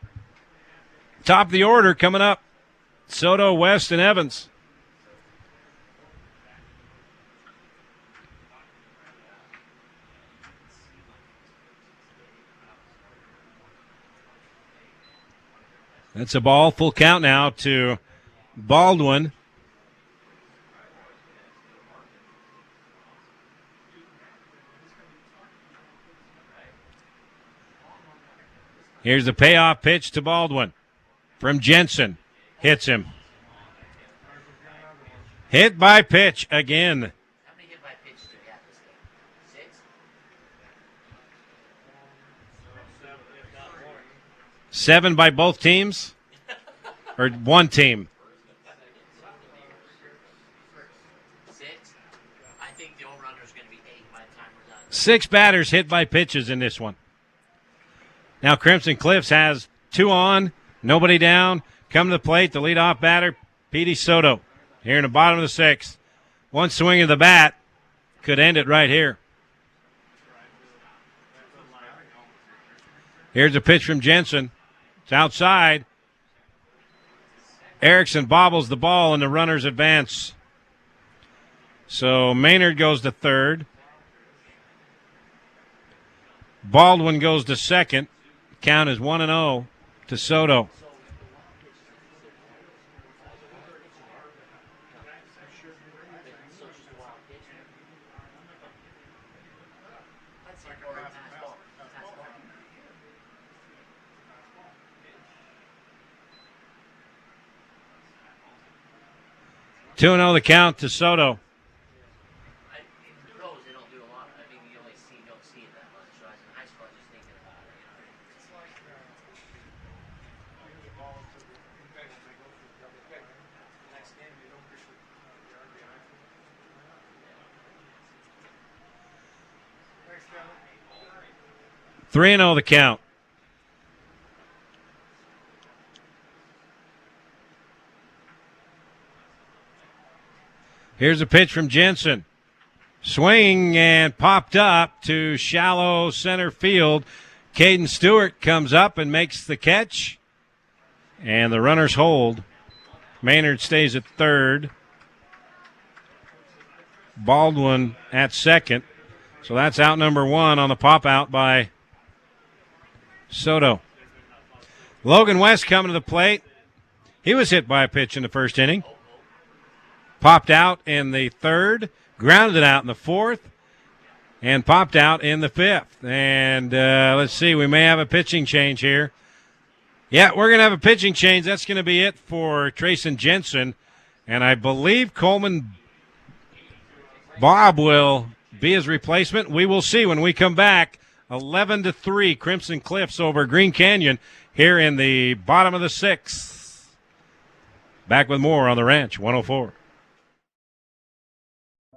Top of the order coming up. Soto, West, and Evans. That's a ball. Full count now to Baldwin. Here's the payoff pitch to Baldwin from Jensen. Hits him. Hit by pitch again. How many hit by pitches do we have this game? 6? 7 by both teams? Or one team? 6? I think the over-under is going to be 8 by the time we're done. 6 batters hit by pitches in this one. Now Crimson Cliffs has 2 on, nobody down. Come to the plate, the leadoff batter, Petey Soto. Here in the bottom of the 6th. One swing of the bat could end it right here. Here's a pitch from Jensen. It's outside. Erickson bobbles the ball, and the runners advance. So Maynard goes to third. Baldwin goes to second. Count is 1-0 to Soto. Two and 0 the count to Soto. In the pros, they don't do a lot. I mean, you don't see it that much. So as in high school, I'm just thinking about it. Three and 0 the count. Here's a pitch from Jensen. Swing and popped up to shallow center field. Caden Stewart comes up and makes the catch. And the runners hold. Maynard stays at third. Baldwin at second. So that's out number 1 on the pop out by Soto. Logan West coming to the plate. He was hit by a pitch in the first inning. Popped out in the 3rd, grounded it out in the 4th, and popped out in the 5th. And let's see, we may have a pitching change here. Yeah, we're going to have a pitching change. That's going to be it for Trayson Jensen. And I believe Coleman Bob will be his replacement. We will see when we come back. 11-3, Crimson Cliffs over Green Canyon here in the bottom of the 6th. Back with more on the Ranch 104.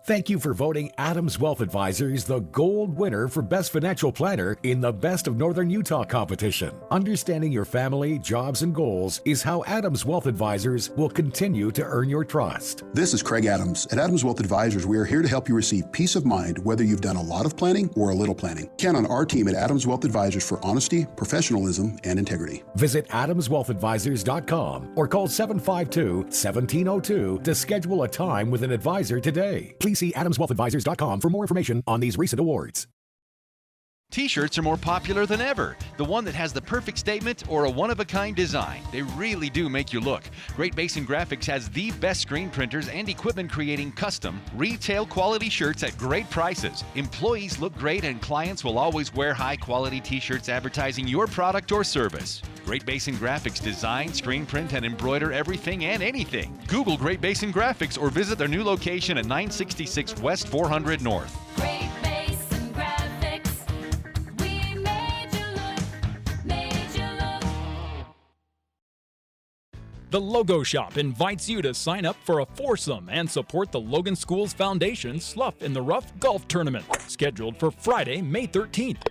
Thank you for voting Adams Wealth Advisors the gold winner for Best Financial Planner in the Best of Northern Utah competition. Understanding your family, jobs, and goals is how Adams Wealth Advisors will continue to earn your trust. This is Craig Adams. At Adams Wealth Advisors, we are here to help you receive peace of mind whether you've done a lot of planning or a little planning. Count on our team at Adams Wealth Advisors for honesty, professionalism, and integrity. Visit adamswealthadvisors.com or call 752-1702 to schedule a time with an advisor today. Please see adamswealthadvisors.com for more information on these recent awards. T-shirts are more popular than ever. The one that has the perfect statement or a one-of-a-kind design. They really do make you look. Great Basin Graphics has the best screen printers and equipment creating custom, retail-quality shirts at great prices. Employees look great and clients will always wear high-quality T-shirts advertising your product or service. Great Basin Graphics design, screen print, and embroider everything and anything. Google Great Basin Graphics or visit their new location at 966 West 400 North. Great Basin Graphics. We made you look, made you look. The Logo Shop invites you to sign up for a foursome and support the Logan Schools Foundation Slough in the Rough Golf Tournament, scheduled for Friday, May 13th.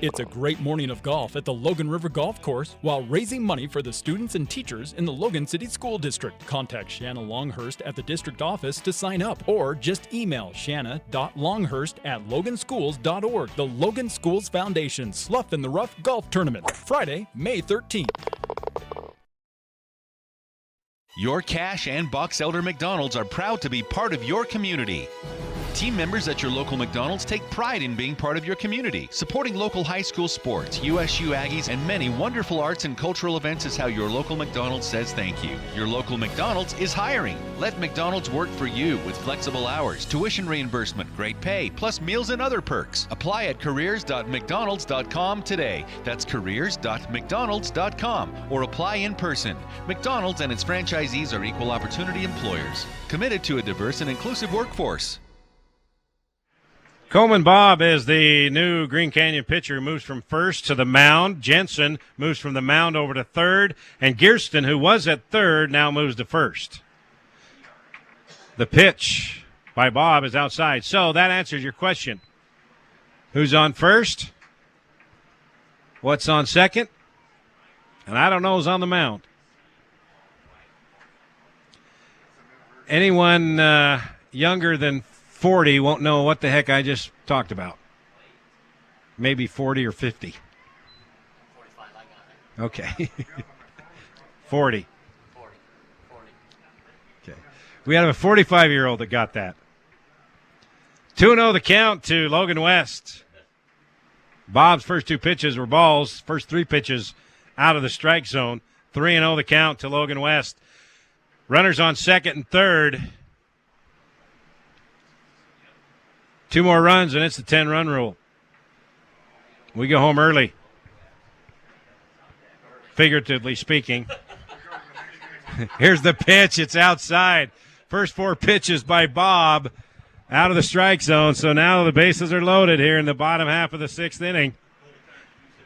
It's a great morning of golf at the Logan River Golf Course while raising money for the students and teachers in the Logan City School District. Contact Shanna Longhurst at the district office to sign up or just email shanna.longhurst@loganschools.org. The Logan Schools Foundation Slough in the Rough Golf Tournament, Friday, May 13th. Your Cash and Box Elder McDonald's are proud to be part of your community. Team members at your local McDonald's take pride in being part of your community. Supporting local high school sports, USU Aggies, and many wonderful arts and cultural events is how your local McDonald's says thank you. Your local McDonald's is hiring. Let McDonald's work for you with flexible hours, tuition reimbursement, great pay, plus meals and other perks. Apply at careers.mcdonalds.com today. That's careers.mcdonalds.com, or apply in person. McDonald's and its franchisees are equal opportunity employers, committed to a diverse and inclusive workforce. Coleman Bob is the new Green Canyon pitcher, moves from first to the mound. Jensen moves from the mound over to third. And Gearston, who was at third, now moves to first. The pitch by Bob is outside. So that answers your question. Who's on first? What's on second? And I don't know who's on the mound. Anyone younger than 40 won't know what the heck I just talked about. Maybe 40 or 50. 45, I got it. Okay. 40. 40. Okay. We have a 45-year-old that got that. 2-0 the count to Logan West. Bob's first two pitches were balls. First three pitches out of the strike zone. 3-0 the count to Logan West. Runners on second and third. Two more runs, and it's the 10-run rule. We go home early, figuratively speaking. Here's the pitch. It's outside. First four pitches by Bob out of the strike zone. So now the bases are loaded here in the bottom half of the sixth inning.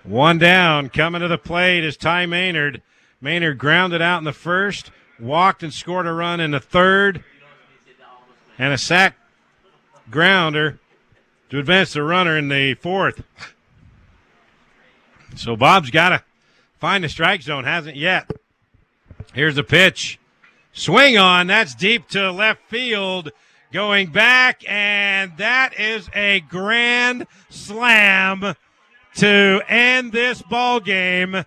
One down. Coming to the plate is Ty Maynard. Maynard grounded out in the first, walked and scored a run in the third, and a sac grounder to advance the runner in the fourth. So Bob's got to find the strike zone, hasn't yet. Here's the pitch. Swing on, that's deep to left field. Going back, and that is a grand slam to end this ball game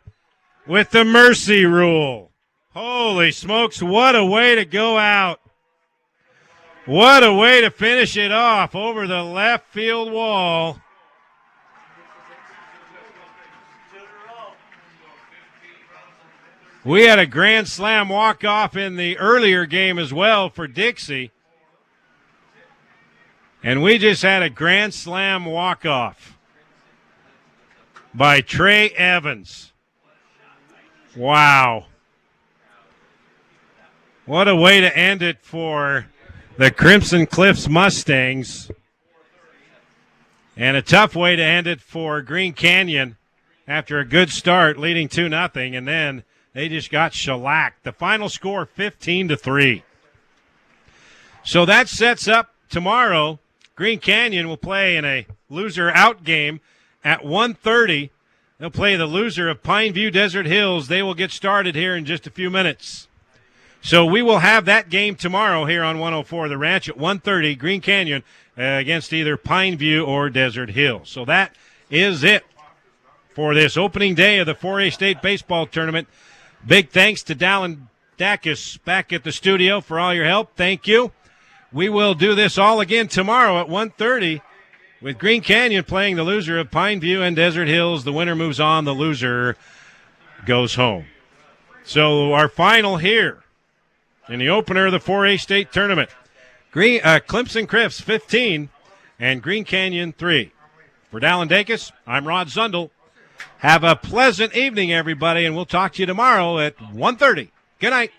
with the mercy rule. Holy smokes, what a way to go out. What a way to finish it off over the left field wall. We had a grand slam walk-off in the earlier game as well for Dixie. And we just had a grand slam walk-off by Trey Evans. Wow. What a way to end it for the Crimson Cliffs Mustangs. And a tough way to end it for Green Canyon after a good start leading 2-0, and then they just got shellacked. The final score 15-3. So that sets up tomorrow. Green Canyon will play in a loser out game at 1:30. They'll play the loser of Pineview Desert Hills. They will get started here in just a few minutes. So we will have that game tomorrow here on 104 The Ranch at 1:30. Green Canyon against either Pineview or Desert Hills. So that is it for this opening day of the 4A State Baseball Tournament. Big thanks to Dallin Dacus back at the studio for all your help. Thank you. We will do this all again tomorrow at 1:30 with Green Canyon playing the loser of Pineview and Desert Hills. The winner moves on. The loser goes home. So our final here in the opener of the 4A State Tournament. Clemson Cliffs 15 and Green Canyon 3. For Dallin Dacus, I'm Rod Zundel. Have a pleasant evening, everybody, and we'll talk to you tomorrow at 1:30. Good night.